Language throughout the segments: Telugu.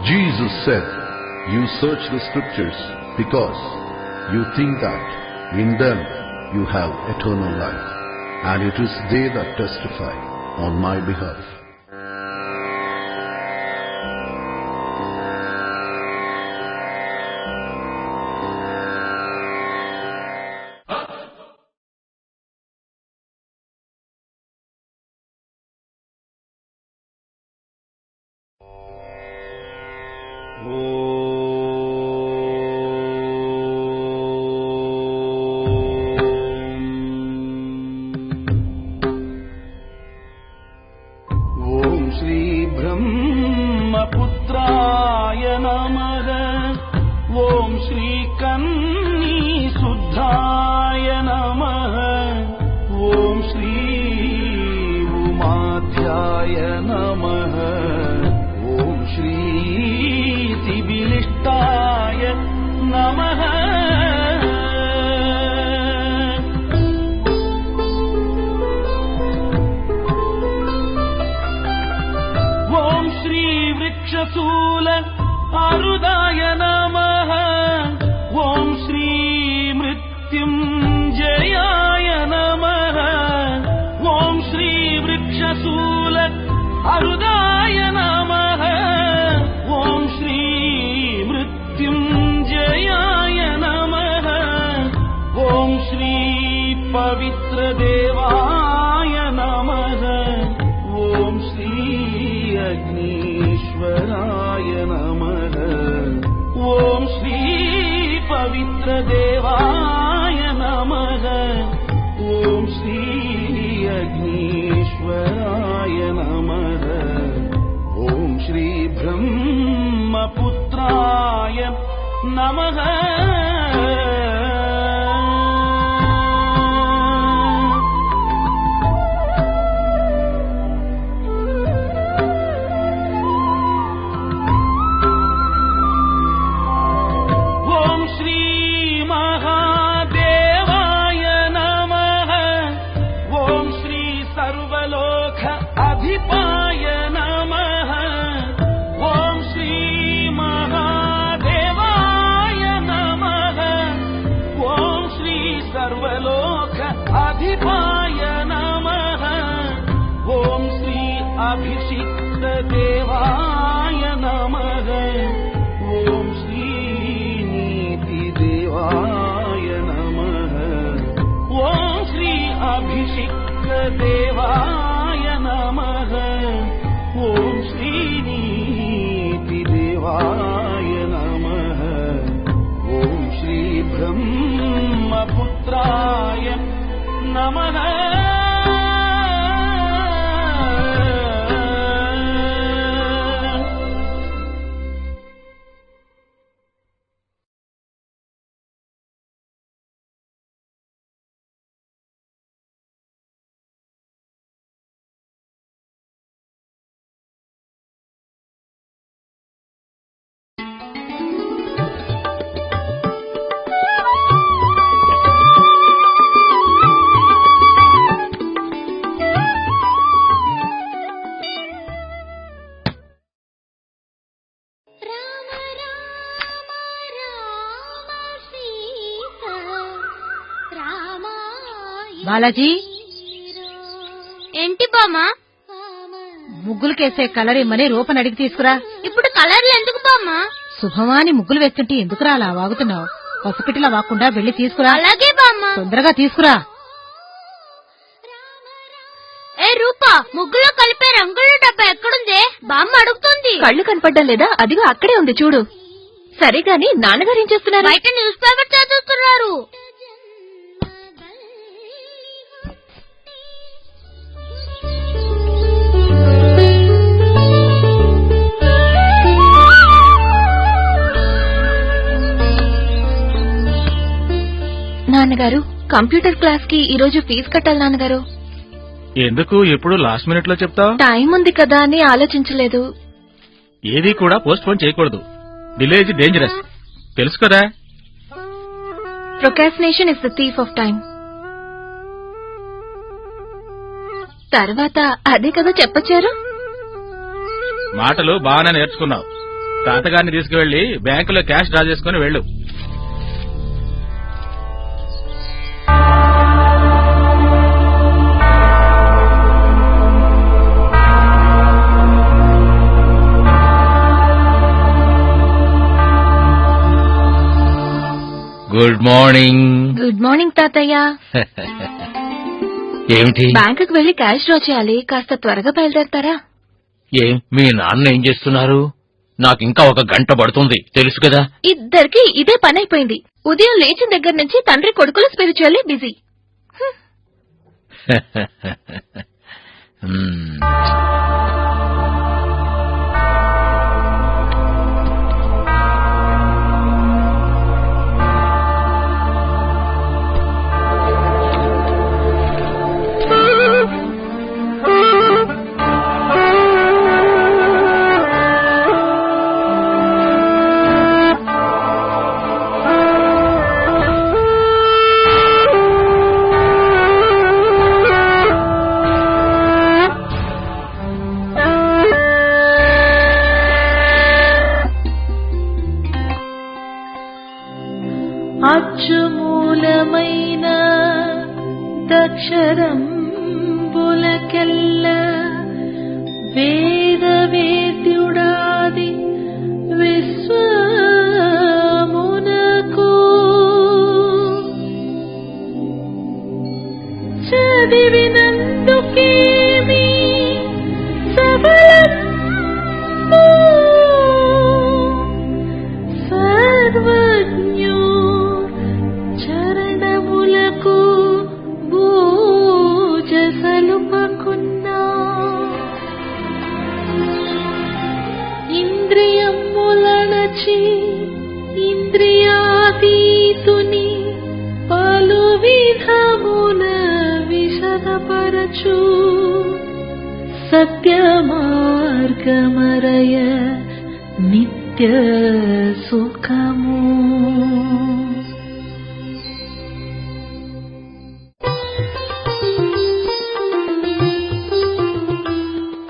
Jesus said, "You search the scriptures because you think that in them you have eternal life, and it is they that testify on my behalf." Balaji, ఏంటి బామ్మా? ముగ్గులకేసే కలర్ ఇమ్మని రూపని అడిగి తీసుకురా. ఇప్పుడు కలర్లు ఎందుకు బామ్మా? శుభమాని ముగ్గులు వేస్తుంటే ఎందుకురా అలా వాగుతున్నావు? పసుపిటిలా వాకుండా వెళ్లి తీసుకురా. అలాగే బామ్మా. తొందరగా తీసుకురా. ఏ రూపా, ముగ్గులో కలిపే రంగుల డబ్బా ఎక్కడుందే? బామ్మ అడుగుతుంది. కళ్ళు కనపడ్డం లేదా? అదిగో అక్కడే ఉంది చూడు. సరే గాని నాన్నగారు ఏం చేస్తున్నారు? బయట న్యూస్ పేపర్ చదువుతున్నారు. నాన్నగారు, కంప్యూటర్ క్లాస్ కి ఈ రోజు ఫీజు కట్టాలి నాన్నగారు. ఎందుకు ఎప్పుడు లాస్ట్ మినిట్ లో చెప్తావు? టైం ఉంది కదా అని ఆలోచించలేదు. ఏది కూడా పోస్ట్ పోన్ చేయకూడదు. డిలే ఇస్ డేంజరస్, తెలుసు కదా. Procrastination is the thief of time. తర్వాత అదే కదా చెప్పొచ్చారు. మాటలు బాగానే నేర్చుకున్నావు, తాతగారిని తీసుకువెళ్లి బ్యాంకులో క్యాష్ డ్రా చేసుకుని వెళ్ళు. Good morning. గుడ్ మార్నింగ్ తాతయ్య. ఏమిటి? బ్యాంకుకి వెళ్లి క్యాష్ డ్రా చేయాలి, కాస్త త్వరగా బయలుదేరతారా? మీ నాన్న ఏం చేస్తున్నారు? నాకింకా 1 గంట పడుతుంది తెలుసు కదా. ఇద్దరికి ఇదే పని అయిపోయింది. ఉదయం లేచిన దగ్గర నుంచి తండ్రి కొడుకుల స్పిరిచువల్లీ బిజీ. అచ్చుమూలమైన దక్షరం బులకెల్ల వేదవేద్యుడాది విశ్వమునకు చదివినందుకేమి సబలం సర్వజ్ఞు చరణములకు భూజ సలుపకున్నా ఇంద్రియములనచి ఇంద్రియాతీతుని పలు విధముల విశదపరచు సత్య మార్గమరయ నిత్య సుఖము.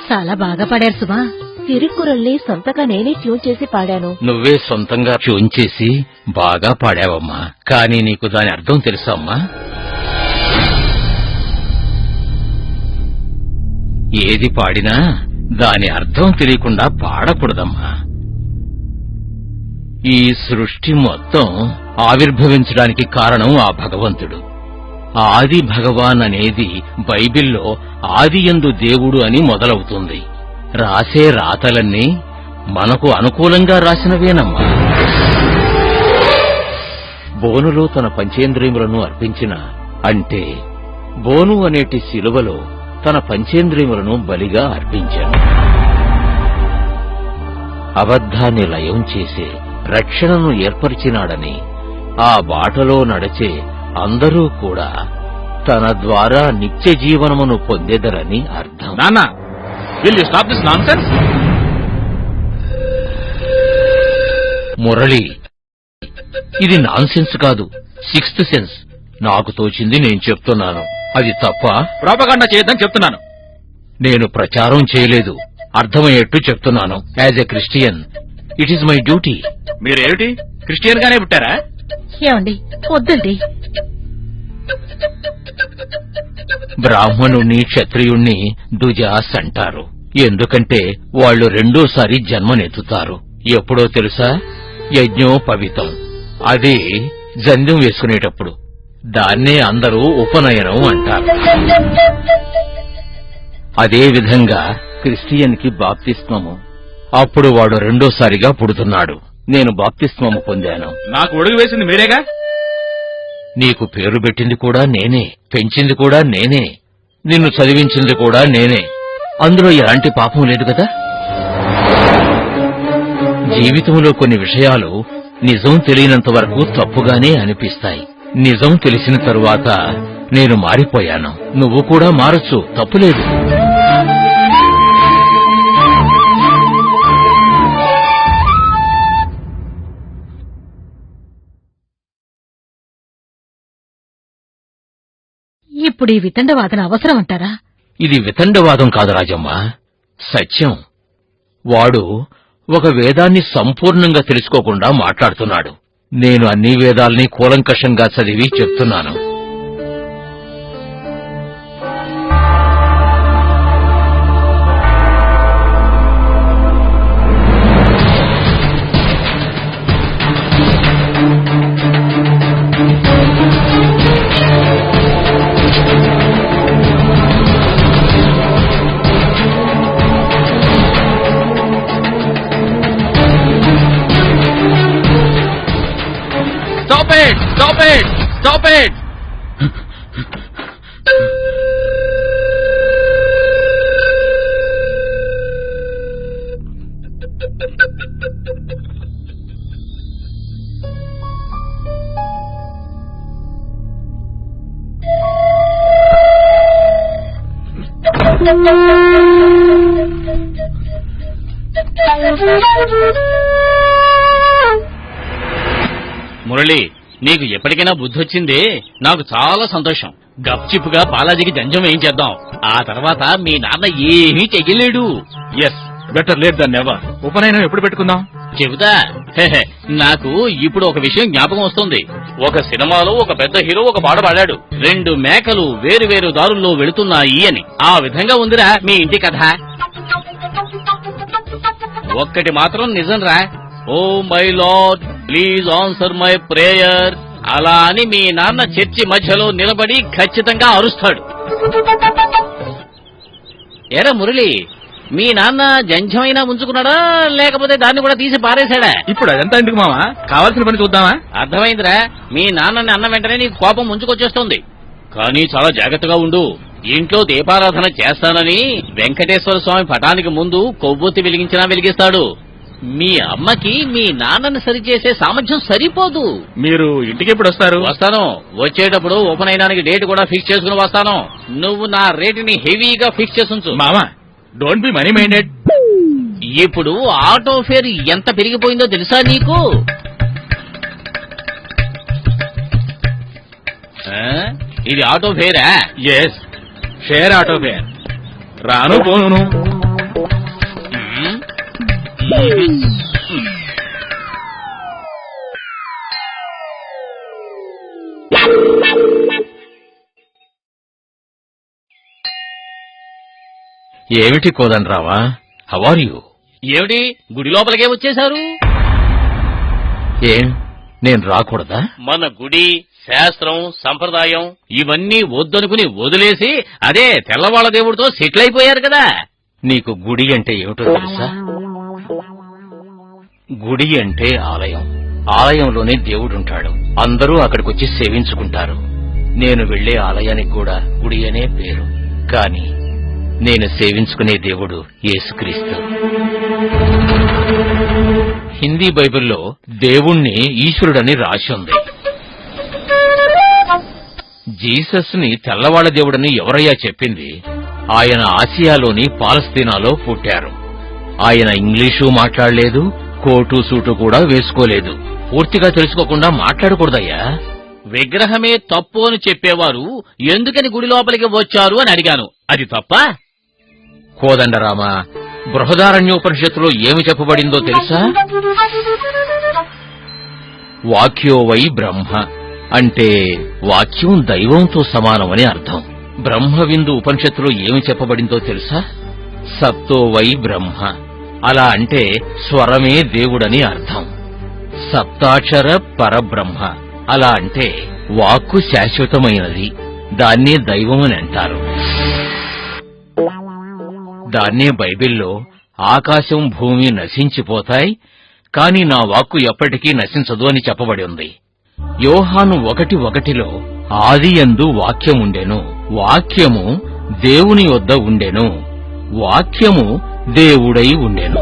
చాలా బాగా పాడారు సుమా. తిరుక్కురల్ని సొంతగా నేనే ట్యూన్ చేసి పాడాను. నువ్వే సొంతంగా ట్యూన్ చేసి బాగా పాడావమ్మా. కానీ నీకు దాని అర్థం తెలుసా అమ్మా? ఏది పాడినా దాని అర్థం తెలియకుండా పాడకూడదమ్మా. ఈ సృష్టి మొత్తం ఆవిర్భవించడానికి కారణం ఆ భగవంతుడు. ఆది భగవాన్ అనేది బైబిల్లో ఆదియందు దేవుడు అని మొదలవుతుంది. రాసే రాతలన్నీ మనకు అనుకూలంగా రాసినవేనమ్మా. బోనులో తన పంచేంద్రియములను అర్పించిన, అంటే బోను అనేటి శిలువలో తన పంచేంద్రియములను బలిగా అర్పించాడు. అబద్ధాన్ని లయం చేసే రక్షణను ఏర్పరిచినాడని, ఆ బాటలో నడిచే అందరూ కూడా తన ద్వారా నిత్య జీవనమును పొందెదరని అర్థం. నాన్న, will you stop this nonsense? Murali, ఇది నాన్సెన్స్ కాదు, 6th సెన్స్. నాకు తోచింది నేను చెప్తున్నాను. అది తప్ప? ప్రోపగాండా చేయొద్దని చెప్తున్నాను. నేను ప్రచారం చేయలేదు, అర్థమయ్యేట్టు చెప్తున్నాను. As a Christian it is my duty. మీరేమిటి క్రిస్టియన్ గానే పుట్టారా? ఏమండి వద్దండి. బ్రాహ్మణుణ్ణి క్షత్రియుణ్ణి దుజాస్ అంటారు. ఎందుకంటే వాళ్ళు రెండోసారి జన్మనెత్తుతారు. ఎప్పుడో తెలుసా? యజ్ఞోపవితం, అది జంధ్యం వేసుకునేటప్పుడు. దాన్నే అందరూ ఉపనయనం అంటారు. అదే విధంగా క్రిస్టియన్ కి బాప్తిస్మము. అప్పుడు వాడు రెండోసారిగా పుడుతున్నాడు. నేను బాప్తిస్మము పొందాను. నాకు ఒడుగు వేసింది మీరేగా. నీకు పేరు పెట్టింది కూడా నేనే, పెంచింది కూడా నేనే, నిన్ను చదివించింది కూడా నేనే. అందులో ఎలాంటి పాపం లేదు కదా. జీవితంలో కొన్ని విషయాలు నిజం తెలియనంత వరకు తప్పుగానే అనిపిస్తాయి. నిజం తెలిసిన తరువాత నేను మారిపోయాను. నువ్వు కూడా మారొచ్చు, తప్పులేదు. ఇప్పుడు ఈ వితండవాదన అవసరం అంటారా? ఇది వితండవాదం కాదు రాజమ్మ, సత్యం. వాడు ఒక వేదాన్ని సంపూర్ణంగా తెలుసుకోకుండా మాట్లాడుతున్నాడు. నేను అన్ని వేదాల్ని కూలంకషంగా చదివి చెప్తున్నాను. Stop it! Stop it! Murali, నీకు ఎప్పటికైనా బుద్ధి వచ్చింది. నాకు చాలా సంతోషం. గప్చిప్గా బాలాజీకి జంజం ఏం చేద్దాం. ఆ తర్వాత మీ నాన్న ఏమీ చెయ్యలేడు. Yes, better late than never. ఉపనయనం ఎప్పుడు పెట్టుకుందాం? చెబుతా. నాకు ఇప్పుడు ఒక విషయం జ్ఞాపకం వస్తుంది. ఒక సినిమాలో ఒక పెద్ద హీరో ఒక పాట పాడాడు, 2 మేకలు వేరు వేరు దారుల్లో వెళుతున్నాయి అని. ఆ విధంగా ఉందిరా మీ ఇంటి కథ. ఒక్కటి మాత్రం నిజంరా, oh my Lord please answer my prayer అలా అని మీ నాన్న చర్చి మధ్యలో నిలబడి ఖచ్చితంగా అరుస్తాడు. ఎరా మురళి, మీ నాన్న జంఝమైనా ఉంచుకున్నాడా లేకపోతే దాన్ని కూడా తీసి పారేశాడా? ఇప్పుడు అదంతా ఎందుకు మావా, కావాల్సిన పని చూద్దామా? అర్థమైందిరా, మీ నాన్నని అన్న వెంటనే నీకు కోపం ముంచుకొచ్చేస్తుంది. కానీ చాలా జాగ్రత్తగా ఉండు. ఇంట్లో దీపారాధన చేస్తానని వెంకటేశ్వర స్వామి పటానికి ముందు కొవ్వొత్తి వెలిగించినా వెలిగిస్తాడు. మీ అమ్మకి మీ నాన్నని సరిచేసే సామర్థ్యం సరిపోదు. మీరు ఇంటికి ఎప్పుడు వస్తారు? వస్తాను. వచ్చేటప్పుడు ఉపనయనానికి డేట్ కూడా ఫిక్స్ చేసుకుని వస్తాను. నువ్వు నా రేటుని హెవీగా ఫిక్స్ చేసుంచు. మామా, డోంట్ బి మనీ మైండెడ్. ఇప్పుడు ఆటో ఫేర్ ఎంత పెరిగిపోయిందో తెలుసా నీకు? ఇది ఆటో ఫేరా? Yes, share auto fare. రాను పోను. ఏమిటి కోదండరావా, హౌ ఆర్ యూ? ఏమిటి గుడి లోపలికే వచ్చేశారు? ఏం నేను రాకూడదా? మన గుడి, శాస్త్రం, సంప్రదాయం ఇవన్నీ వద్దనుకుని వదిలేసి అదే తెల్లవాళ్ల దేవుడితో సెటిల్ అయిపోయారు కదా. నీకు గుడి అంటే ఏమిటో తెలుసా? గుడి అంటే ఆలయం. ఆలయంలోనే దేవుడుంటాడు. అందరూ అక్కడికొచ్చి సేవించుకుంటారు. నేను వెళ్లే ఆలయానికి కూడా గుడి అనే పేరు. కాని నేను సేవించుకునే దేవుడు యేసుక్రీస్తు. హిందీ బైబిల్లో దేవుణ్ణి ఈశ్వరుడని రాసి ఉంది. జీసస్ ని తెల్లవాళ్ల దేవుడని ఎవరయ్యా చెప్పింది? ఆయన ఆసియాలోని పాలస్తీనాలో పుట్టారు. ఆయన ఇంగ్లీషు మాట్లాడలేదు, కోటు సూటు కూడా వేసుకోలేదు. పూర్తిగా తెలుసుకోకుండా మాట్లాడకూడదయ్యా. విగ్రహమే తప్పు అని చెప్పేవారు ఎందుకని గుడి లోపలికి వచ్చారు అని అడిగాను. అది తప్ప? కోదండరామ, బృహదారణ్యోపనిషత్తులో ఏమి చెప్పబడిందో తెలుసా? వాక్యో వై బ్రహ్మ అంటే వాక్యం దైవంతో సమానమని అర్థం. బ్రహ్మవిందు ఉపనిషత్తులో ఏమి చెప్పబడిందో తెలుసా? సప్తో వై బ్రహ్మ అలా అంటే స్వరమే దేవుడని అర్థం. సప్తాక్షర పరబ్రహ్మ అలా అంటే వాక్కు శాశ్వతమైనది, దాన్నే దైవం అని అంటారు. దాన్నే బైబిల్లో ఆకాశం భూమి నశించిపోతాయి, కాని నా వాక్కు ఎప్పటికీ నశించదు అని చెప్పబడి ఉంది. యోహాను 1:1లో ఆదియందు వాక్యముండెను, వాక్యము దేవుని వద్ద ఉండెను, వాక్యము దేవుడై ఉండెను.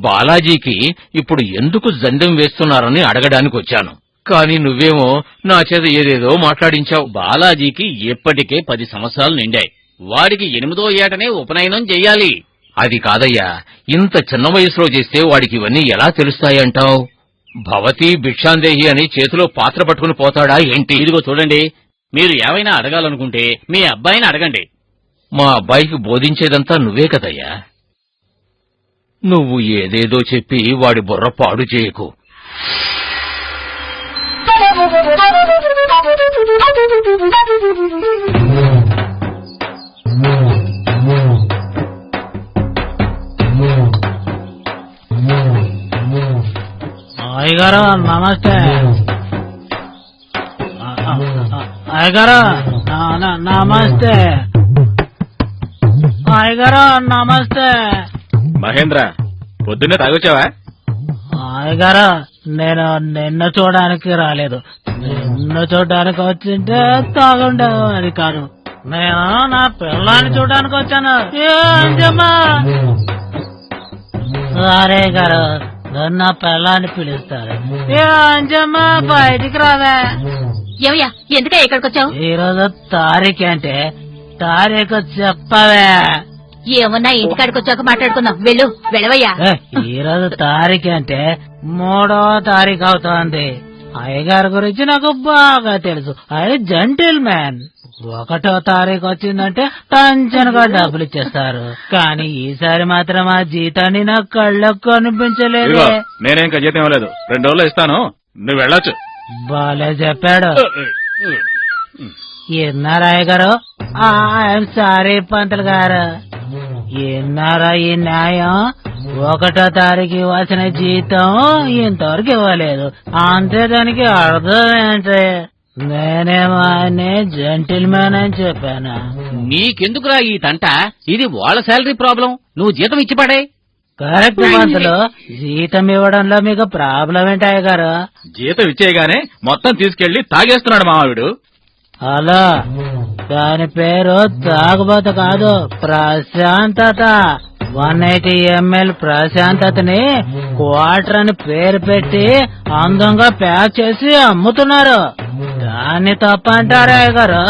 బాలాజీకి ఇప్పుడు ఎందుకు జండెం వేస్తున్నారని అడగడానికి వచ్చాను. కాని నువ్వేమో నా చేత ఏదేదో మాట్లాడించావు. బాలాజీకి ఎప్పటికే 10 సంవత్సరాలు నిండాయి. వాడికి 8వ ఏటనే ఉపనయనం చెయ్యాలి. అది కాదయ్యా, ఇంత చిన్న వయసులో చేస్తే వాడికి ఇవన్నీ ఎలా తెలుస్తాయంటావు? భవతి భిక్షాందేహి అని చేతిలో పాత్ర పట్టుకుని పోతాడా ఏంటి? ఇదిగో చూడండి, మీరు ఏమైనా అడగాలనుకుంటే మీ అబ్బాయిని అడగండి. మా అబ్బాయికి బోధించేదంతా నువ్వే కదయ్యా. నువ్వు ఏదేదో చెప్పి వాడి బుర్ర పాడు చేయకు. అయ్యగారు నమస్తే. అయ్యగారు నమస్తే. అయ్యగారు నమస్తే. మహేంద్ర, పొద్దున్నే తాగొచ్చావా? అయ్యగారు నేను నిన్ను చూడడానికి రాలేదు. నిన్ను చూడడానికి వచ్చింటే తాగుండేవాడి కాదు. నేను నా పిల్లాన్ని చూడడానికి వచ్చాను. సరే గారు, నా పిల్లాన్ని పిలుస్తారు. అంజమ్మా బయటికి రావే. ఏమయ్యా ఎందుకే ఇక్కడికి వచ్చావు? ఈరోజు తారీఖు అంటే తారీఖు చెప్పవే. ఏమన్నా ఇంటికాడికి వచ్చాక మాట్లాడుకుందాం. వెళ్ళవయ్యా. ఈరోజు తారీఖు అంటే 3వ తారీఖు అవుతోంది. అయ్యగారి గురించి నాకు బాగా తెలుసు. ఆయన జెంటిల్ మ్యాన్. 1వ తారీఖు వచ్చిందంటే టెన్షన్ గా డబ్బులు ఇచ్చేస్తారు. కానీ ఈసారి మాత్రం ఆ జీతాన్ని నా కళ్ళకు కనిపించలేదు. నేనేం జీతం ఇవ్వలేదు, 2 రోజులు ఇస్తాను, నువ్వు వెళ్ళొచ్చు. బాలే చెప్పాడు. ఎన్నారా అయ్యగారు? ఐఎమ్ సారీ పంతులు గారు. ఎన్నారా ఈ న్యాయం? 1వ తారీఖు ఇవ్వాల్సిన జీతం ఇంతవరకు ఇవ్వలేదు అంతే. దానికి అర్థం ఏంటి? నేనేమో ఆయన్ని జెంటిల్ మ్యాన్ అని చెప్పాను. నీకెందుకురా ఈ తంట? ఇది వాళ్ళ శాలరీ ప్రాబ్లం, నువ్వు జీతం ఇచ్చి పడే. కరెక్ట్ పంతులు, జీతం ఇవ్వడంలో మీకు ప్రాబ్లం ఏంటి అయ్యగారు? జీతం ఇచ్చేయగానే మొత్తం తీసుకెళ్లి తాగేస్తున్నాడు మావాడు. అలా దాని పేరు తాగుబోత కాదు, ప్రశాంతత. 180 ml ప్రశాంతతని క్వార్టర్ అని పేరు పెట్టి అందంగా ప్యాక్ చేసి అమ్ముతున్నారు. దాన్ని తప్ప అంటారా గారు?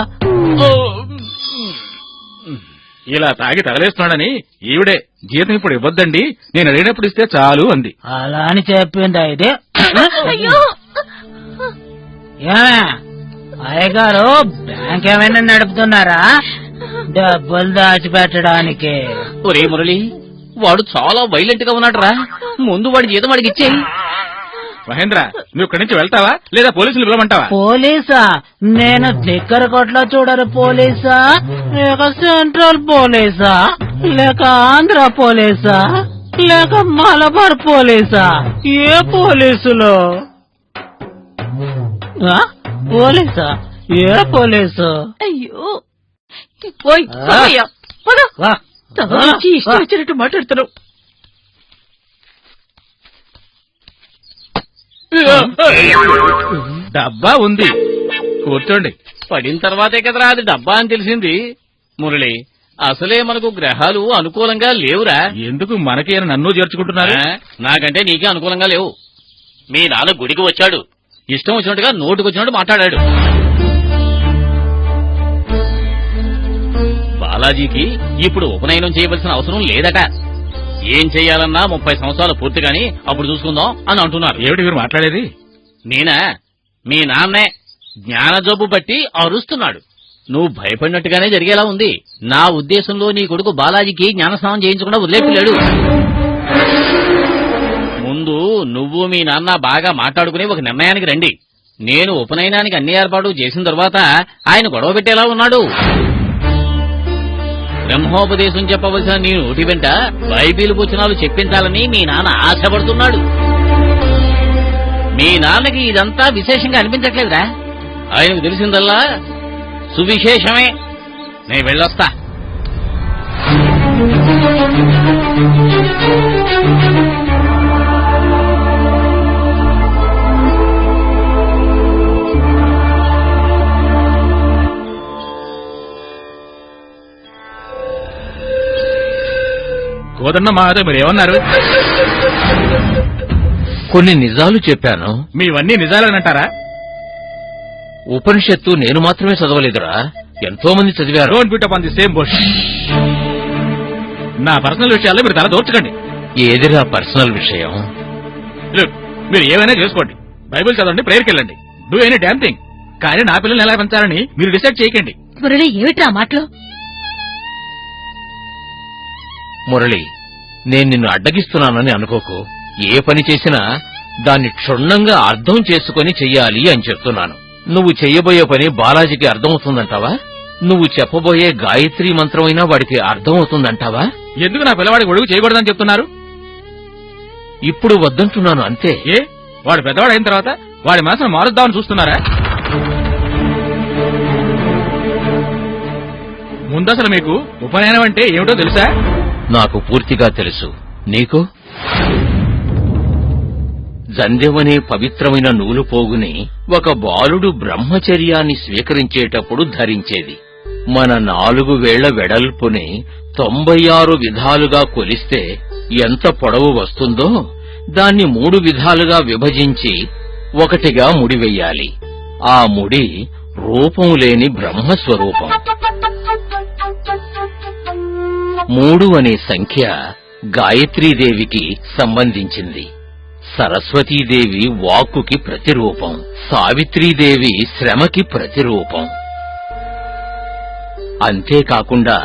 ఇలా తాగి తగలేస్తున్నాడని ఈవిడే జీతం ఇప్పుడు ఇవ్వద్దండి, నేను అడిగినప్పుడు ఇస్తే చాలు అంది. అలా అని చెప్పింది అయితే. అయ్యగారు బ్యాంక్ ఏమైనా నడుపుతున్నారా? డబ్బులు దాచిపెట్టడానికి. ఒరే మురళి, వాడు చాలా వైలెంట్ గా ఉన్నాడురా. ముందు వాడి జీతం వాడికి ఇచ్చేయి. మహేంద్ర, నువ్వు ఇక్కడి నుంచి వెళ్తావా లేదా పోలీసులు పిలవమంటావా? పోలీసా? నేను దగ్గర కొట్లో చూడరు పోలీసా, లేక సెంట్రల్ పోలీసా, లేక ఆంధ్ర పోలీసా, లేక మలబార్ పోలీసా? ఏ పోలీసులు? పోలీసా? ఏ పోలీసు? అయ్యో ఇష్టం వచ్చినట్టు మాట్లాడుతున్నావు. డబ్బా ఉంది, కూర్చోండి. పడిన తర్వాతే కదరా అది డబ్బా అని తెలిసింది. మురళి, అసలే మనకు గ్రహాలు అనుకూలంగా లేవురా. ఎందుకు మనకి నన్ను చేర్చుకుంటున్నారు? నాకంటే నీకే అనుకూలంగా లేవు. మీ నాన్న గుడికి వచ్చాడు, ఇష్టం వచ్చినట్టుగా నోటుకొచ్చినట్టు మాట్లాడాడు. బాలాజీకి ఇప్పుడు ఉపనయనం చేయవలసిన అవసరం లేదట. ఏం చెయ్యాలన్నా 30 సంవత్సరాలు పూర్తిగాని అప్పుడు చూసుకుందాం అని అంటున్నారు. ఏమిటి మీరు మాట్లాడేది? నేనా? మీ నాన్నే జ్ఞాన జబ్బు బట్టి అరుస్తున్నాడు. నువ్వు భయపడినట్టుగానే జరిగేలా ఉంది. నా ఉద్దేశంలో నీ కొడుకు బాలాజీకి జ్ఞానస్నానం చేయించకుండా వదిలేపిల్లాడు. ముందు నువ్వు మీ నాన్న బాగా మాట్లాడుకుని ఒక నిర్ణయానికి రండి. నేను ఉపనయనానికి అన్ని ఏర్పాటు చేసిన తర్వాత ఆయన గొడవ పెట్టేలా ఉన్నాడు. బ్రహ్మోపదేశం చెప్పవలసిన నీ నోటి వెంట బైబిల్ వచనాలు చెప్పించాలని మీ నాన్న ఆశపడుతున్నాడు. మీ నాన్నకి ఇదంతా విశేషంగా అనిపించట్లేదురా. ఆయనకు తెలిసిందల్లా సువిశేషమే. నేను వెళ్ళొస్తా. కోదన్న మాతో మీరు ఏమన్నారు? కొన్ని నిజాలు చెప్పాను. మీవన్నీ నిజాలేనంటారా? ఉపనిషత్తు నేను మాత్రమే చదవలేదురా, ఎంతో మంది చదివారు. Don't beat up on the same bush. నా పర్సనల్ విషయాల్లో మీరు తల దోర్చకండి. ఏదిరా పర్సనల్ విషయం? మీరు ఏమైనా చేసుకోండి, బైబిల్ చదవండి, ప్రేయర్కి వెళ్ళండి, డూ ఎనీ డామ్ థింగ్. కానీ నా పిల్లల్ని ఎలా పెంచాలని మీరు డిసైడ్ చేయకండి. మురళి ఏమిట్రా మాటలు? మురళి, నేను నిన్ను అడ్డగిస్తున్నానని అనుకోకు. ఏ పని చేసినా దాన్ని క్షుణ్ణంగా అర్థం చేసుకుని చెయ్యాలి అని చెప్తున్నాను. నువ్వు చెయ్యబోయే పని బాలాజీకి అర్థమవుతుందంటావా? నువ్వు చెప్పబోయే గాయత్రి మంత్రమైనా వాడికి అర్థమవుతుందంటావా? ఎందుకు నా పిల్లవాడికి ఒడుగు చేయకూడదని చెప్తున్నారు? ఇప్పుడు వద్దంటున్నాను అంతే. ఏ వాడు పెద్దవాడు అయిన తర్వాత వాడి మనసును మారుద్దామని చూస్తున్నారా? ముందసలు మీకు ఉపనయనం అంటే ఏమిటో తెలుసా? నాకు పూర్తిగా తెలుసు. నీకు? జంధ్యమనే పవిత్రమైన నూలుపోగుని ఒక బాలుడు బ్రహ్మచర్యాన్ని స్వీకరించేటప్పుడు ధరించేది. మన 4 వేళ్ల వెడల్పుని 96 విధాలుగా కొలిస్తే ఎంత పొడవు వస్తుందో దాన్ని 3 విధాలుగా విభజించి ఒకటిగా ముడివెయ్యాలి. ఆ ముడి రూపం లేని బ్రహ్మస్వరూపం. 3 అనే సంఖ్య గాయత్రీదేవికి సంబంధించింది. సరస్వతీదేవి వాక్కుకి ప్రతిరూపం. సావిత్రీదేవి శ్రమకి ప్రతిరూపం. అంతేకాకుండా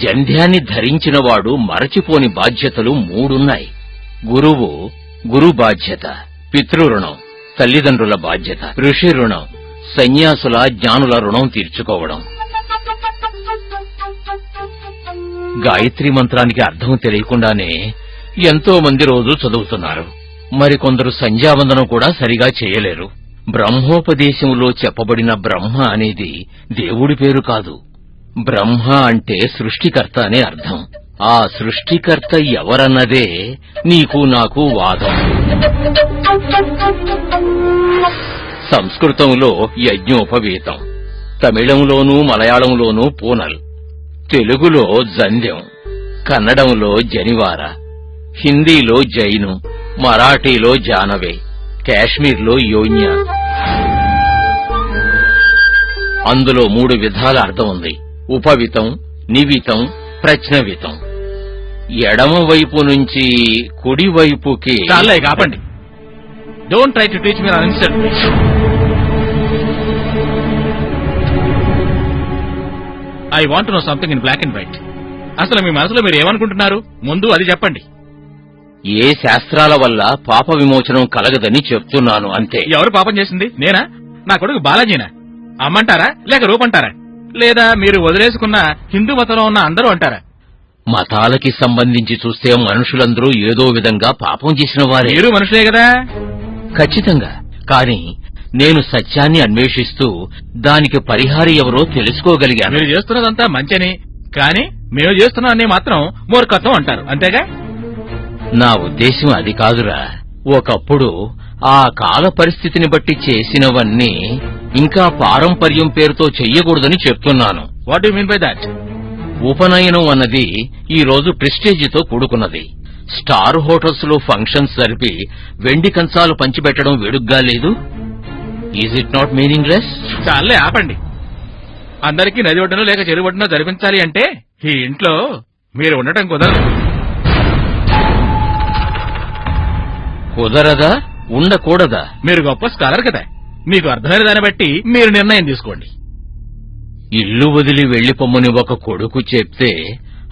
జంధ్యాన్ని ధరించినవాడు మరచిపోని బాధ్యతలు 3ఉన్నాయి. గురువు, గురు బాధ్యత. పితృరుణం, తల్లిదండ్రుల బాధ్యత. ఋషి రుణం, సన్యాసుల జ్ఞానుల రుణం తీర్చుకోవడం. గాయత్రి మంత్రానికి అర్థం తెలియకుండానే ఎంతో మంది రోజు చదువుతున్నారు. మరికొందరు సంధ్యావందనం కూడా సరిగా చేయలేరు. బ్రహ్మోపదేశములో చెప్పబడిన బ్రహ్మ అనేది దేవుడి పేరు కాదు. బ్రహ్మ అంటే సృష్టికర్త అనే అర్థం. ఆ సృష్టికర్త ఎవరన్నదే నీకు నాకు వాదం. సంస్కృతంలో యజ్ఞోపవీతం, తమిళంలోనూ మలయాళంలోనూ పూనల్, తెలుగులో జంధ్యం, కన్నడంలో జనివార, హిందీలో జైను, మరాఠీలో జానవే, కాశ్మీర్లో యోన్య. అందులో 3 విధాల అర్థం ఉంది. ఉపవితం, నివితం, ప్రజ్ఞవితం. ఎడమవైపు నుంచి కుడివైపుకి. ఆపండి. Don't try to teach me answer. I want know something in black and white. అసలు మీ మనసులో మీరు ఏమనుకుంటున్నారు? ముందు అది చెప్పండి. ఏ శాస్త్రాల వల్ల పాప విమోచనం కలగదని చెప్తున్నాను అంతే. ఎవరు పాపం చేసింది? నేనా? నా కొడుకు బాలాజీనా? అమ్మంటారా లేక రూపంటారా? లేదా మీరు వదిలేసుకున్న హిందూ మతంలో ఉన్న అందరూ అంటారా? మతాలకి సంబంధించి చూస్తే మనుషులందరూ ఏదో విధంగా పాపం చేసిన వారే. మీరు మనుషులే కదా? ఖచ్చితంగా. కాని నేను సత్యాన్ని అన్వేషిస్తూ దానికి పరిహారి ఎవరో తెలుసుకోగలిగాను. మీరు చేస్తున్నదంతా మంచని, కానీ మేము చేస్తున్నామని మాత్రం మూర్ఖత్వం అంటారు, అంతేగా? నా ఉద్దేశం అది కాదురా. ఒకప్పుడు ఆ కాల పరిస్థితిని బట్టి చేసినవన్నీ ఇంకా పారంపర్యం పేరుతో చెయ్యకూడదని చెప్తున్నాను. What do mean by that? ఉపనయనం అన్నది ఈ రోజు ప్రెస్టేజితో కూడుకున్నది. స్టార్ హోటల్స్ లో ఫంక్షన్స్ జరిపి వెండి కంచాలు పంచిపెట్టడం వేడుగ్గా లేదు? Is it not meaningless? చాలే ఆపండి. అందరికీ నది ఒడ్డునో లేక చెరువు ఒడ్డునో జరిపించాలి అంటే ఈ ఇంట్లో మీరు ఉండటం కుదరదు. కుదరదా? ఉండకూడదా? మీరు గొప్ప స్కాలర్ కదా, మీకు అర్థమైన దాన్ని బట్టి మీరు నిర్ణయం తీసుకోండి. ఇల్లు వదిలి వెళ్లిపోమ్మని ఒక కొడుకు చెప్తే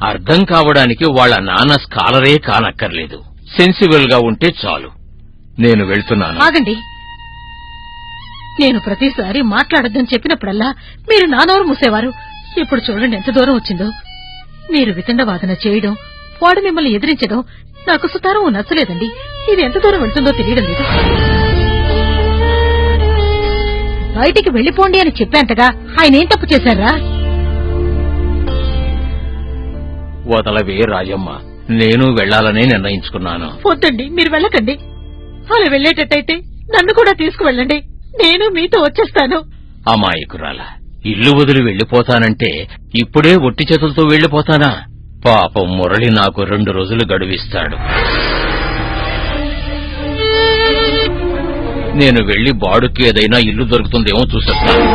అర్థం కావడానికి వాళ్ళ నాన్న స్కాలరే కానక్కర్లేదు. సెన్సిబుల్ గా ఉంటే చాలు. నేను వెళ్తున్నాను. ఆగండి. నేను ప్రతిసారి మాట్లాడొద్దని చెప్పినప్పుడల్లా మీరు నా నోరు మూసేవారు. ఇప్పుడు చూడండి ఎంత దూరం వచ్చిందో. మీరు వితండవాదన చేయడం, వాడు మిమ్మల్ని ఎదిరించడం నాకు సుతారం నచ్చలేదండి. ఇది ఎంత దూరం వెళ్తుందో తెలియడం లేదు. బయటికి వెళ్లిపోండి అని చెప్పేంతగా ఆయన ఏం తప్పు చేశారా? వదలవే రాజమ్మ, నేను వెళ్లాలనే నిర్ణయించుకున్నాను. వద్దండి, మీరు వెళ్ళకండి. అలా వెళ్లేటట్టయితే నన్ను కూడా తీసుకువెళ్ళండి. నేను మీతో వచ్చేస్తాను. అమాయకురాల, ఇల్లు వదిలి వెళ్లిపోతానంటే ఇప్పుడే ఒట్టి చేతులతో వెళ్లిపోతానా? పాపం మురళి నాకు 2 రోజులు గడువిస్తాడు. నేను వెళ్లి బాడుకి ఏదైనా ఇల్లు దొరుకుతుందేమో చూసేస్తాను.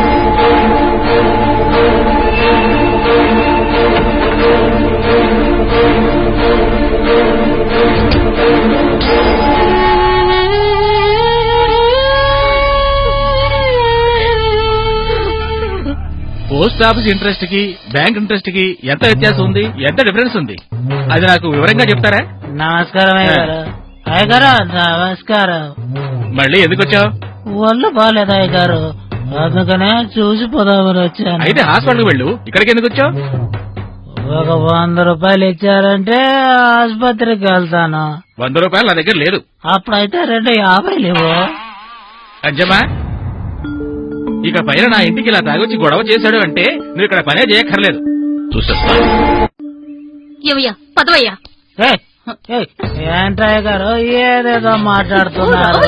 పోస్ట్ పోస్ట్ ఆఫీస్ ఇంట్రెస్ట్ కి బ్యాంక్ ఇంట్రెస్ట్ కి ఎంత వ్యత్యాసం ఉంది, ఎంత డిఫరెన్స్ ఉంది, అది నాకు వివరంగా చెప్తారా? నమస్కారం అయ్యగారు. అయ్యగారు నమస్కారం. మళ్ళీ ఎందుకు వచ్చావు? ఒళ్ళు బాగాలేదు అయ్యగారు, అందుకనే చూసిపోదామని వచ్చాను. అయితే హాస్పిటల్కి వెళ్ళు, ఇక్కడికి ఎందుకు వచ్చావు? ఒక 100 రూపాయలు ఇచ్చారంటే ఆసుపత్రికి వెళ్తాను. 100 రూపాయలు నా దగ్గర లేదు. అప్పుడైతే 250 ఇవ్వు. అంజమ్మా, ఇక పైన నా ఇంటికి ఇలా తాగొచ్చి గొడవ చేశాడు అంటే నువ్వు ఇక్కడ పనే చేయక్కర్లేదు. చూసేస్తా. ఏమయ్యా పదవయ్యా. ఏంటయ్య గారు ఏదేదో మాట్లాడుతున్నారు?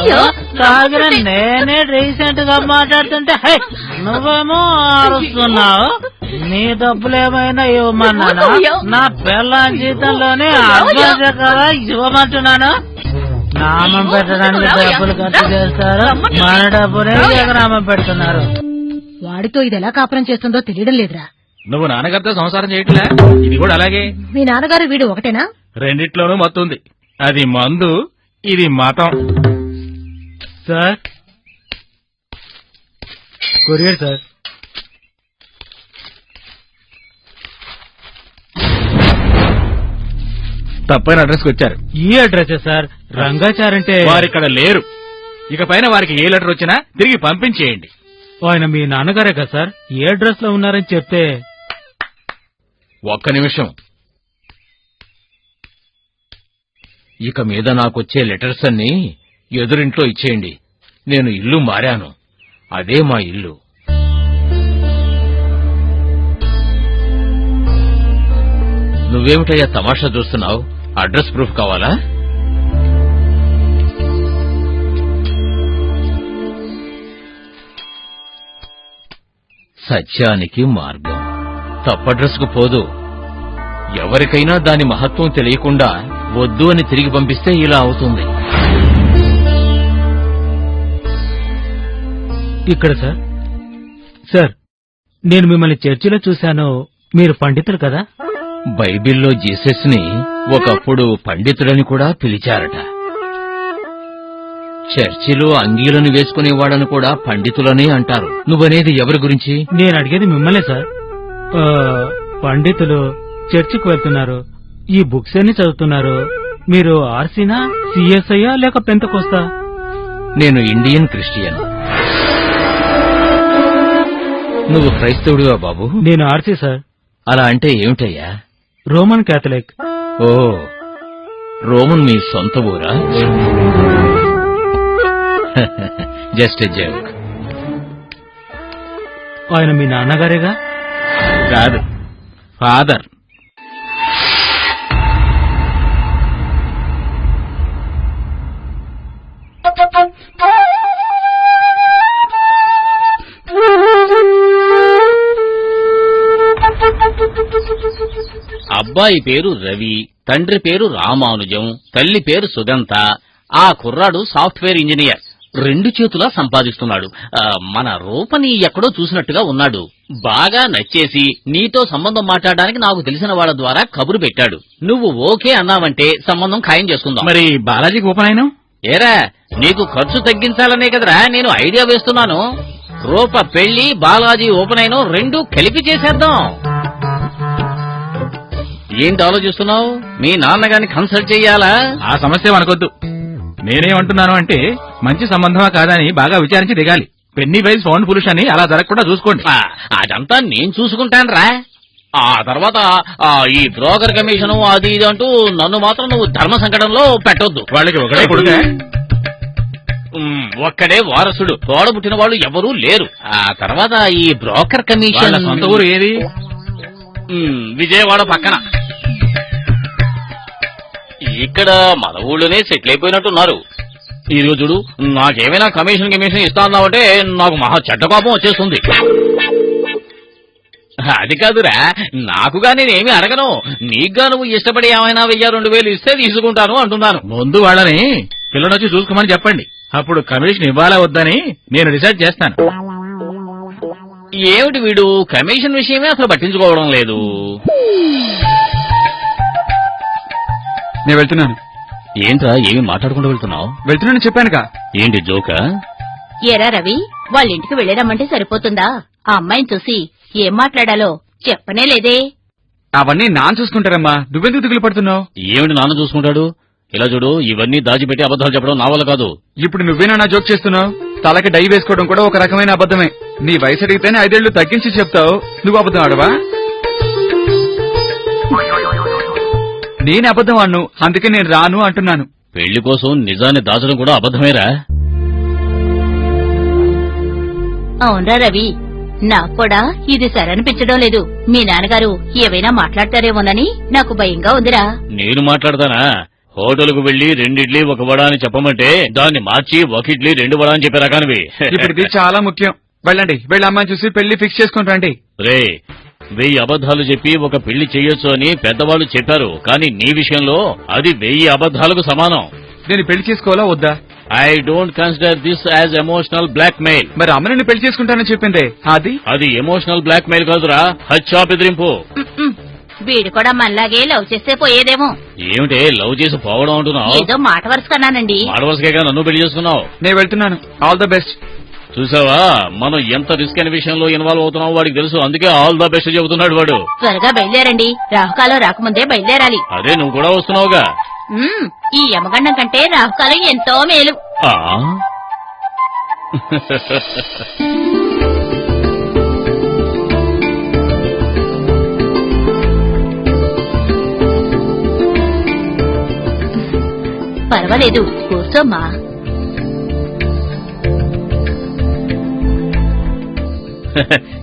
తాగిన నేనే రీసెంట్ గా మాట్లాడుతుంటే నువ్వేమో అరుస్తున్నావు. నీ డబ్బులేమైనా ఇవ్వమన్నాను? నా పిల్లని జీతంలోనే అడ్వాన్స్ కదా ఇవ్వమంటున్నాను. నామం పెట్టడానికి డబ్బులు ఖర్చు చేస్తారు, మన డబ్బునే జగనామం పెడుతున్నారు. వాడితో ఇది ఎలా కాపురం చేస్తుందో తెలియడం లేదురా. నువ్వు నాన్నగారితో సంసారం చేయట్లే, ఇది కూడా అలాగే. మీ నాన్నగారు వీడు ఒకటేనా? రెండిట్లోనూ మత్తుంది. అది మందు, ఇది మతం. Sir courier sir. తప్పైన అడ్రస్ కి వచ్చారు. ఈ అడ్రస్ సార్. రంగాచారంటే వారు ఇక్కడ లేరు. ఇక పైన వారికి ఏ లెటర్ వచ్చినా తిరిగి పంపించేయండి. ఆయన మీ నాన్నగారే కదా సార్. ఏ అడ్రస్ లో ఉన్నారని చెప్తే. ఒక్క నిమిషం. ఇక మీద నాకొచ్చే లెటర్స్ అన్ని ఎదురింట్లో ఇచ్చేయండి. నేను ఇల్లు మారాను, అదే మా ఇల్లు. నువ్వేమిటయ్యా తమాషా చూస్తున్నావు? అడ్రస్ ప్రూఫ్ కావాలా? సత్యానికి మార్గం తప్పడ్రస్కు పోదు. ఎవరికైనా దాని మహత్వం తెలియకుండా వద్దు అని తిరిగి పంపిస్తే ఇలా అవుతుంది. ఇక్కడ సార్. సార్ నేను మిమ్మల్ని చర్చిలో చూశాను. మీరు పండితులు కదా? బైబిల్లో జీసస్ ని ఒకప్పుడు పండితుడని కూడా పిలిచారట. చర్చిలో అంగీలను వేసుకునేవాడని కూడా పండితులని అంటారు. నువ్వనేది ఎవరి గురించి? నేను అడిగేది మిమ్మల్నే సార్. పండితులు చర్చికి వెళ్తున్నారు, ఈ బుక్స్ అన్ని చదువుతున్నారు. మీరు ఆర్సీనా, సిఎస్ఐయా లేక పెంతకోస్తా? నేను ఇండియన్ క్రిస్టియన్. నువ్వు క్రైస్తవుడివా బాబు? నేను ఆర్సీ సార్. అలా అంటే ఏమిటయ్యా? Roman Catholic. ఓ, రోమన్ మీ సొంత ఊరా? Just a joke. ఆయన మీ నాన్నగారేగా? కాదు, ఫాదర్. అబ్బాయి పేరు రవి, తండ్రి పేరు రామానుజం, తల్లి పేరు సుగంత. ఆ కుర్రాడు సాఫ్ట్వేర్ ఇంజనీర్, 2 చేతులా సంపాదిస్తున్నాడు. మన రూపని ఎక్కడో చూసినట్టుగా ఉన్నాడు. బాగా నచ్చేసి నీతో సంబంధం మాట్లాడడానికి నాకు తెలిసిన వాళ్ళ ద్వారా కబురు పెట్టాడు. నువ్వు ఓకే అన్నావంటే సంబంధం ఖాయం చేసుకుందాం. మరి బాలాజీకి ఉపనయనం? ఏరా, నీకు ఖర్చు తగ్గించాలనే కదరా నేను ఐడియా వేస్తున్నాను. రూప పెళ్లి, బాలాజీ ఉపనయనం 2 కలిపి చేసేద్దాం. ఏంటి ఆలోచిస్తున్నావు? మీ నాన్నగారిని కన్సల్ట్ చెయ్యాలా? ఆ సమస్య మనకొద్దు. నేనేమంటున్నాను అంటే మంచి సంబంధమా కాదని బాగా విచారించి దిగాలి. పెన్నీ వైజ్ ఫౌండ్ ఫులిష్ అని అలా జరగకుండా చూసుకోండి. అదంతా నేను చూసుకుంటానురా. ఆ తర్వాత ఈ బ్రోకర్ కమిషను అది ఇది అంటూ నన్ను మాత్రం నువ్వు ధర్మ సంకటంలో పెట్టొద్దు. వాళ్ళకి ఒకటే కొడుకే? ఒక్కడే వారసుడు, తోడబుట్టిన వాళ్ళు ఎవరూ లేరు. ఆ తర్వాత ఈ బ్రోకర్ కమిషన్ సొంత ఊరు ఏది? విజయవాడ పక్కన. ఇక్కడ మన ఊళ్ళోనే సెటిల్ అయిపోయినట్టున్నారు. ఈ రోజుడు నాకేమైనా కమిషన్ ఇస్తా అన్నావంటే నాకు మహా చెడ్డ కోపం వచ్చేస్తుంది. అది కాదురా, నాకుగా నేనేమి అడగను. నీకుగా నువ్వు ఇష్టపడి ఏమైనా 1000-2000 ఇస్తే తీసుకుంటాను అంటున్నాను. ముందు వాళ్ళని పిల్లనొచ్చి చూసుకోమని చెప్పండి. అప్పుడు కమిషన్ ఇవ్వాలా వద్దని నేను డిసైడ్ చేస్తాను. ఏమిటి వీడు కమిషన్ విషయమే అసలు పట్టించుకోవడం లేదు. నేను వెళ్తున్నాను. ఏంట్రా ఏమి మాట్లాడకుండా వెళ్తున్నావు? వెళ్తున్నాను చెప్పానుగా. ఏంటి జోకా? ఏరా రవి, వాళ్ళ ఇంటికి వెళ్ళరమ్మంటే సరిపోతుందా? ఆ అమ్మాయిని చూసి ఏం మాట్లాడాలో చెప్పనే లేదే. అవన్నీ నాన్న చూసుకుంటారమ్మా, నువ్వెందుకు దిగులు పడుతున్నావు? ఏమిటి నాన్న చూసుకుంటాడు? ఇలా చూడు, ఇవన్నీ దాచిపెట్టి అబద్ధాలు చెప్పడం నా వల్ల కాదు. ఇప్పుడు నువ్వేనా నా జోక్ చేస్తున్నావు? తలకి డై వేసుకోవడం కూడా ఒక రకమైన అబద్ధమే. నీ వయసు అడిగితేనే 5 ఏళ్లు తగ్గించి చెప్తావు, నువ్వు అబద్ధం ఆడవా? నేను అబద్ధం ఆడను, అందుకే నేను రాను అంటున్నాను. పెళ్లి కోసం నిజాన్ని దాచడం కూడా అబద్ధమేరా? అవునరా రవి, నాకు కూడా ఇది సరనిపించడం లేదు. మీ నాన్నగారు ఏవైనా మాట్లాడతారేమోనని నాకు భయంగా ఉందిరా. నేను మాట్లాడతానా? హోటల్కు వెళ్లి 2 ఇడ్లీ 1 వడ అని చెప్పమంటే దాన్ని మార్చి 1 ఇడ్లీ 2 వడ అని చెప్పే రకానివి. ఇప్పుడు ఇది చాలా ముఖ్యం. వెళ్ళండి, వెళ్ళి అమ్మాయిని చూసి పెళ్లి ఫిక్స్ చేసుకుని రండి. రే, 1000 అబద్ధాలు చెప్పి ఒక పెళ్లి చెయ్యొచ్చు అని పెద్దవాళ్ళు చెప్పారు, కానీ నీ విషయంలో అది 1000 అబద్ధాలకు సమానం. నేను పెళ్లి చేసుకోవాలా వద్దా? I don't consider this as emotional blackmail. మరి అమ్మ నిన్ను పెళ్లి చేసుకుంటానని చెప్పిందే, అది ఎమోషనల్ బ్లాక్ మెయిల్ కాదురా, హత్యా బెదిరింపు. వీడు కూడా మనలాగే లవ్ చేస్తే పోయేదేమో. ఏమిటే లవ్ చేసి పోవడం అంటున్నావు? ఏదో మాట వరుస కన్నానండి. మాట వరుసగా నన్ను పెళ్లి చేసుకున్నావు. నేను వెళ్తున్నాను, ఆల్ ద బెస్ట్. చూసావా, మనం ఎంత రిస్క్ అయిన విషయంలో ఇన్వాల్వ్ అవుతున్నావు వాడికి తెలుసు, అందుకే ఆల్ ద బెస్ట్ చెబుతున్నాడు వాడు. త్వరగా బయలుదేరండి, రాహుకాలం రాకముందే బయలుదేరాలి. అదే నువ్వు కూడా వస్తున్నావుగా. ఈ యమగండం కంటే రాహుకాలం ఎంతో మేలు. పర్వాలేదు, కూర్చోమ్మా.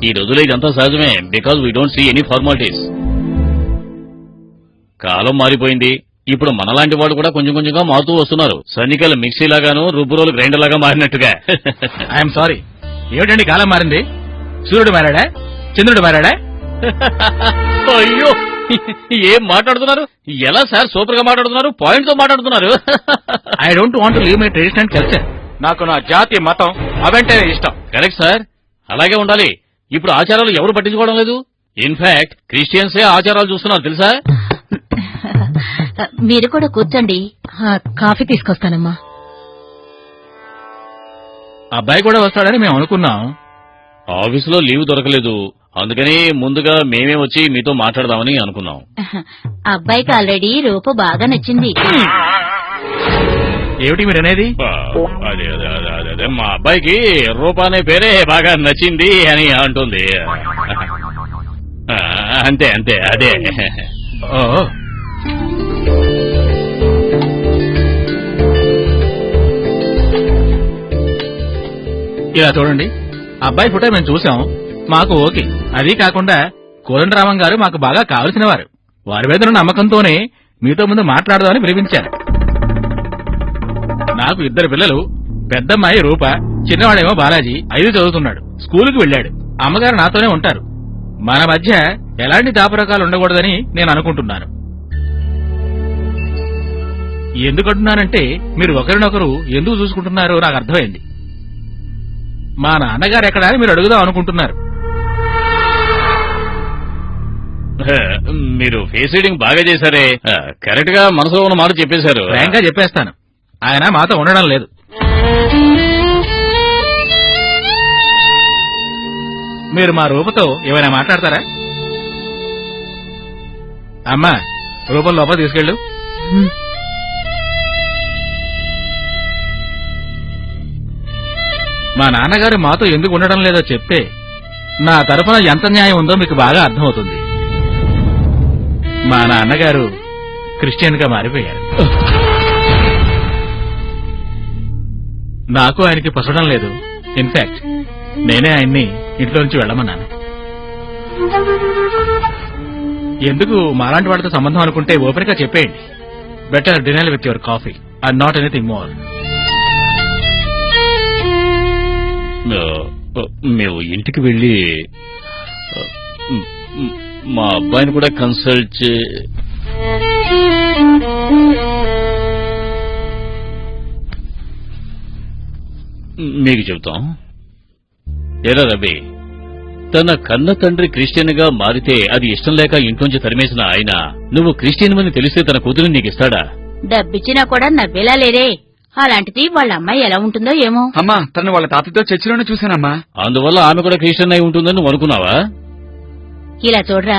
ఈ రోజులో ఇదంతా సహజమే, because we don't see any formalities. కాలం మారిపోయింది, ఇప్పుడు మనలాంటి వాళ్ళు కూడా కొంచెం కొంచెంగా మారుతూ వస్తున్నారు. సన్నికల మిక్సీ లాగాను, రుబ్బురోలు గ్రైండర్ లాగా మారినట్టుగా. I'm sorry. ఏమిటండి కాలం మారింది? సూర్యుడు మారాడా, చంద్రుడు మారాడా? అయ్యో, ఏం మాట్లాడుతున్నారు? ఎలా సార్ సూపర్ గా మాట్లాడుతున్నారు, పాయింట్ తో మాట్లాడుతున్నారు. I don't want leave my tradition and culture. నాకు నా జాతి మతం అవంటేనే ఇష్టం. కరెక్ట్ సార్, అలాగే ఉండాలి. ఇప్పుడు ఆచారాలు ఎవరు పట్టించుకోవడం లేదు. ఇన్ఫాక్ట్ క్రిస్టియన్సే ఆచారాలు చూస్తున్నారు తెలుసా. మీరు కూడా కూర్చోండి. కాఫీ తీసుకొస్తానమ్మా. అబ్బాయి కూడా వస్తాడని మేము అనుకున్నాం. ఆఫీసులో లీవ్ దొరకలేదు, అందుకని ముందుగా మేమే వచ్చి మీతో మాట్లాడదామని అనుకున్నాం. అబ్బాయికి ఆల్రెడీ రూపు బాగా నచ్చింది. ఏమిటి మీరు అనేది? అదే మా అబ్బాయికి రూప అనే పేరే బాగా నచ్చింది అని అంటుంది. అంతే అంతే అదే. ఇలా చూడండి, అబ్బాయి ఫోటో మేము చూసాం, మాకు ఓకే. అదీ కాకుండా కోదండరామం గారు మాకు బాగా కావలసిన వారు. వారి మీద నమ్మకంతోనే మీతో ముందు మాట్లాడదామని పిలిపించారు. నాకు 2 పిల్లలు, పెద్దమ్మాయి రూప, చిన్నవాడేమో బాలాజీ, 5 చదువుతున్నాడు, స్కూలుకి వెళ్ళాడు. అమ్మగారు నాతోనే ఉంటారు. మన మధ్య ఎలాంటి దాపరకాలు ఉండకూడదని నేను అనుకుంటున్నాను. ఎందుకంటున్నానంటే మీరు ఒకరినొకరు ఎందుకు చూసుకుంటున్నారో నాకు అర్థమైంది. మా నాన్నగారు ఎక్కడా అని మీరు అడుగుదాం అనుకుంటున్నారు. మీరు ఫేస్ రీడింగ్ బాగా చేశారే, కరెక్ట్ గా మనసులో ఉన్న మాట చెప్పేశారు. ఫ్రాంక్గా చెప్పేస్తాను, ఆయన మాతో ఉండడం లేదు. మీరు మా రూపతో ఏమైనా మాట్లాడతారా? అమ్మా, రూపం లోపల తీసుకెళ్ళు. మా నాన్నగారు మాతో ఎందుకు ఉండడం లేదో చెప్తే నా తరఫున ఎంత న్యాయం ఉందో మీకు బాగా అర్థమవుతుంది. మా నాన్నగారు క్రిస్టియన్ గా మారిపోయారు. నాకు ఆయనకి పసడం లేదు. ఇన్ఫాక్ట్ నేనే ఆయన్ని ఇంట్లో నుంచి వెళ్ళమన్నాను. ఎందుకు మాలాంటి వాడితో సంబంధం అనుకుంటే ఓపెన్ గా చెప్పేయండి. Better denial with your coffee and not anything more. మేము ఇంటికి వెళ్ళి మా అబ్బాయిని కూడా కన్సల్ట్ మీకు చెబుతాం. ఏరా రవి, తన కన్న తండ్రి క్రిస్టియన్ గా మారితే అది ఇష్టం లేక ఇంట్లోంచి తరిమేసిన ఆయన నువ్వు క్రిస్టియన్ అని తెలిస్తే తన కూతురు నీకు ఇస్తాడా? డబ్బిచ్చినా కూడా నవ్వేలా లేదే. అలాంటిది వాళ్ళ అమ్మాయి ఎలా ఉంటుందో ఏమో. అమ్మా, తను వాళ్ళ తాతతో చర్చిలోనే చూశానమ్మా. అందువల్ల ఆమె కూడా క్రిస్టియన్ అయి ఉంటుందని నువ్వు అనుకున్నావా? ఇలా చూడరా,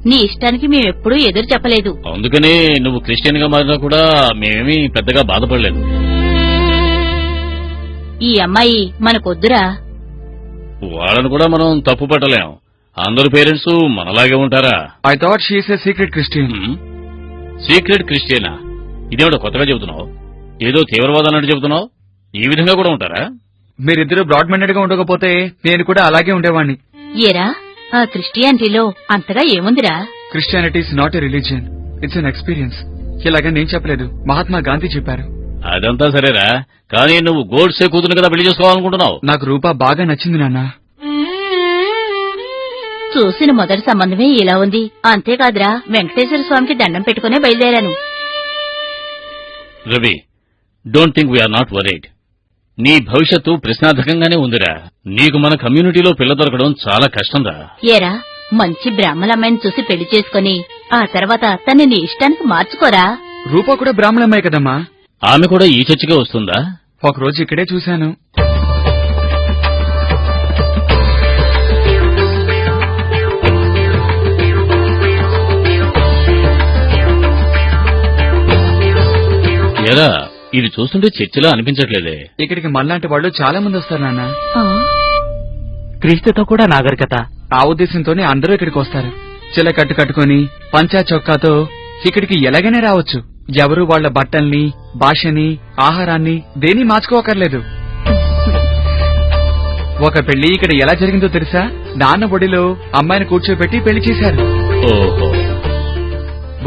నీ ఇష్టానికి మేమెప్పుడూ ఎదురు చెప్పలేదు. అందుకనే నువ్వు క్రిస్టియన్ గా మారినా కూడా మేమేమీ పెద్దగా బాధపడలేదు. ఈ అమ్మాయి మనకొద్దురా. వాళ్ళను కూడా మనం తప్పు పట్టలేం. అందరు పేరెంట్స్ మనలాగే ఉంటారా? I thought she is a secret Christian. Secret క్రిస్టియనా? ఇదేమిటో కొత్తగా చెబుతున్నావు. ఏదో తీవ్రవాదం అన్నట్టు చెబుతున్నావు. ఈ విధంగా కూడా ఉంటారా? మీరిద్దరూ బ్రాడ్ మైండెడ్ గా ఉండకపోతే నేను కూడా అలాగే ఉండేవాణ్ణి. ఏరా, ఆ క్రిస్టియానిటీలో అంతగా ఏముందిరా? Christianity is not a religion, it's an experience. ఇలాగని నేను చెప్పలేదు, మహాత్మా గాంధీ చెప్పారు. అదంతా సరేరా, కానీ నువ్వు గోడ్సే కూతురు కదా పెళ్లి చేసుకోవాలనుకుంటున్నావు. నాకు రూపా బాగా నచ్చింది నాన్న. చూసిన మొదటి సంబంధమే ఇలా ఉంది. అంతేకాదురా, వెంకటేశ్వర స్వామికి దండం పెట్టుకునే బయలుదేరాను. Ravi, don't think we are not worried. నీ భవిష్యత్తు ప్రశ్నార్థకంగానే ఉందిరా. నీకు మన కమ్యూనిటీలో పిల్ల దొరకడం చాలా కష్టంరా. ఏరా, మంచి బ్రాహ్మణమ్మాయిని చూసి పెళ్లి చేసుకుని ఆ తర్వాత తన్ని నీ ఇష్టానికి మార్చుకోరా. రూపా కూడా బ్రాహ్మణమ్మాయి కదమ్మా. ఆమె కూడా ఈ చర్చికే వస్తుందా? ఒకరోజు ఇక్కడే చూశాను. ఎరా, ఇది చూస్తుంటే చర్చిలా అనిపించట్లేదే. ఇక్కడికి మనలాంటి వాళ్ళు చాలా మంది వస్తారు నాన్న. క్రీస్తుతో కూడా నాగరికత. ఆ ఉద్దేశంతోనే అందరూ ఇక్కడికి వస్తారు. చిల కట్టు కట్టుకుని పంచా చొక్కాతో ఇక్కడికి ఎలాగైనా రావచ్చు. ఎవరు వాళ్ల బట్టల్ని, భాషని, ఆహారాన్ని దేన్ని మార్చుకోకర్లేదు. ఒక పెళ్లి ఇక్కడ ఎలా జరిగిందో తెలుసా? నాన్న ఒడిలో అమ్మాయిని కూర్చోబెట్టి పెళ్లి చేశారు. ఓహో,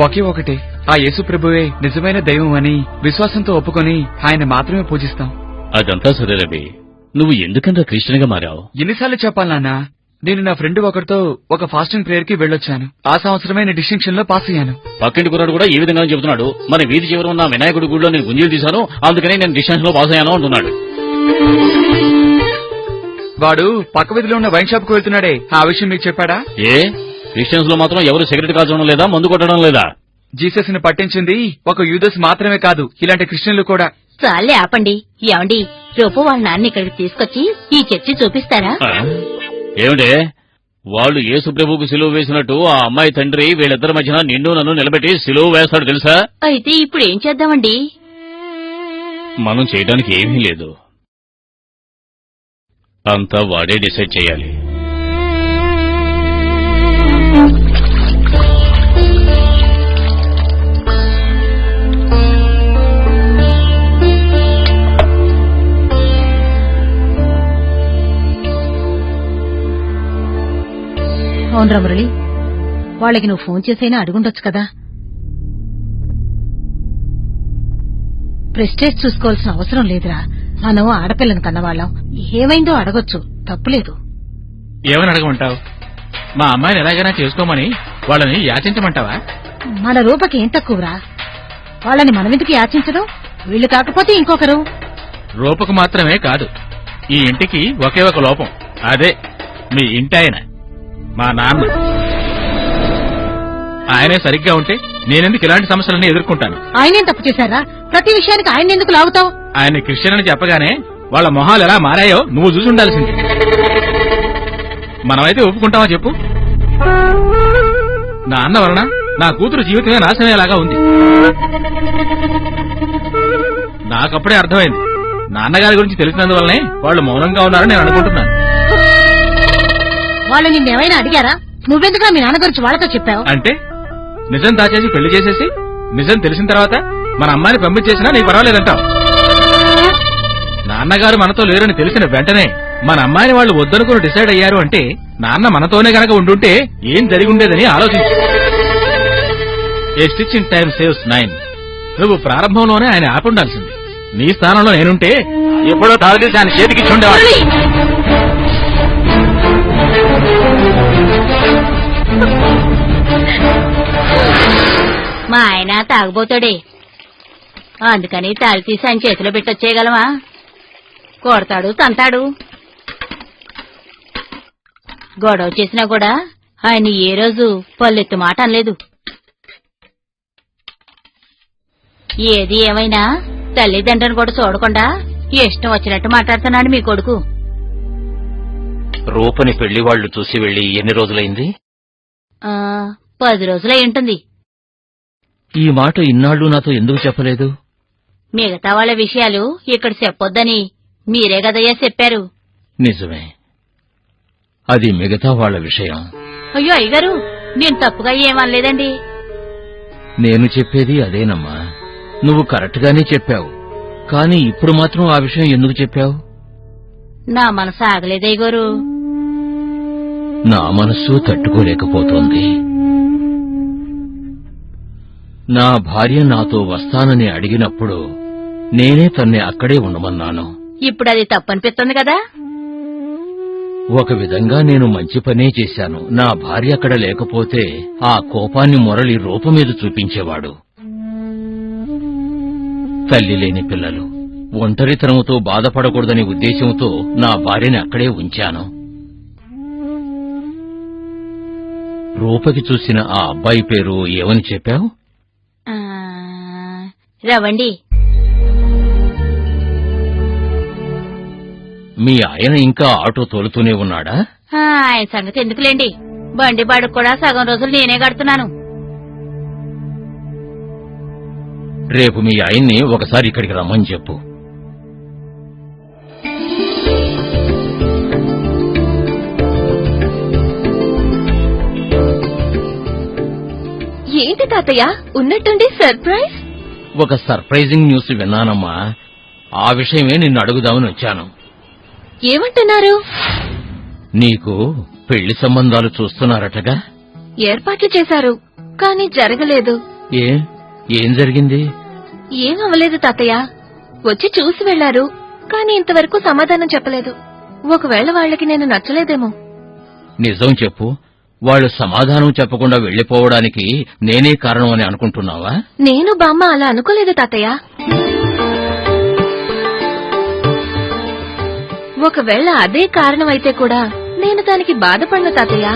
ఒకే ఒకటి, ఆ యేసు ప్రభువే నిజమైన దైవం అని విశ్వాసంతో ఒప్పుకొని ఆయన మాత్రమే పూజిస్తాం. అదంతా సరే రవి, నువ్వు ఎందుకంత క్రిస్టియన్ గా మారావు? ఎన్నిసార్లు చెప్పాలి నాన్న? నేను నా ఫ్రెండ్ ఒకరితో ఒక ఫాస్టింగ్ ప్రేయర్ కి వెళ్ళొచ్చాను. ఆ సంవత్సరమే నేను డిస్టింక్షన్ లో పాస్ అయ్యాను. పక్కింటి కుర్రాడు కూడా ఈ విధంగా చెబుతున్నాడు. మన వీధి చివర ఉన్న వినాయకుడి గుడిలో నేను గుంజీలు తీశాను, అందుకనే నేను డిస్టింక్షన్ లో పాస్ అయ్యాను అంటున్నాడు. వాడు పక్క వీధిలో ఉన్న వైన్ షాప్ కు వెళ్తున్నాడే, ఆ విషయం మీకు చెప్పాడా? ఏ, క్రిస్టియన్స్ లో మాత్రం ఎవరు సిగరెట్ కాల్చడం లేదా, మందు కొట్టడం లేదా? జీసస్ ని పట్టించింది ఒక యూదస్ మాత్రమే కాదు, ఇలాంటి క్రిస్టియన్లు కూడా. చాలే ఆపండి. ఏమండి, రూపు వాళ్ళ నాన్న ఇక్కడికి తీసుకొచ్చి ఈ చర్చి చూపిస్తారా? ఏమిటే, వాళ్ళు యేసు ప్రభువుకు సిలువ వేసినట్టు ఆ అమ్మాయి తండ్రి వీళ్ళిద్దరి మధ్యన నిన్ను నన్ను నిలబెట్టి సిలువ వేస్తాడు తెలుసా? అయితే ఇప్పుడు ఏం చేద్దామండి? మనం చేయడానికి ఏమీ లేదు, అంతా వాడే డిసైడ్ చేయాలి. అవునరా మురళి, వాళ్ళకి నువ్వు ఫోన్ చేసైనా అడుగుండొచ్చు కదా. ప్రెస్టేజ్ చూసుకోవాల్సిన అవసరం లేదురా. మనం ఆడపిల్లను కన్నవాళ్ళం, ఏమైందో అడగొచ్చు, తప్పులేదు. ఏమని అడగమంటావు? మా అమ్మాయిని ఎలాగైనా చేసుకోమని వాళ్ళని యాచించమంటావా? మన రూపకి ఏం తక్కువరా? వాళ్ళని మనమెందుకు యాచించడం? వీళ్ళు కాకపోతే ఇంకొకరు. రూపకు మాత్రమే కాదు, ఈ ఇంటికి ఒకే ఒక లోపం, అదే మీ ఇంటాయన, మా నాన్న. ఆయనే సరిగ్గా ఉంటే నేనెందుకు ఇలాంటి సమస్యలన్నీ ఎదుర్కొంటాను? ఆయనేం తప్పు చేశారా? ప్రతి విషయానికి ఆయన ఎందుకు లాగుతావు? ఆయన క్రిస్టియన్ అని చెప్పగానే వాళ్ళ మొహాలు ఎలా మారాయో నువ్వు చూసి ఉండాల్సింది. మనమైతే ఒప్పుకుంటావా చెప్పు? నా అన్న వలన నా కూతురు జీవితమే నాశనమయ్యేలాగా ఉంది. నాకప్పుడే అర్థమైంది. నాన్నగారి గురించి తెలిసినందువల్లనే వాళ్ళు మౌనంగా ఉన్నారని నేను అనుకుంటున్నాను. వాళ్ళు నిన్నేమైనా అడిగారా? నువ్వెందుకు మీ నాన్న గురించి వాళ్ళతో చెప్పావు? అంటే నిజం దాచేసి పెళ్లి చేసేసి నిజం తెలిసిన తర్వాత మన అమ్మాయిని పంపించేసినా నీకు పర్వాలేదంటావు. నాన్నగారు మనతో లేరని తెలిసిన వెంటనే మన అమ్మాయిని వాళ్ళు వద్దనుకుని డిసైడ్ అయ్యారు అంటే నాన్న మనతోనే గనక ఉండుంటే ఏం జరిగి ఉండేదని ఆలోచించు. ఏ స్టిచ్ ఇన్ టైం సేవ్స్ 9. నువ్వు ప్రారంభంలోనే ఆయన ఆపుండాల్సింది. నీ స్థానంలో నేనుంటే ఎప్పుడో తాగేసి ఆయన చేతికి చూడేవాడు. మా ఆయన తాగబోతాడే, అందుకని తాగి తీసి ఆయన చేతిలో పెట్టొచ్చేయగలమా? కొడతాడు, తంతాడు. గొడవ చేసినా కూడా ఆయన ఏ రోజు పల్లెత్తు మాట అనలేదు. ఏది ఏమైనా తల్లిదండ్రులను కూడా చూడకుండా ఇష్టం వచ్చినట్టు మాట్లాడుతున్నాడు మీ కొడుకు. రూపని పెళ్లి వాళ్లు చూసి వెళ్లి ఎన్ని రోజులైంది? 10 రోజులై ఉంటుంది. ఈ మాట ఇన్నాళ్ళు నాతో ఎందుకు చెప్పలేదు? మిగతా వాళ్ళ విషయాలు ఇక్కడ చెప్పొద్దని మీరే గదయ్యా చెప్పారు. నిజమే, అది మిగతా వాళ్ళ విషయం. అయ్యో అయ్యగారు, నేను తప్పుగా ఏమనలేదండి. నేను చెప్పేది అదేనమ్మా. నువ్వు కరెక్ట్గానే చెప్పావు, కానీ ఇప్పుడు మాత్రం ఆ విషయం ఎందుకు చెప్పావు? నా మనసు ఆగలేదయ్యగారు. నా మనస్సు తట్టుకోలేకపోతోంది. నా భార్య నాతో వస్తానని అడిగినప్పుడు నేనే తన్ని అక్కడే ఉండమన్నాను. ఇప్పుడు అది తప్పనిపిస్తుంది కదా. ఒక విధంగా నేను మంచి పనే చేశాను. నా భార్య అక్కడ లేకపోతే ఆ కోపాన్ని మురళి రూపం మీద చూపించేవాడు. తల్లి లేని పిల్లలు ఒంటరితనంతో బాధపడకూడదనే ఉద్దేశంతో నా భార్యని అక్కడే ఉంచాను. రూపకి చూసిన ఆ అబ్బాయి పేరు ఏమని చెప్పావు? రవండి. మీ ఆయన ఇంకా ఆటో తోలుతూనే ఉన్నాడా? ఆయన సంగతి ఎందుకులేండి, బండి బాడుకు కూడా సగం రోజులు నేనే కడుతున్నాను. రేపు మీ ఆయన్ని ఒకసారి ఇక్కడికి రమ్మని చెప్పు. ఏంటి తాతయ్య ఉన్నట్టుండి సర్ప్రైజ్? ఒక సర్ప్రైజింగ్ న్యూస్ విన్నానమ్మా. ఆ విషయమే నిన్ను అడుగుదామని వచ్చాను. ఏమంటున్నారు? నీకు పెళ్లి సంబంధాలు చూస్తున్నారటగా? ఏర్పాట్లు చేశారు, కానీ జరగలేదు. ఏం జరిగింది? ఏం అవ్వలేదు తాతయ్య. వచ్చి చూసి వెళ్లారు, కానీ ఇంతవరకు సమాధానం చెప్పలేదు. ఒకవేళ వాళ్ళకి నేను నచ్చలేదేమో. నిజం చెప్పు, వాళ్ళు సమాధానం చెప్పకుండా వెళ్లిపోవడానికి నేనే కారణం అని అనుకుంటున్నావా? నేను బామ్మ అలా అనుకోలేదు తాతయ్య. ఒకవేళ అదే కారణమైతే కూడా నేను దానికి బాధపడను తాతయ్య.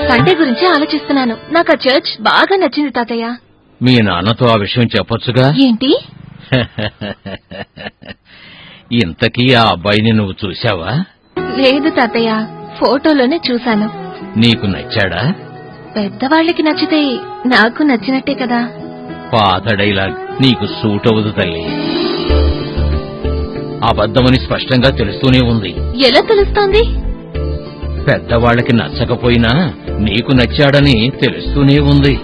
సండే గురించి ఆలోచిస్తున్నాను. నాకు ఆ చర్చ్ బాగా నచ్చింది తాతయ్య. మీ నాన్నతో ఆ విషయం చెప్పొచ్చుగా? ఏంటి? ఇంతకీ ఆ అబ్బాయిని నువ్వు చూశావా? లేదు తాతయ్య, ఫోటోలోనే చూశాను. నీకు నచ్చాడా? పెద్దవాళ్ళకి నచ్చితే నాకు నచ్చినట్టే కదా. పాత డైలాగ్ నీకు సూట్ అవ్వదు తల్లి. అబద్ధమని స్పష్టంగా తెలుస్తూనే ఉంది. ఎలా తెలుస్తోంది? పెద్దవాళ్లకి నచ్చకపోయినా నీకు నచ్చాడని తెలుస్తూనే ఉంది.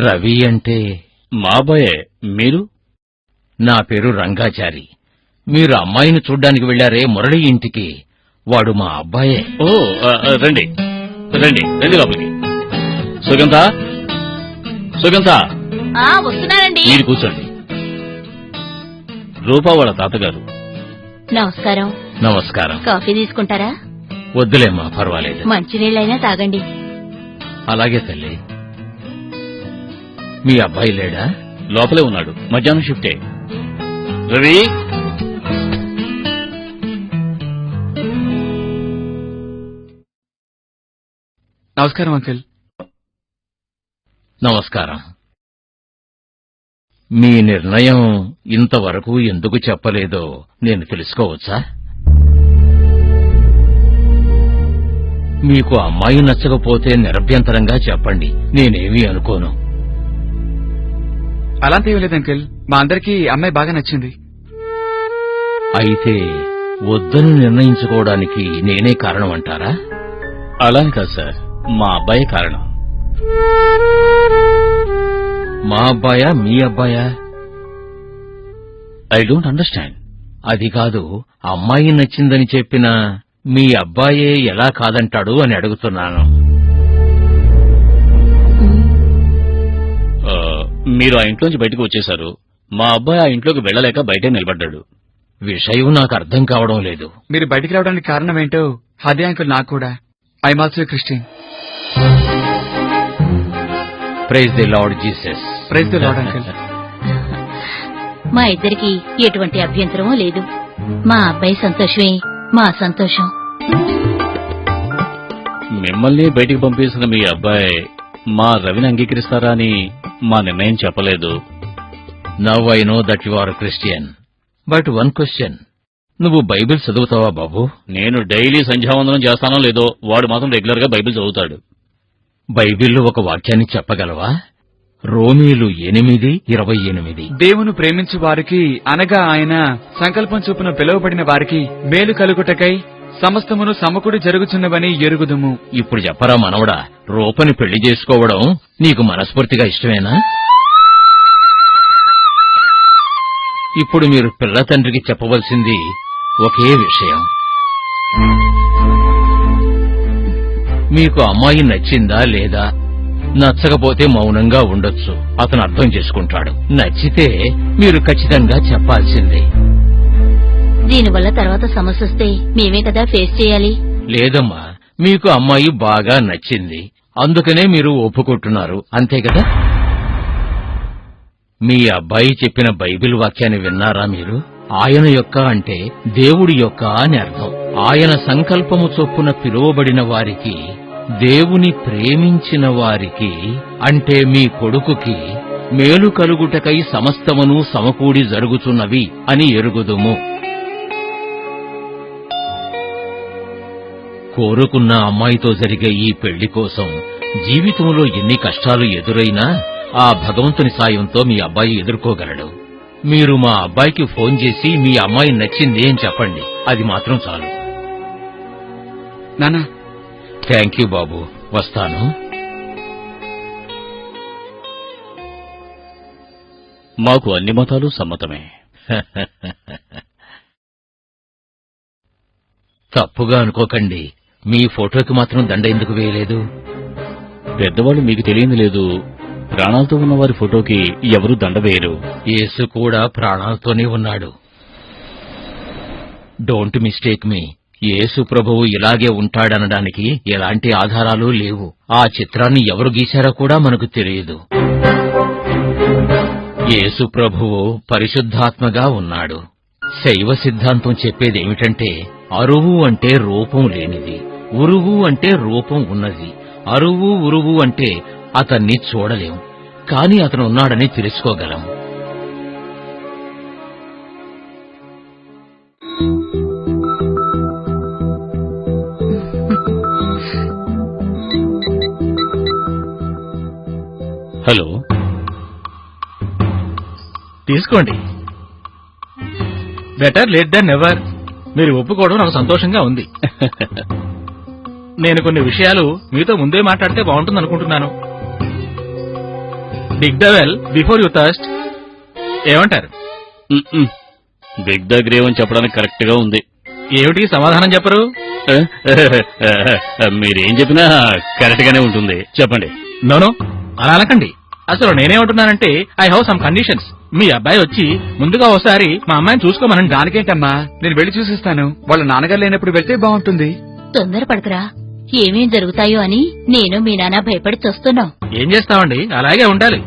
రవి అంటే మా అబ్బాయే. మీరు? నా పేరు రంగాచారి. మీరు అమ్మాయిని చూడ్డానికి వెళ్లారే మురళి ఇంటికి, వాడు మా అబ్బాయే. ఓ రండి రండి రండి లోపలికి. సుగంధ సుగంధ, వస్తున్నానండి. మీరు కూర్చోండి. రూపా వాళ్ళ తాతగారు. నమస్కారం. నమస్కారం. కాఫీ తీసుకుంటారా? వద్దులేమ్మా, పర్వాలేదు. మంచినీళ్ళైనా తాగండి. అలాగే తల్లి. మీ అబ్బాయి లేడా? లోపలే ఉన్నాడు, మధ్యాహ్నం షిఫ్టే. రవి, నమస్కారం అంకుల్. నమస్కారం. మీ నిర్ణయం ఇంతవరకు ఎందుకు చెప్పలేదో నేను తెలుసుకోవచ్చా? మీకు అమ్మాయి నచ్చకపోతే నిరభ్యంతరంగా చెప్పండి, నేనేమీ అనుకోను. అలాంటివి లేదు అంకుల్, మా అందరికీ అమ్మాయి బాగా నచ్చింది. అయితే వద్దని నిర్ణయించుకోవడానికి నేనే కారణం అంటారా? అలానే కాదు సార్, మా అబ్బాయి కారణం. మా అబ్బాయా మీ అబ్బాయా? I don't understand. అది కాదు, అమ్మాయి నచ్చిందని చెప్పినా మీ అబ్బాయే ఎలా కాదంటాడు అని అడుగుతున్నాను. మీరు ఆ ఇంట్లోంచి బయటకు వచ్చేశారు, మా అబ్బాయి ఆ ఇంట్లోకి వెళ్లలేక బయటే నిలబడ్డాడు. విషయం నాకు అర్థం కావడం లేదు. మీరు బయటికి రావడానికి కారణం ఏంటో అదే అంకుల్ నాకు కూడా. I'm also Christian. Praise the lord Jesus. Praise the lord uncle. మా ఇద్దరికి ఎటువంటి అభ్యంతరమూ లేదు. మా అబ్బాయి సంతోషమే మా సంతోషం. మిమ్మల్ని బయటికి పంపేసిన మీ అబ్బాయి మా రవిని అంగీకరిస్తారా అని మా నిర్ణయం చెప్పలేదు. Now I know that you are Christian, but one question, నువ్వు బైబిల్ చదువుతావా బాబు? నేను డైలీ సంధ్యావందనం చేస్తానో లేదో వాడు మాత్రం రెగ్యులర్ గా బైబిల్ చదువుతాడు. బైబిల్లో ఒక వాక్యాన్ని చెప్పగలవా? రోమీలు 8:28. దేవుని ప్రేమించు వారికి అనగా ఆయన సంకల్పం చొప్పున పిలువబడిన వారికి మేలు కలుగుటకై సమస్తమును సమకూడి జరుగుచున్నవని ఎరుగుదుము. ఇప్పుడు చెప్పరా మనవడా, రూపని పెళ్లి చేసుకోవడం నీకు మనస్ఫూర్తిగా ఇష్టమేనా? ఇప్పుడు మీరు పిల్ల తండ్రికి చెప్పవలసింది ఒకే విషయం. మీకు అమ్మాయి నచ్చిందా లేదా? నచ్చకపోతే మౌనంగా ఉండొచ్చు, అతను అర్థం చేసుకుంటాడు. నచ్చితే మీరు ఖచ్చితంగా చెప్పాల్సిందే. దీనివల్ల తర్వాత సమస్య వస్తే మేమే కదా ఫేస్ చేయాలి. లేదమ్మా, మీకు అమ్మాయి బాగా నచ్చింది, అందుకనే మీరు ఒప్పుకుంటున్నారు, అంతే కదా? మీ అబ్బాయి చెప్పిన బైబిల్ వాక్యాన్ని విన్నారా మీరు? ఆయన యొక్క అంటే దేవుడి యొక్క అని అర్థం. ఆయన సంకల్పము చొప్పున పిలువబడిన వారికి, దేవుని ప్రేమించిన వారికి అంటే మీ కొడుకుకి మేలు కలుగుటకై సమస్తమును సమకూడి జరుగుతున్నవి అని ఎరుగుదుము. కోరుకున్న అమ్మాయితో జరిగే ఈ పెళ్లి కోసం జీవితంలో ఎన్ని కష్టాలు ఎదురైనా ఆ భగవంతుని సాయంతో మీ అబ్బాయి ఎదుర్కోగలడు. మీరు మా అబ్బాయికి ఫోన్ చేసి మీ అమ్మాయి నచ్చింది అని చెప్పండి, అది మాత్రం చాలు. నానా, థ్యాంక్ యూ బాబు, వస్తాను. మాకు అన్ని మతాలు సమ్మతమే. తప్పుగా అనుకోకండి, మీ ఫోటోకి మాత్రం దండ ఎందుకు వేయలేదు? పెద్దవాళ్ళు మీకు తెలియదు లేదు, ప్రాణాలతో ఉన్న వారి ఫోటోకి ఎవరూ దండ వేయరు. యేసు కూడా ప్రాణాలతోనే ఉన్నాడు. డోంట్ మిస్టేక్ మీ. యేసు ప్రభువు ఇలాగే ఉంటాడనడానికి ఎలాంటి ఆధారాలు లేవు. ఆ చిత్రాన్ని ఎవరు గీశారో కూడా మనకు తెలియదు. యేసు ప్రభువు పరిశుద్ధాత్మగా ఉన్నాడు. శైవ సిద్ధాంతం చెప్పేదేమిటంటే, అరువు అంటే రూపం లేనిది, ఉరువు అంటే రూపం ఉన్నది. అరువు ఉరువు అంటే అతన్ని చూడలేం, కాని అతను ఉన్నాడని తెలుసుకోగలం. హలో, తీసుకోండి. Better late than never. మీరు ఒప్పుకోవడం నాకు సంతోషంగా ఉంది. నేను కొన్ని విషయాలు మీతో ముందే మాట్లాడితే బాగుంటుంది అనుకుంటున్నాను. డిగ్ the well before you thirst. ఏమంటారు? బిగ్ ద గ్రేవ్ అని చెప్పడానికి కరెక్ట్ గా ఉంది. ఏమిటి సమాధానం చెప్పరు? మీరేం చెప్పినా కరెక్ట్ గానే ఉంటుంది, చెప్పండి. నోనో, అలా అనకండి. అసలు నేనేమంటున్నానంటే, ఐ హావ్ సమ్ కండిషన్స్. మీ అబ్బాయి వచ్చి ముందుగా ఒకసారి మా అమ్మాయిని చూసుకోమనండి. దానికేంటమ్మా, నేను వెళ్లి చూసిస్తాను. వాళ్ళ నాన్నగారు లేనప్పుడు వెళ్తే బాగుంటుంది. తొందరపడకురా, ఏమేం జరుగుతాయో అని నేను మీ నాన్న భయపడి చూస్తున్నాం. ఏం చేస్తామండి, అలాగే ఉండాలి.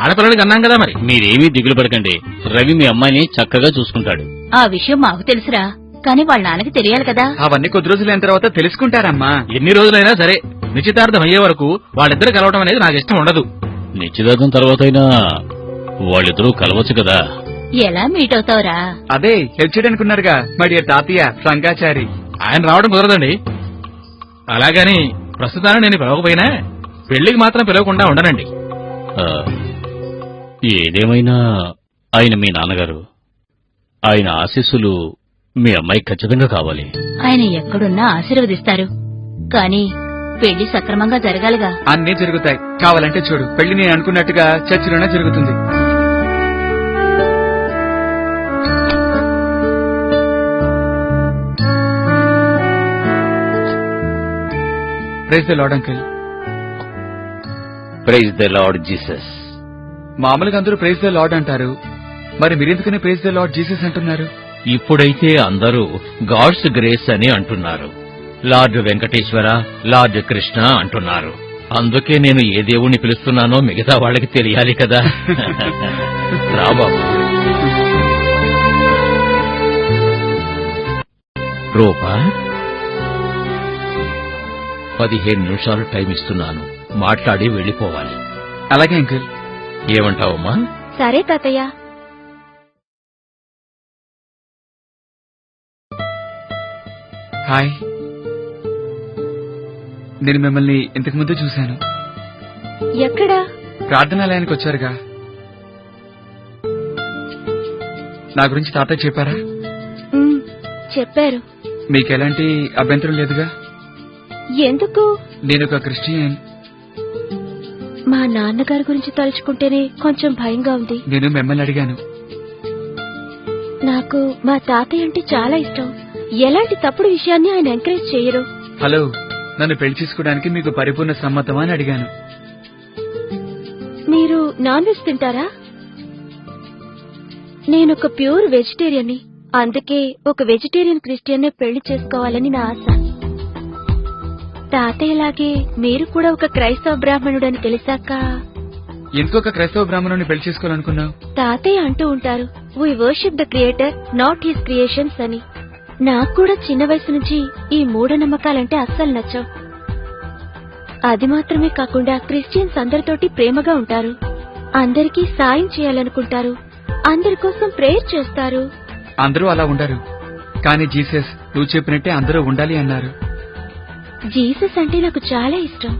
ఆడపిల్లలకి అన్నాం కదా మరి. మీరేమీ దిగులు పడకండి, రవి మీ అమ్మాయిని చక్కగా చూసుకుంటాడు. ఆ విషయం మాకు తెలుసురా, కానీ వాళ్ళ నాన్నకి తెలియాలి కదా. అవన్నీ కొద్ది రోజులైన తర్వాత తెలుసుకుంటారమ్మా. ఎన్ని రోజులైనా సరే, నిశ్చితార్థం అయ్యే వరకు వాళ్ళిద్దరు కలవడం అనేది నాకు ఇష్టం ఉండదు. నిశ్చితార్థం తర్వాత అయినా వాళ్ళిద్దరూ కలవచ్చు కదా. ఎలా మీట్ అవుతావురా? అదే హెల్ప్ చేయడానికి ఉన్నారుగా మరి తాతయ్య శంకాచారి. ఆయన రావడం కుదరదండి. అలాగని ప్రస్తుతాన్ని నేను పిలవకపోయినా పెళ్లికి మాత్రం పిలవకుండా ఉండనండి. ఏదేమైనా ఆయన మీ నాన్నగారు, ఆయన ఆశీస్సులు మీ అమ్మాయికి ఖచ్చితంగా కావాలి. ఆయన ఎక్కడున్నా ఆశీర్వదిస్తారు, కానీ పెళ్లి సక్రమంగా జరగాలిగా. అన్నీ జరుగుతాయి. కావాలంటే చూడు, పెళ్లి నేను అనుకున్నట్టుగా చర్చిలోనే జరుగుతుంది. Praise the lord uncle. Praise the lord Jesus. మామూలుగా అందరూ ప్రైజ్ ద లార్డ్ అంటారు, మరి మీరెందుకని ప్రైజ్ ద లార్డ్ జీసస్ అంటున్నారు? ఇప్పుడైతే అందరూ గాడ్స్ గ్రేస్ అని అంటున్నారు. లార్డ్ వెంకటేశ్వర, లార్డ్ కృష్ణ అంటున్నారు. అందుకే నేను ఏ దేవుణ్ణి పిలుస్తున్నానో మిగతా వాళ్ళకి తెలియాలి కదా. రా బాబు. రూపా, 15 నిమిషాలు టైం ఇస్తున్నాను, మాట్లాడి వెళ్ళిపోవాలి. అలాగే అంకుల్. ఏమంటావమ్మా? సరే తాతయ్య. హాయ్, నేను మిమ్మల్ని ఇంతకు ముందు చూశాను. ఎక్కడా? ప్రార్థనాలయానికి వచ్చారుగా. నా గురించి తాతయ్య చెప్పారా? చెప్పారు. మీకు ఎలాంటి అభ్యంతరం లేదుగా? ఎందుకు? నేను ఒక క్రిస్టియన్. మా నాన్నగారి గురించి తలుచుకుంటేనే కొంచెం భయంగా ఉంది. నేను మిమ్మల్ని అడిగాను. నాకు మా తాతయ్య అంటే చాలా ఇష్టం. ఎలాంటి తప్పుడు విషయాన్ని ఆయన ఎంకరేజ్ చేయరు. హలో, నన్ను పెళ్లి చేసుకోవడానికి మీకు పరిపూర్ణ సమ్మతమా అని అడిగాను. మీరు నాన్ వెజ్ తింటారా? నేనొక ప్యూర్ వెజిటేరియన్ని. అందుకే ఒక వెజిటేరియన్ క్రిస్టియన్నే పెళ్లి చేసుకోవాలని నా ఆశ. తాతయ్యలాగే మీరు కూడా ఒక క్రైస్తవ బ్రాహ్మణుడని తెలిసాక. ఎందుకు ఒక క్రైస్తవ బ్రాహ్మణుని పెళ్లి చేసుకోవాలనుకున్నావు? తాతయ్య అంటూ ఉంటారు, we worship the creator, not his creations అని. నాకు కూడా చిన్న వయసు నుంచి ఈ మూఢనమ్మకాలంటే అస్సలు నచ్చవు. అది మాత్రమే కాకుండా క్రిస్టియన్స్ అందరితోటి ప్రేమగా ఉంటారు, అందరికీ సాయం చేయాలనుకుంటారు, అందరి కోసం ప్రేయర్ చేస్తారు. అందరూ అలా ఉండరు, కానీ జీసస్ నువ్వు చెప్పినట్టే అందరూ ఉండాలి అన్నారు. జీసస్ అంటే నాకు చాలా ఇష్టం.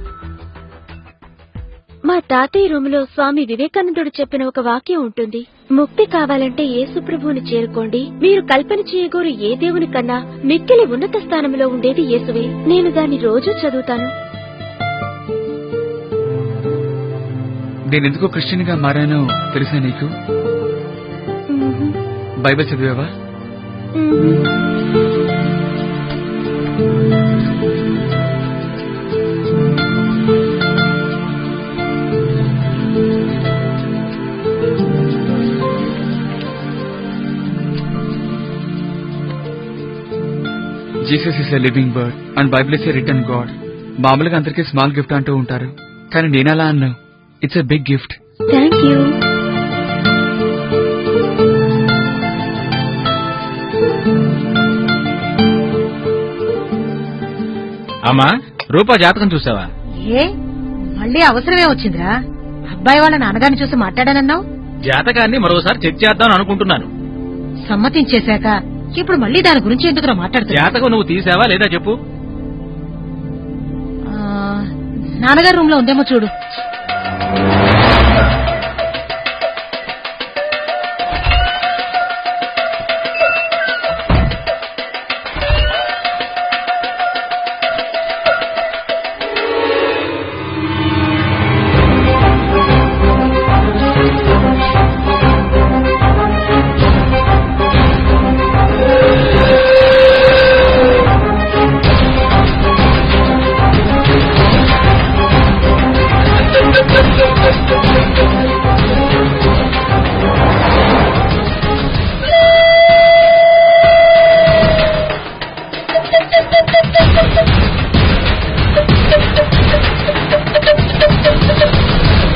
మా తాతయ్య రూములో స్వామి వివేకానందుడు చెప్పిన ఒక వాక్యం ఉంటుంది, ముక్తి కావాలంటే యేసు ప్రభువుని చేరుకోండి, మీరు కల్పన చేయగోరు ఏ దేవుని కన్నా మిక్కిలి ఉన్నత స్థానంలో ఉండేది యేసువే. నేను దాన్ని రోజూ చదువుతాను. నేనెందుకు క్రిస్టియన్ గా మారానో తెలుసా నీకు? బైబిల్ చదివావా? Jesus is a living word and Bible is a written God. మామూలుగా అందరికీ స్మాల్ గిఫ్ట్ అంటూ ఉంటారు, కానీ నేనలా అన్నా. It's a big gift. Thank you. అమ్మా, రూపా జాతకం చూసావా? ఏ మళ్ళీ అవసరమే వచ్చిందిరా? అబ్బాయి వాళ్ళ నాన్నగారిని చూసి మాట్లాడానన్నావు. జాతకాన్ని మరోసారి చెక్ చేద్దాం అనుకుంటున్నాను. సమ్మతించేశాక ఇప్పుడు మళ్ళీ దాని గురించి ఎందుకు మాట్లాడుతున్నా? జాతకం నువ్వు తీసావా లేదా చెప్పు. నాన్నగారి రూమ్ లో ఉందేమో చూడు.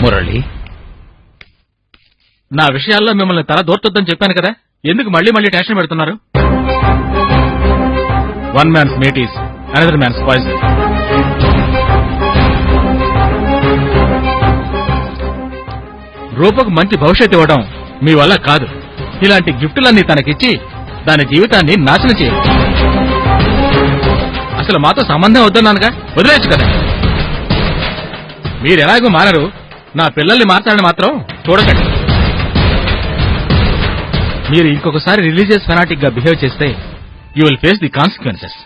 మురళి, నా విషయాల్లో మిమ్మల్ని తల దూర్తొద్దని చెప్పాను కదా, ఎందుకు మళ్ళీ మళ్ళీ టెన్షన్ పెడుతున్నారు? One man's meat is another man's poison. రూపకు మంచి భవిష్యత్తు ఇవ్వడం మీ వల్ల కాదు. ఇలాంటి గిఫ్టులన్నీ తనకిచ్చి దాని జీవితాన్ని నాశనం చేయాలి. అసలు మాతో సంబంధం వద్దన్నానుగా, వదిలేచ్చు కదా. మీరెలాగో మారరు, నా పిల్లల్ని మార్చాలని మాత్రం చూడకండి. మీరు ఇంకొకసారి రిలీజియస్ ఫెనాటిక్ గా బిహేవ్ చేస్తే you will face the consequences.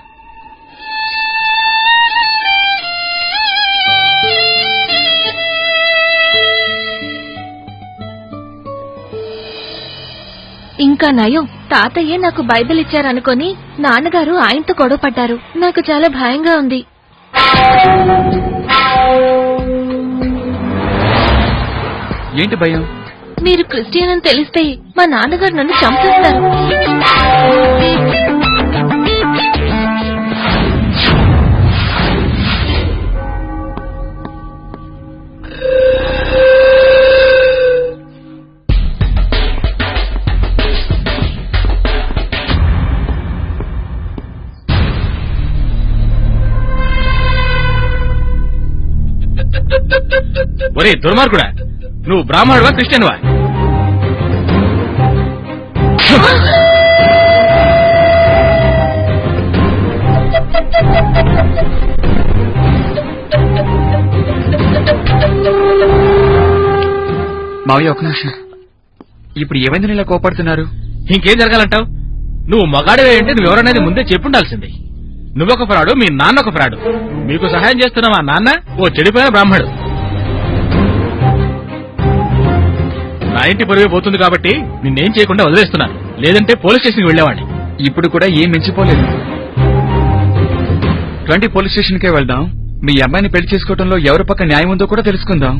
ఇంకా నయం, తాతయ్య నాకు బైబిల్ ఇచ్చారనుకొని నాన్నగారు ఆయనతో గొడవ పడ్డారు. నాకు చాలా భయంగా ఉంది. ఏంటి భయం? మీరు క్రిస్టియన్ అని తెలిస్తే మా నాన్నగారు నన్ను చంపేస్తారు. ఒరే దుర్మార్గుడా, నువ్వు బ్రాహ్మణుడువా క్రిస్టియన్వా? మావయ్య ఒక నిమిషం. ఇప్పుడు ఏమైందని ఇలా కోపడుతున్నారు? ఇంకేం జరగాలంటావు? నువ్వు మగాడివే అంటే నువ్వెవరనేది ముందే చెప్పుండాల్సింది. నువ్వొక ఫ్రాడు, మీ నాన్న ఒక ఫ్రాడు. మీకు సహాయం చేస్తున్న మా నాన్న ఓ చెడిపోయిన బ్రాహ్మడు. నా ఇంటి పొరుగు పోతుంది కాబట్టి నిన్నేం చేయకుండా వదిలేస్తున్నాను. లేదంటే పోలీస్ స్టేషన్కి వెళ్లేవాడిని. ఇప్పుడు కూడా ఏం మించిపోలేదు. 20 పోలీస్ స్టేషన్కే వెళ్దాం. మీ అమ్మాయిని పెళ్లి చేసుకోవడంలో ఎవరి పక్క న్యాయం ఉందో కూడా తెలుసుకుందాం.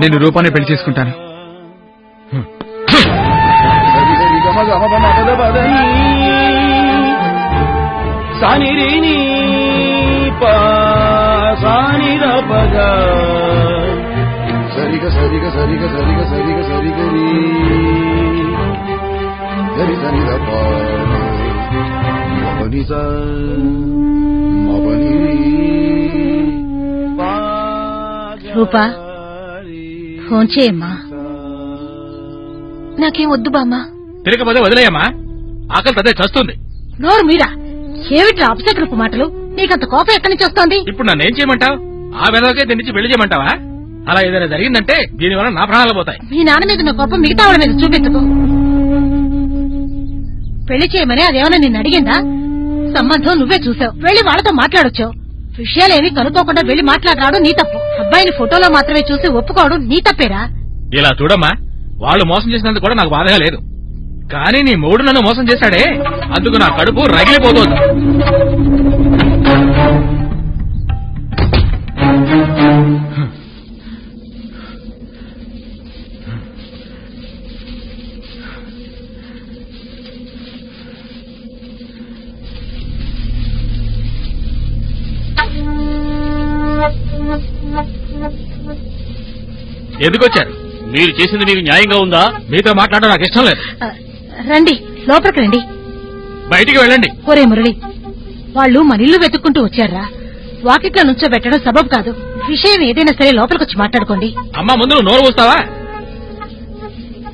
నేను రూపాన్ని పెళ్లి చేసుకుంటాను. సరిగ సరిగ సరిగ సరిగ సరిగ సరిగరి గరి సరి ద ప మబని స మబని రూపా ఫోన్ చేయమ్మా. నాకేం వద్దు బామ్మా. తిరగపోతే వదిలేయమ్మా. ఆకలి తదే చస్తుంది. నోరు మీరా ఏమిటి అప్సెట్ రూపు మాటలు? నీకంత కోపం ఎక్కడి నుంచి వస్తోంది? ఇప్పుడు నన్నేం చేయమంటావు? ఆ వెదవకే దీని నుంచి పెళ్లి చేయమంటావా? అలా ఏదైనా జరిగిందంటే దీనివల్ల నా ప్రాణాలు పోతాయి. మీ నాన్న మీద నా కోపం మిగతా వాళ్ళ మీద చూపించకు. పెళ్లి చేయమని అదేమన్నా నిన్ను అడిగిందా? సంబంధం నువ్వే చూసావు, వెళ్లి వాళ్ళతో మాట్లాడొచ్చావు. విషయాలేమి కనుక్కోకుండా వెళ్లి మాట్లాడరావడం నీ తప్పు. అబ్బాయిని ఫోటోలో మాత్రమే చూసి ఒప్పుకోవడం నీ తప్పేరా? ఇలా చూడమ్మా, వాళ్ళు మోసం చేసినందుకు కూడా నాకు బాధగా లేదు. కానీ నీ మూడు నన్ను మోసం చేశాడే, అందుకు నా కడుపు రగిలిపోతోంది. ఎందుకొచ్చారు? మీరు చేసింది మీకు న్యాయంగా ఉందా? మీతో మాట్లాడడం నాకు ఇష్టం లేదు. రండి, లోపలికి రండి. బయటికి వెళ్ళండి. ఒరే మురళి, వాళ్ళు మన ఇల్లు వెతుక్కుంటూ వచ్చారా? వాకిట్లో నుంచోబెట్టడం సబబు కాదు. విషయం ఏదైనా సరే లోపలికొచ్చి మాట్లాడుకోండి. అమ్మా, ముందు నువ్వు నోరు పోస్తావా?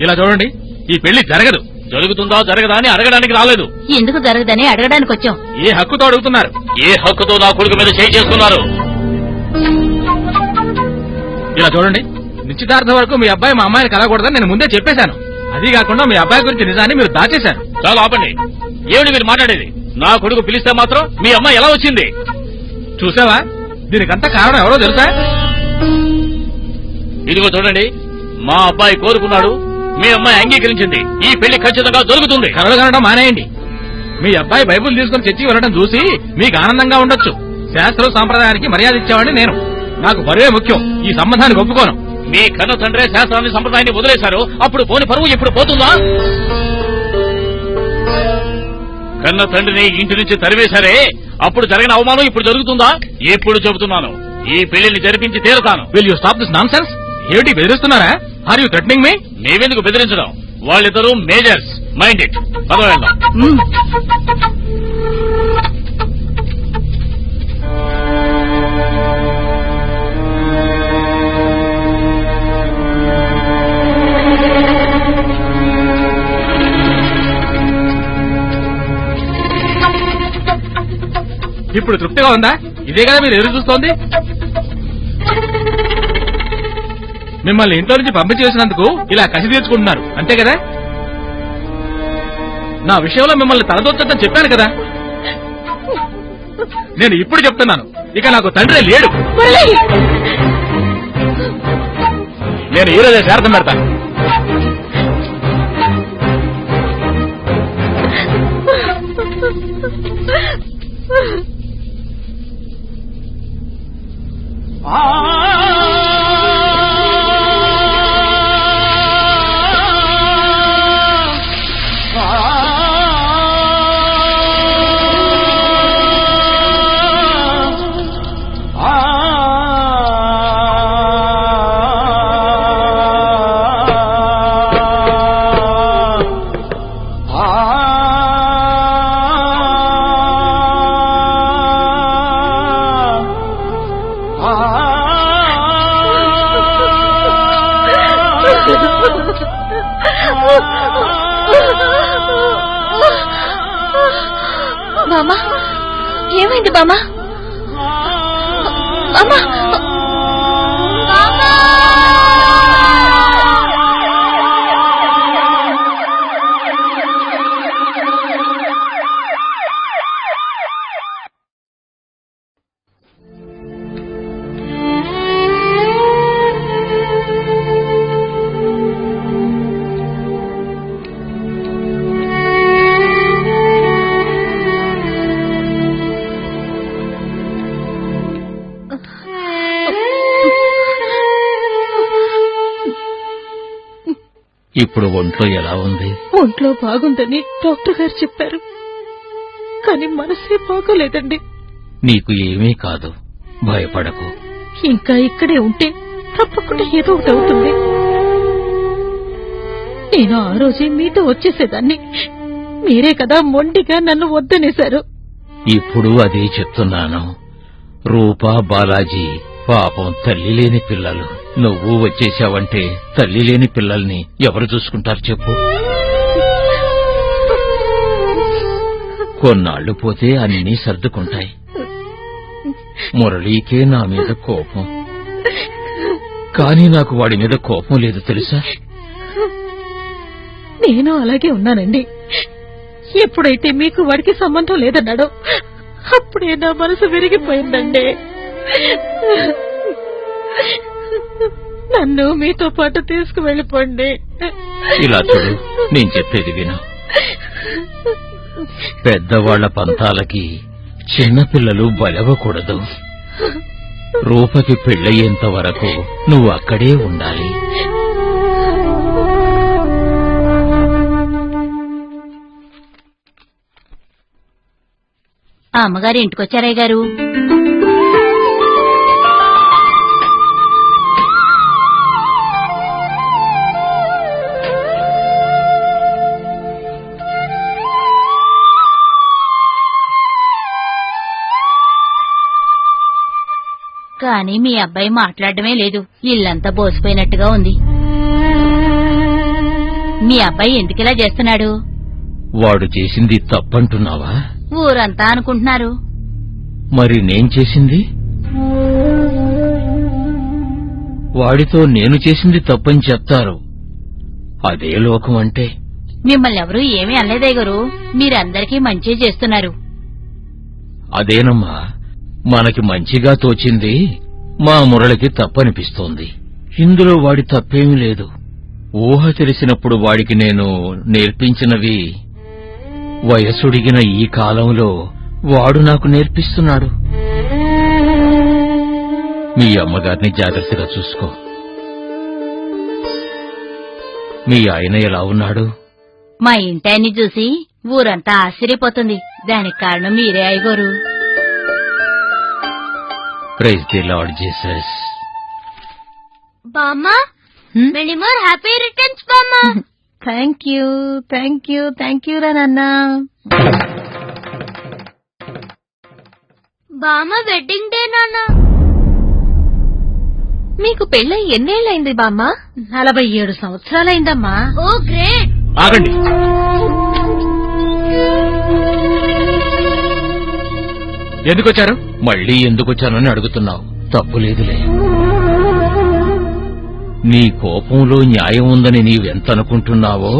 ఇలా చూడండి, ఈ పెళ్లి జరగదు. జరుగుతుందా జరగదా అని అడగడానికి రాలేదు. ఎందుకు జరగదని అడగడానికి వచ్చాం. ఏ హక్కుతో అడుగుతున్నారు? ఏ హక్కుతో నా కొడుకు మీద చేయి చేసుకున్నారు? ఇలా చూడండి, నిశ్చితార్థం వరకు మీ అబ్బాయి మా అమ్మాయిని కలగకూడదని నేను ముందే చెప్పేశాను. అది కాకుండా మీ అబ్బాయి గురించి నిజాన్ని మీరు దాచేశారు. చాలా ఆపండి. ఏమిటి మీరు మాట్లాడేది? నా కొడుకు పిలిస్తే మాత్రం మీ అమ్మాయి ఎలా వచ్చింది? చూసావా, దీనికంతా కారణం ఎవరో తెలుసా? ఇదిగో చూడండి, మా అబ్బాయి కోరుకున్నాడు, మీ అమ్మాయి అంగీకరించింది. ఈ పెళ్లి ఖచ్చితంగా జరుగుతుంది. కలలు కనడం మానేయండి. మీ అబ్బాయి బైబుల్ తీసుకుని చర్చికి వెళ్ళడం చూసి మీకు ఆనందంగా ఉండొచ్చు. శాస్త్రం సాంప్రదాయానికి మర్యాద ఇచ్చేవాడిని నేను. నాకు బరువే ముఖ్యం. ఈ సంబంధానికి ఒప్పుకోను. మీ కన్న తండ్రే శాస్త్రాన్ని సంప్రదాయాన్ని వదిలేశారు. అప్పుడు పోని పరువు ఇప్పుడు పోతుందా? కన్న తండ్రిని ఇంటి నుంచి తరివేశారే, అప్పుడు జరిగిన అవమానం ఇప్పుడు జరుగుతుందా? ఎప్పుడు చెబుతున్నాను, ఈ పెళ్లిని జరిపించి తీరుతాను. Will you stop this nonsense? ఏమిటి బెదిరిస్తున్నారా? Are you threatening me? మేమెందుకు బెదిరించడం? వాళ్ళిద్దరూ మేజర్స్. Mind it. పదవి వెళ్దాం. ఇప్పుడు తృప్తిగా ఉందా? ఇదే కదా మీరు ఎదురు చూస్తోంది. మిమ్మల్ని ఇంట్లో నుంచి పంపించేసినందుకు ఇలా కసి తీర్చుకుంటున్నారు, అంతే కదా? నా విషయంలో మిమ్మల్ని తలదొచ్చని చెప్పాను కదా. నేను ఇప్పుడు చెప్తున్నాను, ఇక నాకు తండ్రి లేడు. నేను ఈ రోజే శార్థం పెడతాను. బామా, ఏమైంది బామా? బామా, ఇప్పుడు ఒంట్లో ఎలా ఉంది? ఒంట్లో బాగుందని డాక్టర్ గారు చెప్పారు, కానీ మనసే బాగోలేదండి. నీకు ఏమీ కాదు, భయపడకు. ఇంకా ఇక్కడే ఉంటే తప్పకుండా ఏదో ఒకటి అవుతుంది. నేను ఆ రోజే మీతో వచ్చేసేదాన్ని. మీరే కదా మొండిగా నన్ను వద్దనేశారు. ఇప్పుడు అదే చెప్తున్నాను. రూపా, బాలాజీ పాపం తల్లి లేని పిల్లలు. నువ్వు వచ్చేశావంటే తల్లి లేని పిల్లల్ని ఎవరు చూసుకుంటారు చెప్పు? కొన్నాళ్లు పోతే అన్నీ సర్దుకుంటాయి. మురళీకే నా మీద కోపం, కానీ నాకు వాడి మీద కోపం లేదు తెలుసా? నేను అలాగే ఉన్నానండి. ఎప్పుడైతే మీకు వాడికి సంబంధం లేదన్నాడో అప్పుడే నా మనసు విరిగిపోయిందండి. నన్ను మీతో పాటు తీసుకువెళ్ళిపోండి. ఇలా చూడు, నేను చెప్పేది విను. పెద్దవాళ్ల పంతాలకి చిన్నపిల్లలు బలవకూడదు. రూపకి పెళ్ళయ్యేంత వరకు నువ్వు అక్కడే ఉండాలి. ఆ అమ్మగారు ఇంటికొచ్చారయ్య గారు. కానీ మీ అబ్బాయి మాట్లాడమే లేదు. ఇల్లంతా బోసిపోయినట్టుగా ఉంది. మీ అబ్బాయి ఎందుకిలా చేస్తున్నాడు? వాడు చేసింది తప్పంటున్నావా? ఊరంతా అనుకుంటున్నారు. మరి నేను చేసింది? వాడితో నేను చేసింది తప్పని చెప్తారు. అదే లోకం అంటే. మిమ్మల్ని ఎవరూ ఏమీ అనలేదయ్య గారు. మీరందరికీ మంచి చేస్తున్నారు. అదేనమ్మా, మనకి మంచిగా తోచింది మా మురళికి తప్పనిపిస్తోంది. ఇందులో వాడి తప్పేమీ లేదు. ఊహ తెలిసినప్పుడు వాడికి నేను నేర్పించినవి వయసుడిగిన ఈ కాలంలో వాడు నాకు నేర్పిస్తున్నాడు. మీ అమ్మగారిని జాగ్రత్తగా చూసుకో. మీ ఆయన ఎలా ఉన్నాడు? మా ఇంటాయన్ని చూసి ఊరంతా ఆశ్చర్యపోతుంది. దానికి కారణం మీరే అయ్యగారు. Praise the lord Jesus. బామ్మా, మెనీ మోర్ హ్యాపీ రిటర్న్స్ బామ్మా. Thank you, thank you, thank you రా నాన్న. బామ్మ వెడ్డింగ్ డే నాన్న. మీకు పెళ్ళై ఎన్నేళ్లైంది బామ్మ? 47 సంవత్సరాలైందమ్మా. ఓ గ్రేట్. ఆగండి. ఎందుకొచ్చారు? మళ్ళీ ఎందుకొచ్చానని అడుగుతున్నావు. తప్పులేదులే. నీ కోపంలో న్యాయం ఉందని నీవెంతనుకుంటున్నావో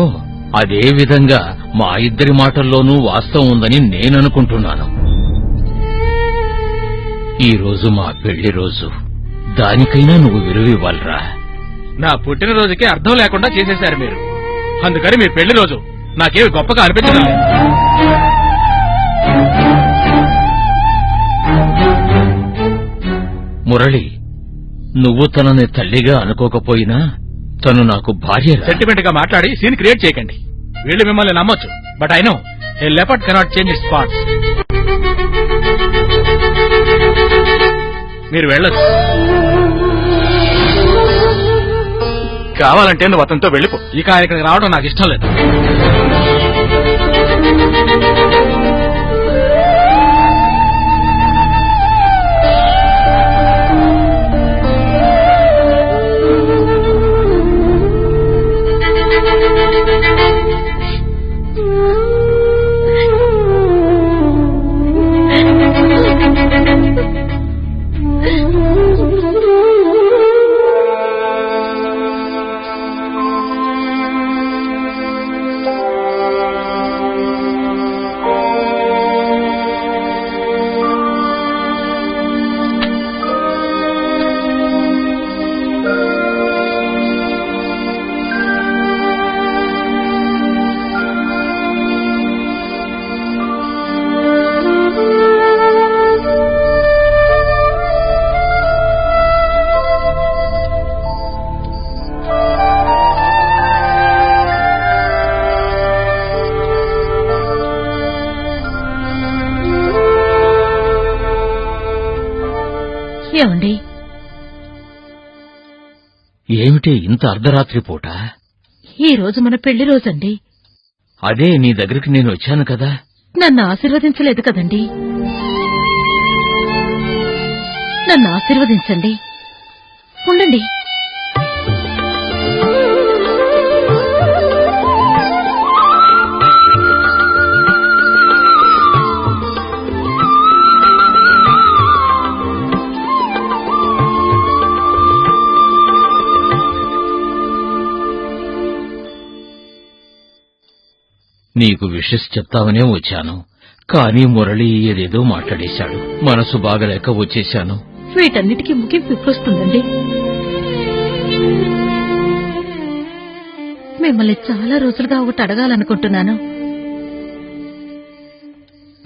అదే విధంగా మా ఇద్దరి మాటల్లోనూ వాస్తవం ఉందని నేననుకుంటున్నాను. ఈ రోజు మా పెళ్లి రోజు. దానికైనా నువ్వు విలువివ్వాలరా. నా పుట్టినరోజుకి అర్థం లేకుండా చేసేశారు మీరు. అందుకని మీ పెళ్లి రోజు నాకేమి గొప్పగా అనిపించడం లేదు. మురళి, నువ్వు తనని తల్లిగా అనుకోకపోయినా తను నాకు భార్య. సెంటిమెంట్ గా మాట్లాడి సీన్ క్రియేట్ చేయకండి. వీళ్ళు మిమ్మల్ని నమ్మొచ్చు, but I know A leopard cannot change it's spots. మీరు వెళ్ళొచ్చు. కావాలంటే నువ్వు అతనితో వెళ్ళిపో. ఇక ఆయన ఇక్కడికి రావడం నాకు ఇష్టం లేదు. ఏమండి? ఏమిటి ఇంత అర్ధరాత్రి పూట? ఈ రోజు మన పెళ్లి రోజండి. అదే నీ దగ్గరికి నేను వచ్చాను కదా. నన్ను ఆశీర్వదించలేదు కదండి. నన్ను ఆశీర్వదించండి. ఉండండి. నీకు విషెస్ చెప్తామనే వచ్చాను, కానీ మురళి ఏదేదో మాట్లాడేశాడు. మనసు బాగలేక వచ్చేశాను. వీటన్నిటికీ ముగింపు ఇప్పుడొస్తుందండి. మిమ్మల్ని చాలా రోజులుగా ఒకటి అడగాలనుకుంటున్నాను.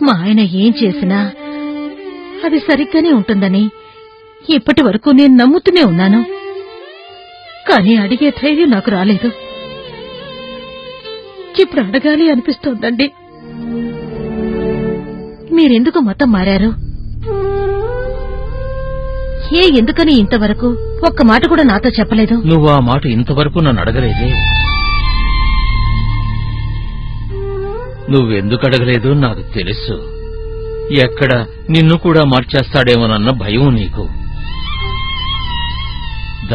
మా ఆయన ఏం చేసినా అది సరిగ్గానే ఉంటుందని ఇప్పటి వరకు నేను నమ్ముతూనే ఉన్నాను. కానీ అడిగే ధైర్యం నాకు రాలేదు. ఇప్పుడు అడగాలి అనిపిస్తోందండి. మీరెందుకు మతం మారారు? ఎందుకని ఇంతవరకు ఒక్క మాట కూడా నాతో చెప్పలేదు? నువ్వు ఆ మాట ఇంతవరకు నన్ను అడగలేదే. నువ్వెందుకు అడగలేదు నాకు తెలుసు. ఎక్కడ నిన్ను కూడా మార్చేస్తాడేమోనన్న భయం నీకు.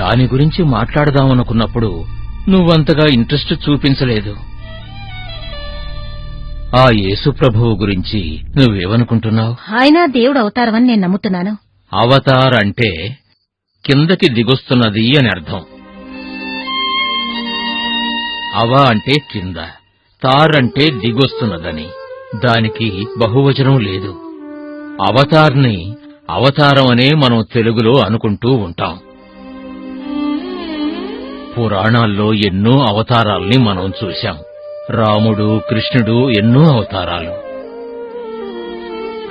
దాని గురించి మాట్లాడదామనుకున్నప్పుడు నువ్వంతగా ఇంట్రెస్ట్ చూపించలేదు. ఆ యేసు ప్రభువు గురించి నువ్వేమనుకుంటున్నావు? ఆయన దేవుడు అవతారమని నేను నమ్ముతున్నాను. అవతార్ అంటే కిందకి దిగొస్తున్నది అని అర్థం. అవ అంటే కింద, తార్ అంటే దిగొస్తున్నదని. దానికి బహువచనం లేదు. అవతార్ని అవతారం అనే మనం తెలుగులో అనుకుంటూ ఉంటాం. పురాణాల్లో ఎన్నో అవతారాల్ని మనం చూశాం. రాముడు, కృష్ణుడు ఎన్నో అవతారాలు.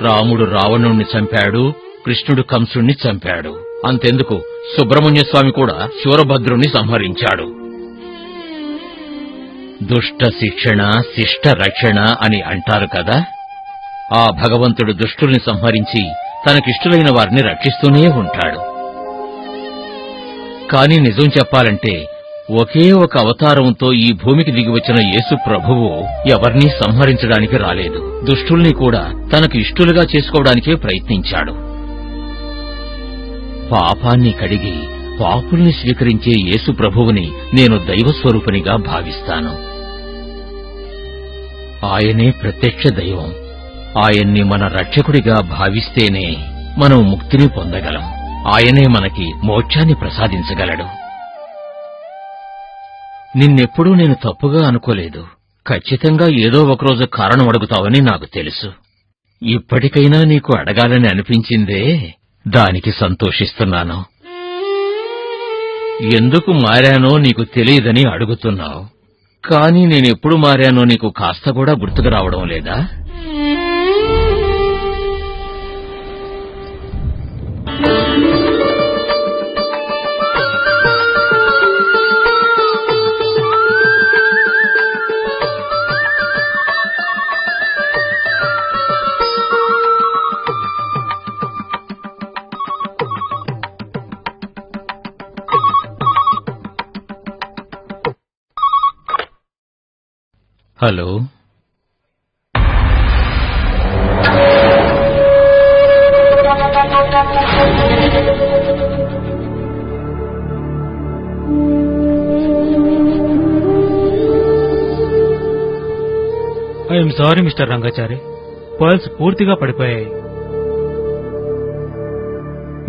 రాముడు రావణుణ్ణి చంపాడు, కృష్ణుడు కంసుణ్ణి చంపాడు. అంతెందుకు, సుబ్రహ్మణ్య స్వామి కూడా శూరభద్రుణ్ణి సంహరించాడు. దుష్ట శిక్షణ, శిష్ట రక్షణ అని అంటారు కదా. ఆ భగవంతుడు దుష్టుల్ని సంహరించి తనకిష్టులైన వారిని రక్షిస్తూనే ఉంటాడు. కాని నిజం చెప్పాలంటే ఒకే ఒక అవతారంతో ఈ భూమికి దిగివచ్చిన యేసు ప్రభువు ఎవరినీ సంహరించడానికి రాలేదు. దుష్టుల్ని కూడా తనకు ఇష్టులుగా చేసుకోవడానికే ప్రయత్నించాడు. పాపాన్ని కడిగి పాపుల్ని స్వీకరించే యేసు ప్రభువుని నేను దైవస్వరూపునిగా భావిస్తాను. ఆయనే ప్రత్యక్ష దైవం. ఆయన్ని మన రక్షకుడిగా భావిస్తేనే మనం ముక్తిని పొందగలం. ఆయనే మనకి మోక్షాన్ని ప్రసాదించగలడు. నిన్నెప్పుడూ నేను తప్పుగా అనుకోలేదు. ఖచ్చితంగా ఏదో ఒకరోజు కారణం అడుగుతావని నాకు తెలుసు. ఇప్పటికైనా నీకు అడగాలని అనిపించిందే, దానికి సంతోషిస్తున్నాను. ఎందుకు మారానో నీకు తెలియదని అడుగుతున్నావు. కానీ నేనెప్పుడు మారానో నీకు కాస్త కూడా గుర్తుకు రావడం లేదా? Hello, I'm sorry mister Rangachari, pearls పూర్తిగా పడిపోయాయి.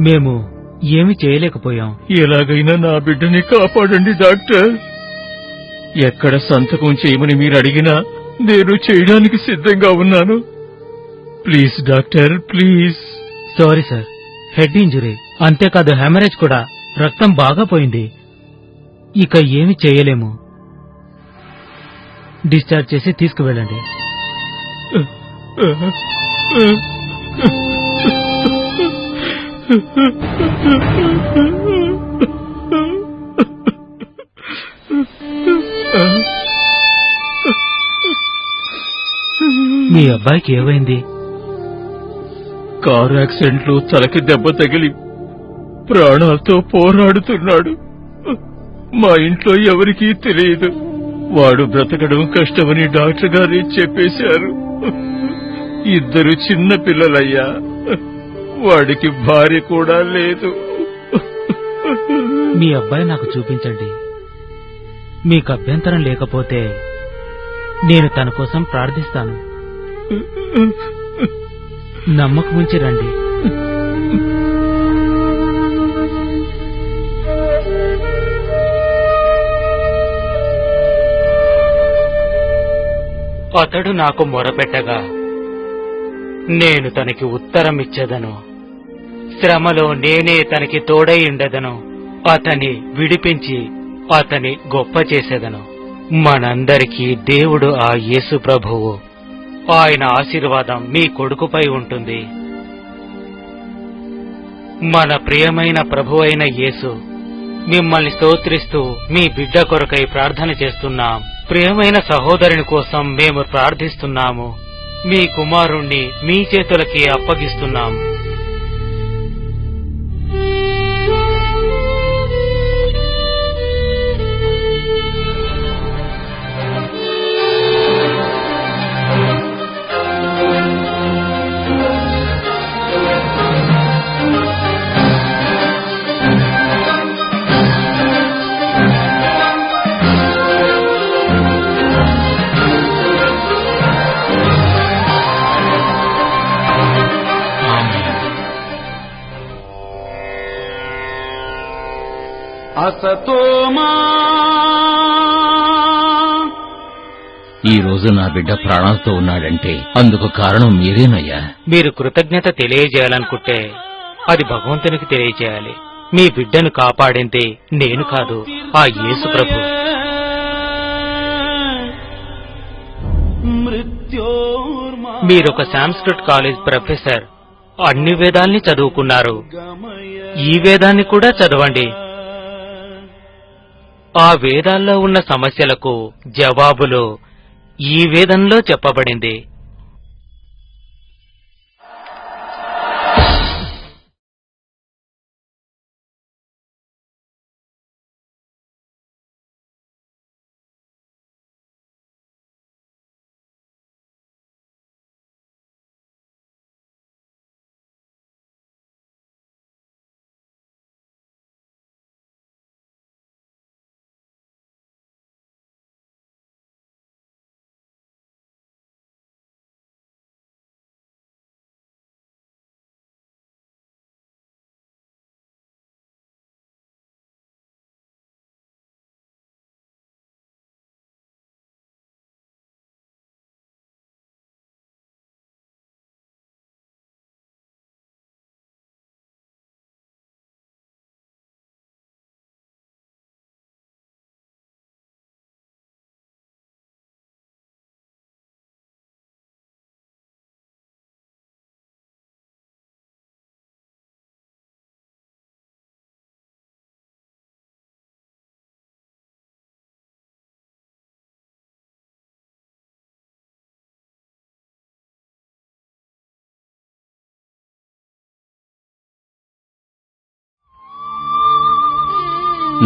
మేము ఏమీ చేయలేకపోయాం. ఎలాగైనా నా బిడ్డని కాపాడండి డాక్టర్. ఎక్కడ సంతకం చేయమని మీరు అడిగినా నేను చేయడానికి సిద్ధంగా ఉన్నాను. Please doctor, please. Sorry sir, head injury, అంతేకాదు హెమరేజ్ కూడా. రక్తం బాగా పోయింది. ఇక ఏమి చేయలేము. డిశ్చార్జ్ చేసి తీసుకువెళ్ళండి. మీ అబ్బాయికి ఏమైంది? కారు యాక్సిడెంట్లో తలకి దెబ్బ తగిలి ప్రాణాలతో పోరాడుతున్నాడు. మా ఇంట్లో ఎవరికీ తెలియదు. వాడు బ్రతకడం కష్టమని డాక్టర్ గారు చెప్పేశారు. 2 చిన్న పిల్లలయ్యా. వాడికి భార్య కూడా లేదు. మీ అబ్బాయి నాకు చూపించండి. మీకు అభ్యంతరం లేకపోతే నేను తన కోసం ప్రార్థిస్తాను. నమ్మకం ఉంచి రండి. అతడు నాకు మొరపెట్టగా నేను తనకి ఉత్తరం ఇచ్చేదను. శ్రమలో నేనే తనకి తోడై ఉండదను. అతన్ని విడిపించి అతని గొప్ప చేసేదను. మనందరికీ దేవుడు ఆ యేసు ప్రభువు. ఆయన ఆశీర్వాదం మీ కొడుకుపై ఉంటుంది. మన ప్రియమైన ప్రభువైన యేసు మిమ్మల్ని స్తోత్రిస్తూ మీ బిడ్డ కొరకై ప్రార్థన చేస్తున్నాం. ప్రియమైన సహోదరుని కోసం మేము ప్రార్థిస్తున్నాము. మీ కుమారుణ్ణి మీ చేతులకి అప్పగిస్తున్నాం. ఈ రోజు నా బిడ్డ ప్రాణాలతో ఉన్నాడంటే అందుకు కారణం మీరేనయ్యా. మీరు కృతజ్ఞత తెలియజేయాలనుకుంటే అది భగవంతునికి తెలియజేయాలి. మీ బిడ్డను కాపాడింది నేను కాదు, ఆ యేసు ప్రభు. మీరొక సంస్కృత్ కాలేజ్ ప్రొఫెసర్. అన్ని వేదాల్ని చదువుకున్నారు. ఈ వేదాన్ని కూడా చదవండి. ఆ వేదాల్లో ఉన్న సమస్యలకు జవాబులు ఈ వేదంలో చెప్పబడింది.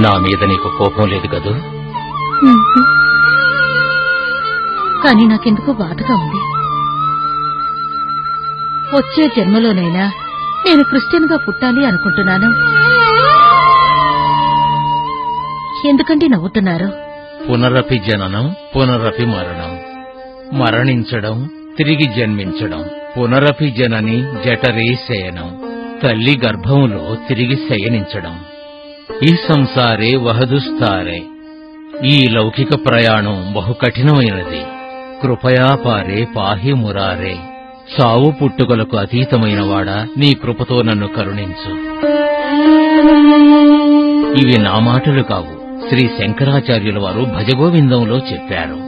నా మీద నీకు కోపం లేదు కదూ? కానీ నాకెందుకో బాధగా ఉంది. వచ్చే జన్మలోనైనా నేను క్రిస్టియన్ గా పుట్టాలి అనుకుంటున్నాను. ఎందుకంటే నవ్వుతున్నారు? పునరపి జననం, పునరపి మరణం. మరణించడం, తిరిగి జన్మించడం. పునరపి జనని జఠరే శయనం. తల్లి గర్భంలో తిరిగి శయనించడం. ఈ సంసారే వహదుస్తారే. ఈ లౌకిక ప్రయాణం బహు కఠినమైనది. కృపయాపారే పాహి మురారే. సావు పుట్టుకలకు అతీతమైన వాడా, నీ కృపతో నన్ను కరుణించు. ఇవి నా మాటలు కావు, శ్రీ శంకరాచార్యుల వారు భజగోవిందంలో చెప్పారు.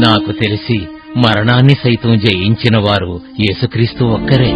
నాకు తెలిసి మరణాన్ని సైతం జయించిన వారు యేసుక్రీస్తు ఒక్కరే.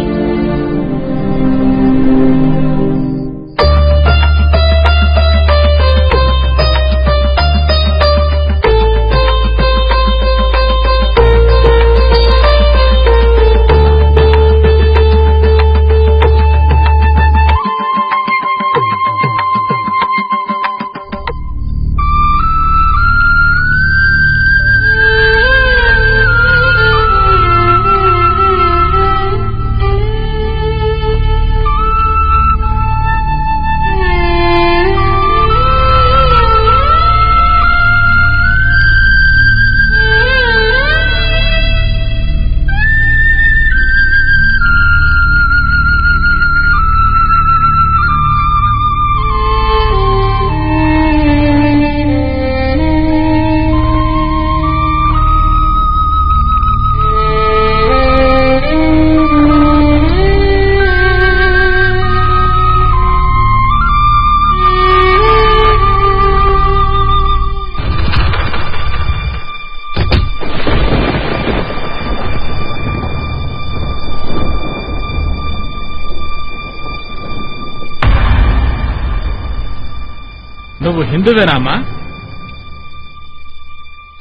నువ్వు హిందువేనా అమ్మా?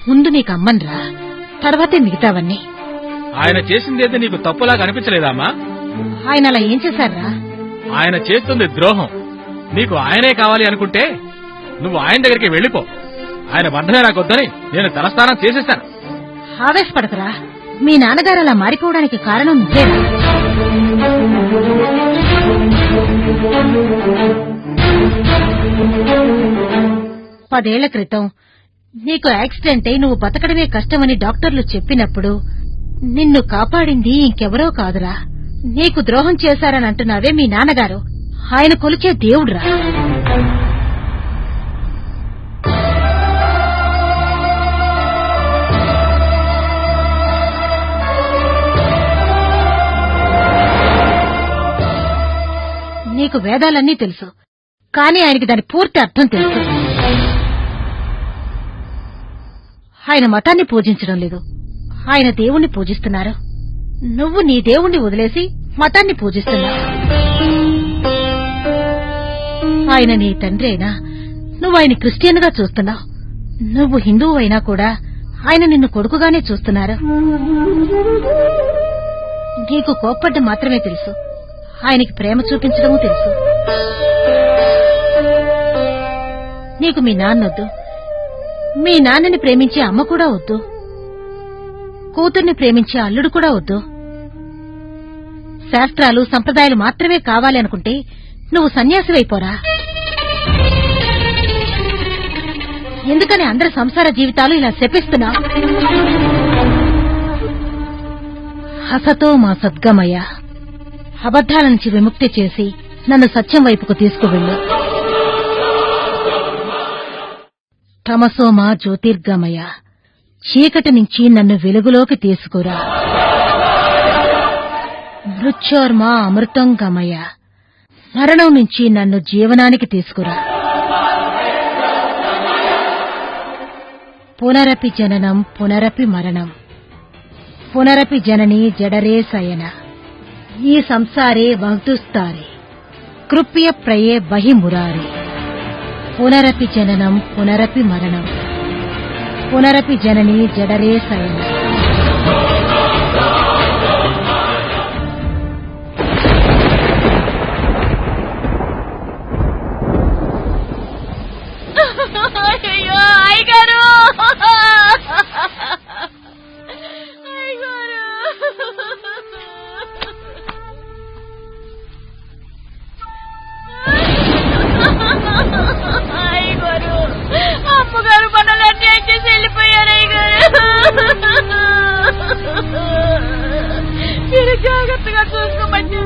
ముందు నీకు అమ్మన్రా, తర్వాతే మిగతావన్నీ. ఆయన చేసిందేదో నీకు తప్పులాగా అనిపించలేదా అమ్మా? ఆయన అలా ఏం చేశారా? ఆయన చేస్తుంది ద్రోహం. నీకు ఆయనే కావాలి అనుకుంటే నువ్వు ఆయన దగ్గరికి వెళ్ళిపో. ఆయన బంధమే నాకొద్దని నేను తలస్నానం చేసేస్తాను. ఆవేశపడకరా, మీ నాన్నగారు అలా మారిపోవడానికి కారణం నువ్వేరా? 10 ఏళ్ల క్రితం నీకు యాక్సిడెంట్ అయి నువ్వు బతకడమే కష్టమని డాక్టర్లు చెప్పినప్పుడు నిన్ను కాపాడింది ఇంకెవరో కాదురా, నీకు ద్రోహం చేశారని అంటున్నావే మీ నాన్నగారు. ఆయన కొలిచే దేవుడురా. నీకు వేదాలన్నీ తెలుసు, కానీ ఆయనకి దాని పూర్తి అర్థం తెలుసు. ఆయన మతాన్ని పూజించడం లేదు, ఆయన దేవుణ్ణి పూజిస్తున్నారు. నువ్వు నీ దేవుణ్ణి వదిలేసి మతాన్ని పూజిస్తున్నావు. ఆయన నీ తండ్రి అయినా నువ్వు ఆయన క్రిస్టియన్ గా చూస్తున్నావు. నువ్వు హిందువు అయినా కూడా ఆయన నిన్ను కొడుకుగానే చూస్తున్నారు. నీకు కోప్పడ్డం మాత్రమే తెలుసు, ఆయనకి ప్రేమ చూపించడమూ తెలుసు. నీకు మీ నాన్నొద్దు, మీ నాన్నని ప్రేమించే అమ్మ కూడా వద్దు, కూతుర్ని ప్రేమించే అల్లుడు కూడా వద్దు. శాస్త్రాలు సంప్రదాయాలు మాత్రమే కావాలి అనుకుంటే నువ్వు సన్యాసివైపోరా. ఎందుకని అందరి సంసార జీవితాలు ఇలా శపిస్తున్నావు? హసతో మా సద్గమయ, అబద్ధాల నుంచి విముక్తి చేసి నన్ను సత్యం వైపుకు తీసుకువెళ్ళు. తమసో మా జ్యోతిర్గమయ, చీకటి నుంచి నన్ను వెలుగులోకి తీసుకురా. మృత్యోర్మా అమృతం గమయ, మరణం నుంచి నన్ను జీవనానికి తీసుకురా. పునరపి జననం పునరపి మరణం, పునరపి జనని జడరే శయన, ఈ సంసారే వహ్దుస్తారే, కృప్య ప్రయే బహి మురారే. పునరపి జననం పునరపి మరణం, పునరపి జనని జడరే శయన. అయ్యో అయ్యగారు, అయ్యగారు, అమ్మగారు మనల్ని చేసి వెళ్ళిపోయారు. అయ్యగారు, మీరు జాగ్రత్తగా చూసుకోమని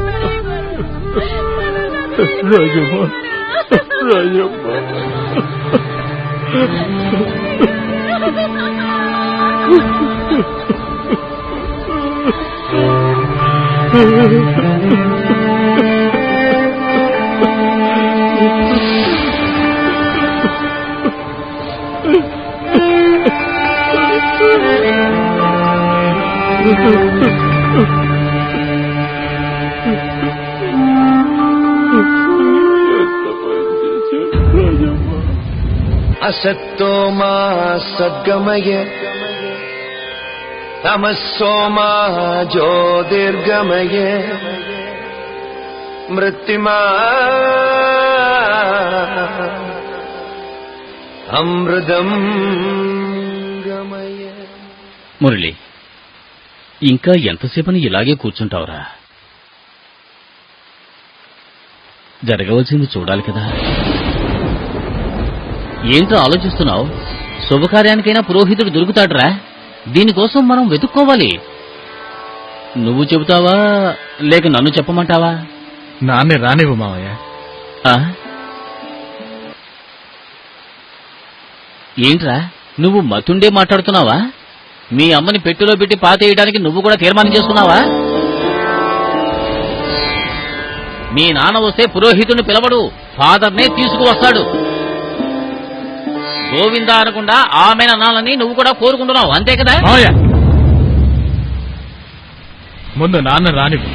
రాజమ్మ, రాజమ్మ. असत्तो मा सद्गमय, तमस्सो मा ज्योतिर्गमय, मृत्युमा अमृतं गमय. మురళి, ఇంకా ఎంతసేపని ఇలాగే కూర్చుంటావురా? జరగవలసింది చూడాలి కదా. ఏంటో ఆలోచిస్తున్నావు? శుభకార్యానికైనా పురోహితుడు దొరుకుతాడురా. దీనికోసం మనం వెతుక్కోవాలి. నువ్వు చెబుతావా లేక నన్ను చెప్పమంటావా? నాన్నే రానివ్వు మావయ్య. ఏంట్రా, నువ్వు మతుండే మాట్లాడుతున్నావా? మీ అమ్మని పెట్టెలో పెట్టి పాతేయడానికి నువ్వు కూడా తీర్మానం చేసుకున్నావా? మీ నాన్న వస్తే పురోహితుడిని పిలవడు, ఫాదర్నే తీసుకువస్తాడు. గోవిందా అనకుండా ఆమెను అనాలని నువ్వు కూడా కోరుకుంటున్నావు, అంతే కదా? ముందు నాన్న రానివ్వు.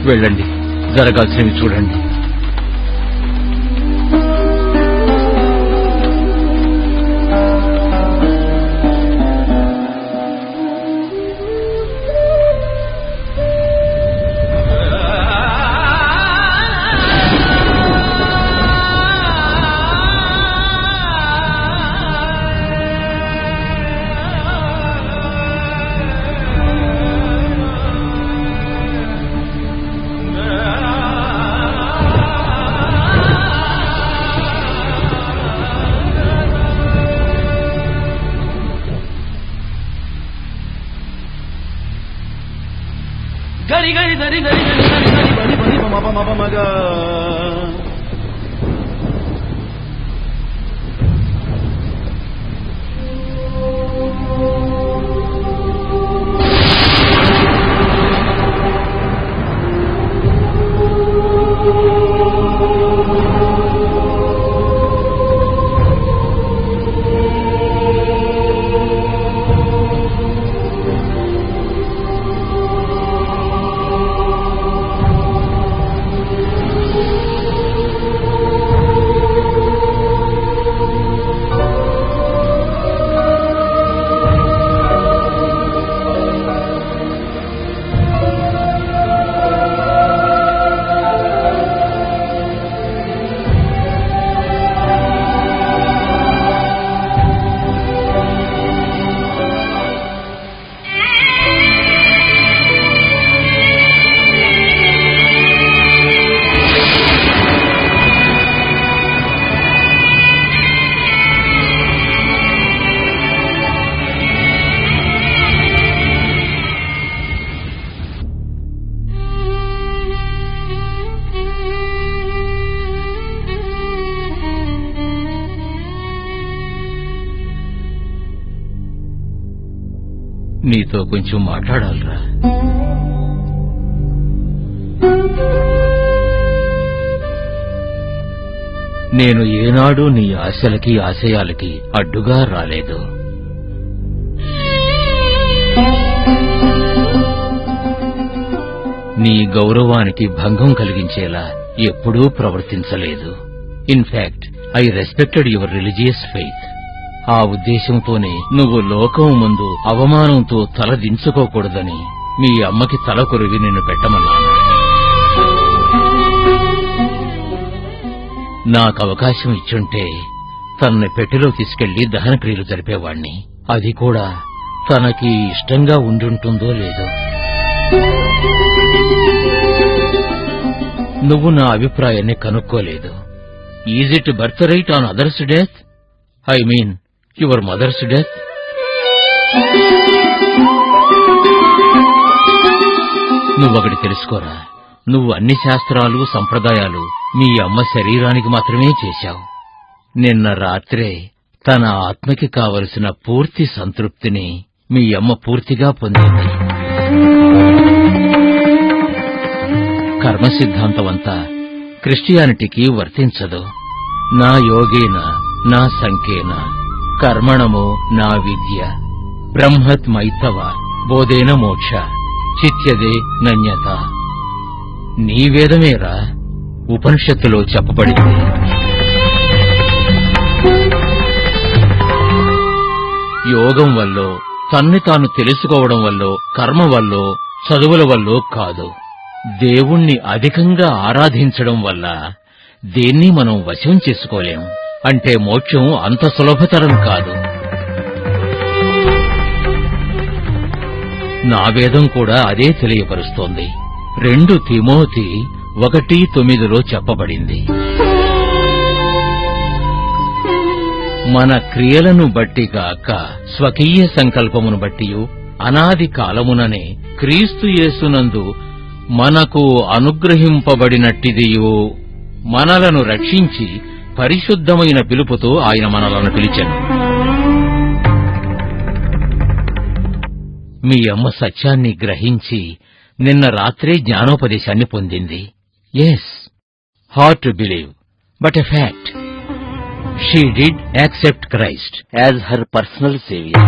వెళ్ళండి, జరగాల్సినవి చూడండి. గరి గరి గరి గరి గరి గరి గరి బలి బలి మమ మమ మగ నీతో కొంచెం మాట్లాడాలరా. నేను ఏనాడు నీ ఆశలకి ఆశయాలకి అడ్డుగా రాలేదు. నీ గౌరవానికి భంగం కలిగించేలా ఎప్పుడూ ప్రవర్తించలేదు. In fact I respected your religious faith. ఆ ఉద్దేశంతోనే నువ్వు లోకం ముందు అవమానంతో తల దించుకోకూడదని మీ అమ్మకి తల కొరివి నిన్ను పెట్టమన్నాను. నాకు అవకాశం ఇచ్చుంటే తనని పెట్టెలో తీసుకెళ్లి దహనక్రియలు జరిపేవాణ్ణి. అది కూడా తనకి ఇష్టంగా ఉండుంటుందో లేదో. నువ్వు నా అభిప్రాయాన్ని కనుక్కోలేదు. Is it birth right on others death? I mean your mother's death? నువ్వొకటి తెలుసుకోరా, నువ్వు అన్ని శాస్త్రాలు సంప్రదాయాలు మీ అమ్మ శరీరానికి మాత్రమే చేశావు. నిన్న రాత్రే తన ఆత్మకి కావలసిన పూర్తి సంతృప్తిని మీ అమ్మ పూర్తిగా పొందింది. కర్మ సిద్ధాంతమంతా క్రిస్టియానిటీకి వర్తించదు. నా యోగేన నా సంఖ్యేన కర్మణము నా విద్య బ్రహ్మత్ మైతవ బోధేన మోక్ష చిత్యదే నన్యత. నీ వేదమేరా ఉపనిషత్తులో చెప్పబడింది. యోగం వల్లో తన్ని తాను తెలుసుకోవడం వల్లో కర్మ వల్లో చదువుల వల్లో కాదు, దేవుణ్ణి అధికంగా ఆరాధించడం వల్ల దేన్ని మనం వశం చేసుకోలేం. అంటే మోక్షం అంత సులభతరం కాదు. నా వేదం కూడా అదే తెలియపరుస్తోంది. 2 తిమోతి 1:9 చెప్పబడింది. మన క్రియలను బట్టి గాక స్వకీయ సంకల్పమును బట్టియు అనాది కాలముననే క్రీస్తు యేసునందు మనకు అనుగ్రహింపబడినట్టిదియు మనలను రక్షించి పరిశుద్ధమైన పిలుపుతో ఆయన మనలను పిలిచెను. మీ అమ్మ సత్యాన్ని గ్రహించి నిన్న రాత్రే జ్ఞానోపదేశాన్ని పొందింది. Yes, hard to believe, but a fact. She did accept Christ as her personal saviour.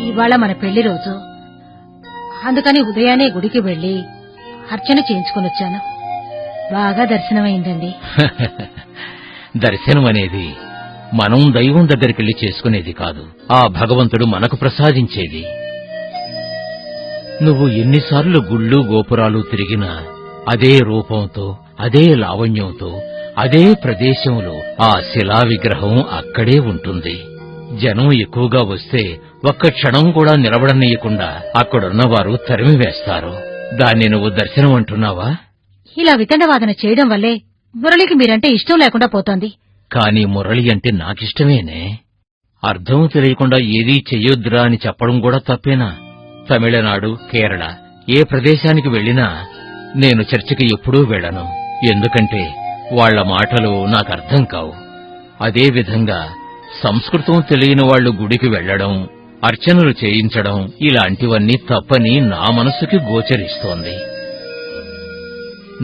ఇవాళ మన పెళ్లి రోజు. అందుకని ఉదయాన్నే గుడికి వెళ్లి అర్చన చేయించుకునొచ్చాను. బాగా దర్శనమైందండి. దర్శనం అనేది మనం దైవం దగ్గరికెళ్లి చేసుకునేది కాదు, ఆ భగవంతుడు మనకు ప్రసాదించేది. నువ్వు ఎన్నిసార్లు గుళ్ళు గోపురాలు తిరిగినా అదే రూపంతో, అదే లావణ్యంతో, అదే ప్రదేశంలో ఆ శిలా విగ్రహం అక్కడే ఉంటుంది. జనం ఎక్కువగా వస్తే ఒక్క క్షణం కూడా నిలబడనీయకుండా అక్కడున్నవారు తరిమివేస్తారు. దాన్ని నువ్వు దర్శనం అంటున్నావా? ఇలా వితండవాదన చేయడం వల్లే మురళికి మీరంటే ఇష్టం లేకుండా పోతోంది. కాని మురళి అంటే నాకిష్టమేనే. అర్థం తెలియకుండా ఏదీ చెయ్యొద్దురా అని చెప్పడం కూడా తప్పేనా? తమిళనాడు, కేరళ ఏ ప్రదేశానికి వెళ్లినా నేను చర్చికి ఎప్పుడూ వెళ్లను. ఎందుకంటే వాళ్ల మాటలు నాకర్థం కావు. అదేవిధంగా సంస్కృతం తెలియని వాళ్లు గుడికి వెళ్లడం, అర్చనలు చేయించడం ఇలాంటివన్నీ తప్పని నా మనసుకి గోచరిస్తోంది.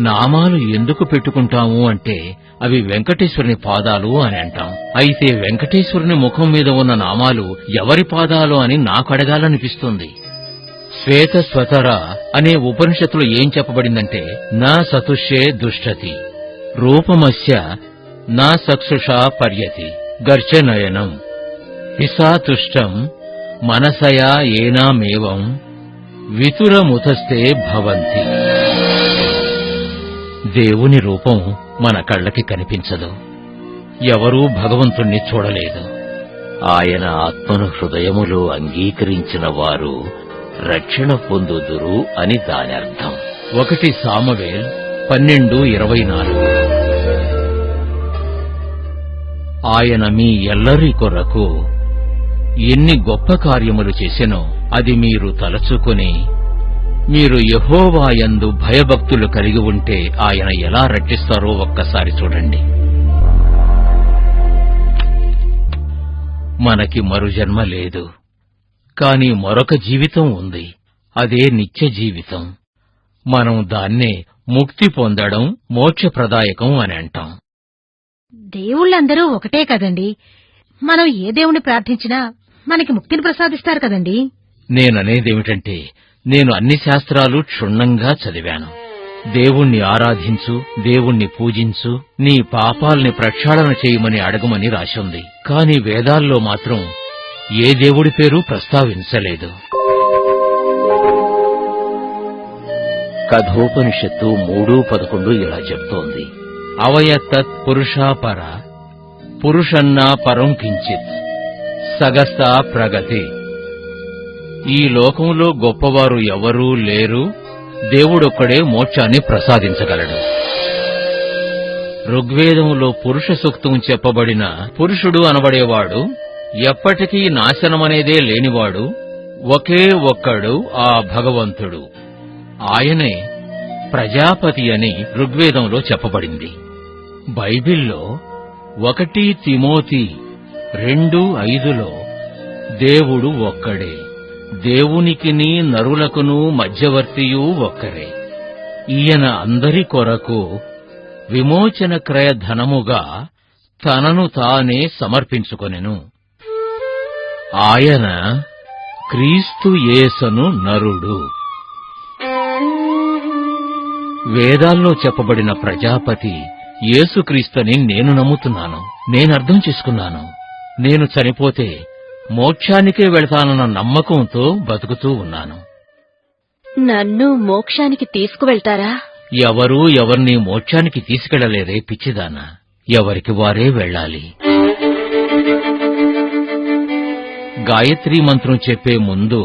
నామాలు ఎందుకు పెట్టుకుంటాము అంటే అవి వెంకటేశ్వరుని పాదాలు అని అంటాం. అయితే వెంకటేశ్వరుని ముఖం మీద ఉన్న నామాలు ఎవరి పాదాలు అని నాకు అడగాలనిపిస్తుంది. శ్వేత స్వతర అనే ఉపనిషత్తులో ఏం చెప్పబడిందంటే, నా సతుష్యే దుష్టతి రూపమస్య నా సక్షుషా పర్యతి గర్చనయనం హిసాతుష్టం మనసయా ఏనామేవం వితురముతస్తే భవంతి. దేవుని రూపం మన కళ్ళకి కనిపించదు, ఎవరూ భగవంతుణ్ణి చూడలేదు. ఆయన ఆత్మను హృదయములో అంగీకరించిన వారు రక్షణ పొందుదురు అని దాని అర్థం. 1 సామువేల్ 12:24. ఆయన మీ ఎల్లరి కొరకు ఎన్ని గొప్ప కార్యములు చేసెనో అది మీరు తలచుకుని, మీరు యెహోవాయందు భయభక్తులు కలిగి ఉంటే ఆయన ఎలా రక్షిస్తారో ఒక్కసారి చూడండి. మనకి మరు జన్మ లేదు, కాని మరొక జీవితం ఉంది. అదే నిత్య జీవితం. మనం దాన్నే ముక్తి పొందడం, మోక్షప్రదాయకం అని అంటాం. దేవుళ్ళందరూ ఒకటే కదండి. మనం ఏ దేవుణ్ణి ప్రార్థించినా మనకి ముక్తిని ప్రసాదిస్తారు కదండి. నేననేదేమిటంటే, నేను అన్ని శాస్త్రాలు క్షుణ్ణంగా చదివాను. దేవుణ్ణి ఆరాధించు, దేవుణ్ణి పూజించు, నీ పాపాల్ని ప్రక్షాళన చేయమని అడగమని రాసింది. కాని వేదాల్లో మాత్రం ఏ దేవుడి పేరు ప్రస్తావించలేదు. కఠోపనిషత్తు 3:11 ఇలా చెప్తోంది, అవయత్తత్ పురుషాపర పురుషన్నా పరం కించిత్ సగస్తా ప్రగతి. ఈ లోకంలో గొప్పవారు ఎవరూ లేరు, దేవుడొక్కడే మోక్షాన్ని ప్రసాదించగలడు. ఋగ్వేదంలో పురుష సూక్తం చెప్పబడిన పురుషుడు అనబడేవాడు ఎప్పటికీ నాశనమనేదే లేనివాడు ఒకే ఒక్కడు, ఆ భగవంతుడు. ఆయనే ప్రజాపతి అని ఋగ్వేదంలో చెప్పబడింది. బైబిల్లో 1 తిమోతి 2:5లో దేవుడు ఒక్కడే, దేవునికిని నరులకును మధ్యవర్తియూ ఒక్కరే. ఈయన అందరి కొరకు విమోచన క్రయ ధనముగా తనను తానే సమర్పించుకొనెను. ఆయన క్రీస్తు యేసును నరుడు. వేదాల్లో చెప్పబడిన ప్రజాపతి యేసుక్రీస్తుని నేను నమ్ముతున్నాను, నేనర్థం చేసుకున్నాను. నేను చనిపోతే మోక్షానికే వెళతానన్న నమ్మకంతో బతుకుతూ ఉన్నాను. నన్ను మోక్షానికి తీసుకువెళ్తారా? ఎవరూ ఎవర్నీ మోక్షానికి తీసుకెళ్లలేరే పిచ్చిదానా, ఎవరికి వారే వెళ్ళాలి. గాయత్రీ మంత్రం చెప్పే ముందు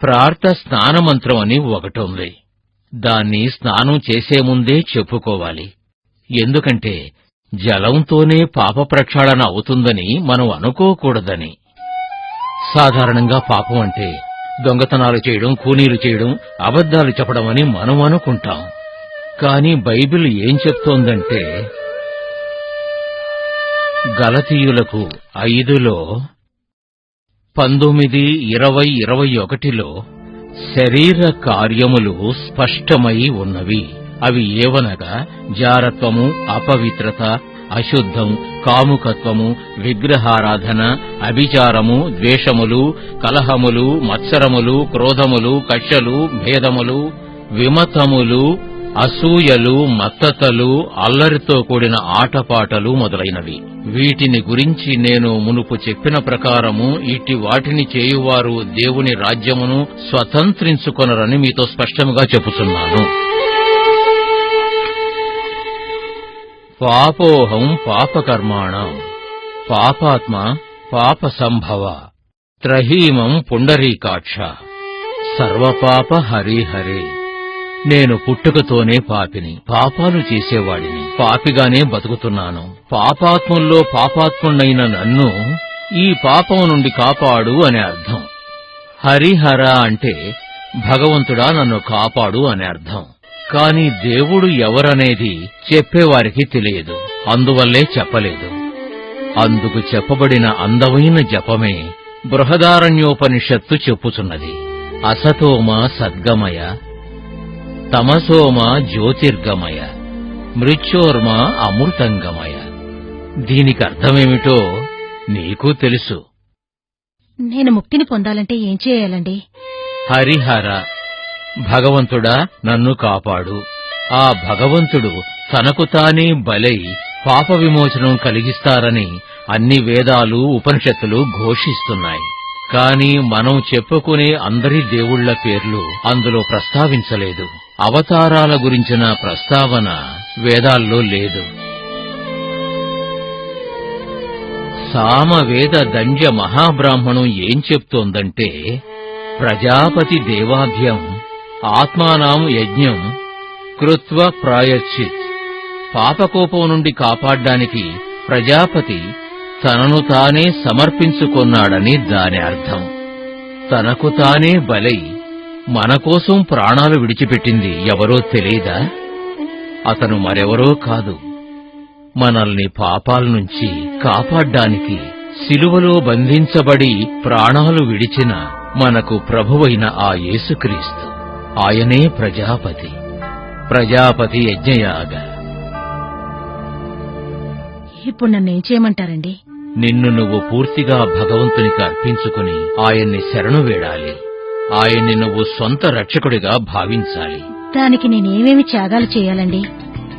ప్రార్థ స్నాన మంత్రం అని ఒకటుంది. దాన్ని స్నానం చేసే ముందే చెప్పుకోవాలి. ఎందుకంటే జలంతోనే పాప ప్రక్షాళన అవుతుందని మనం అనుకోకూడదని. సాధారణంగా పాపం అంటే దొంగతనాలు చేయడం, కూనీలు చేయడం, అబద్ధాలు చెప్పడం అని మనం అనుకుంటాం. కాని బైబిల్ ఏం చెప్తోందంటే, గలతీయులకు 5లో 19, 20, 21లో శరీర కార్యములు స్పష్టమై ఉన్నవి. అవి ఏవనగా జారత్వము, అపవిత్రత, అశుద్ధం, కాముకత్వము, విగ్రహారాధన, అభిచారము, ద్వేషములు, కలహములు, మత్సరములు, క్రోధములు, కక్షలు, భేదములు, విమతములు, అసూయలు, మత్తతలు, అల్లరితో కూడిన ఆటపాటలు మొదలైనవి. వీటిని గురించి నేను మునుపు చెప్పిన ప్రకారము ఇట్టి వాటిని చేయువారు దేవుని రాజ్యమును స్వతంత్రించుకొనరని మీతో స్పష్టంగా చెప్పుచున్నాను. పాపోహం పాపకర్మాణం పాపాత్మ పాప సంభవ త్రహీమం పుండరీకాక్ష సర్వపాప హరిహరే. నేను పుట్టుకతోనే పాపిని, పాపాలు చేసేవాడిని, పాపిగానే బతుకుతున్నాను. పాపాత్ముల్లో పాపాత్ముడైన నన్ను ఈ పాపం నుండి కాపాడు అనే అర్థం. హరిహర అంటే భగవంతుడా నన్ను కాపాడు అనే అర్థం. కాని దేవుడు ఎవరనేది చెప్పేవారికి తెలియదు, అందువల్లే చెప్పలేదు. అందుకు చెప్పబడిన అందమైన జపమే బృహదారణ్యోపనిషత్తు చెప్పుచున్నది. అసతోమ సద్గమయ, తమసోమ జ్యోతిర్గమయ, మృత్యోర్మ అమృతంగమయ. దీనికి అర్థమేమిటో నీకు తెలుసు. నేను ముక్తిని పొందాలంటే ఏం చేయాలండి? హరిహర, భగవంతుడా నన్ను కాపాడు. ఆ భగవంతుడు తనకు తానే బలై పాప విమోచనం కలిగిస్తారని అన్ని వేదాలు, ఉపనిషత్తులు ఘోషిస్తున్నాయి. కాని మనం చెప్పుకునే అందరి దేవుళ్ల పేర్లు అందులో ప్రస్తావించలేదు. అవతారాల గురించిన ప్రస్తావన వేదాల్లో లేదు. సామవేద దండ్య మహాబ్రాహ్మణం ఏం చెప్తోందంటే, ప్రజాపతి దేవాభ్యం ఆత్మానాం యజ్ఞం కృత్వ ప్రాయశ్చిత్. పాపకోపం నుండి కాపాడ్డానికి ప్రజాపతి తనను తానే సమర్పించుకొన్నాడని దాని అర్థం. తనకు తానే బలై మనకోసం ప్రాణాలు విడిచిపెట్టింది ఎవరో తెలీదా? అతను మరెవరో కాదు, మనల్ని పాపాల నుంచి కాపాడ్డానికి శిలువలో బంధించబడి ప్రాణాలు విడిచిన మనకు ప్రభువైన ఆ యేసుక్రీస్తు. ఆయనే ప్రజాపతి, ప్రజాపతి యజ్ఞయాగ. ఇప్పుడు నన్నేం చేయమంటారండి? నిన్ను నువ్వు పూర్తిగా భగవంతునికి అర్పించుకుని ఆయన్ని శరణు వేడాలి. ఆయన్ని నువ్వు సొంత రక్షకుడిగా భావించాలి. దానికి నేనేమేమి త్యాగాలు చేయాలండి?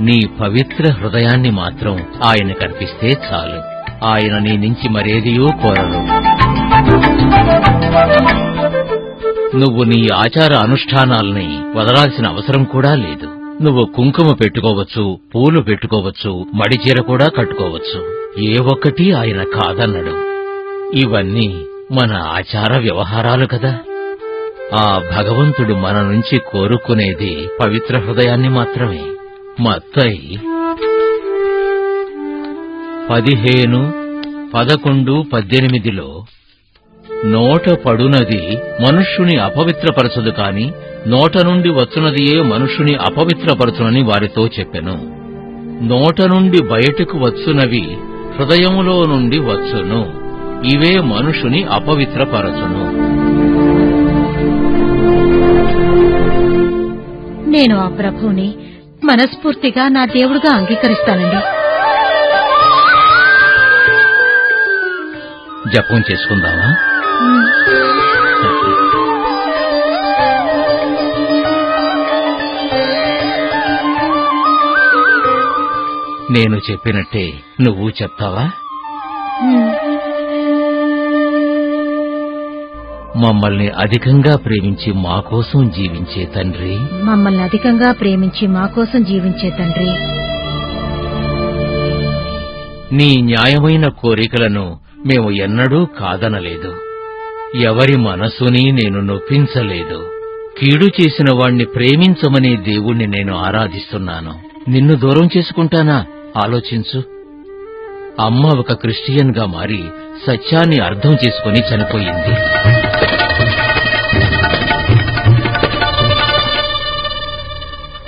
నీ పవిత్ర హృదయాన్ని మాత్రం ఆయనకర్పిస్తే చాలు. ఆయన నీ నుంచి మరేదియో కోరడు. నువ్వు నీ ఆచార అనుష్ఠానాల్ని వదలాల్సిన అవసరం కూడా లేదు. నువ్వు కుంకుమ పెట్టుకోవచ్చు, పూలు పెట్టుకోవచ్చు, మడిచీర కూడా కట్టుకోవచ్చు. ఏ ఒక్కటి ఆయన కాదన్నడు. ఇవన్నీ మన ఆచార వ్యవహారాలు కదా. ఆ భగవంతుడు మన నుంచి కోరుకునేది పవిత్ర హృదయాన్ని మాత్రమే. మత్తయి 15:11-18లో నోట పడునది మనుష్యుని అపవిత్రపరచదు కాని నోట నుండి వచ్చునదియే మనుష్యుని అపవిత్రపరచునని వారితో చెప్పెను. నోట నుండి బయటకు వచ్చునవి హృదయములో నుండి వచ్చును, ఇవే మనుషుని అపవిత్రపరచును. నేను ఆ ప్రభువుని మనస్ఫూర్తిగా నా దేవుడుగా అంగీకరిస్తానండి. జపం చేసుకుందామా? నేను చెప్పినట్టే నువ్వు చెప్తావా? మమ్మల్ని అధికంగా ప్రేమించి మా కోసం జీవించే తండ్రి, మమ్మల్ని అధికంగా ప్రేమించి మా కోసం జీవించే తండ్రి, నీ న్యాయమైన కోరికలను మేము ఎన్నడూ కాదనలేదు. ఎవరి మనసుని నేను నొప్పించలేదు. కీడు చేసిన వాణ్ణి ప్రేమించమనే దేవుణ్ణి నేను ఆరాధిస్తున్నాను. నిన్ను దూరం చేసుకుంటానా? ఆలోచించు. అమ్మ ఒక క్రిస్టియన్ గా మారి సత్యాన్ని అర్థం చేసుకుని చనిపోయింది.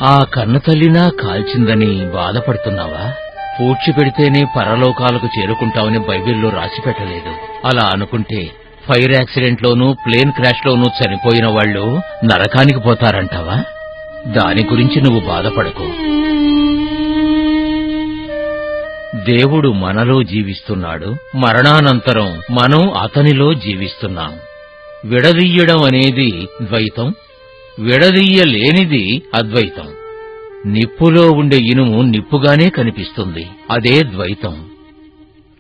ఆ కన్నతల్లినా కాల్చిందని బాధపడుతున్నావా? పూడ్చిపెడితేనే పరలోకాలకు చేరుకుంటామని బైబిల్లో రాసిపెట్టలేదు. అలా అనుకుంటే ఫైర్ యాక్సిడెంట్లోనూ ప్లేన్ క్రాష్లోనూ చనిపోయిన వాళ్లు నరకానికి పోతారంటావా? దాని గురించి నువ్వు బాధపడకు. దేవుడు మనలో జీవిస్తున్నాడు, మరణానంతరం మనం అతనిలో జీవిస్తున్నాం. విడదీయడం అనేది ద్వైతం, విడదీయలేనిది అద్వైతం. నిప్పులో ఉండే ఇనుము నిప్పుగానే కనిపిస్తుంది, అదే ద్వైతం.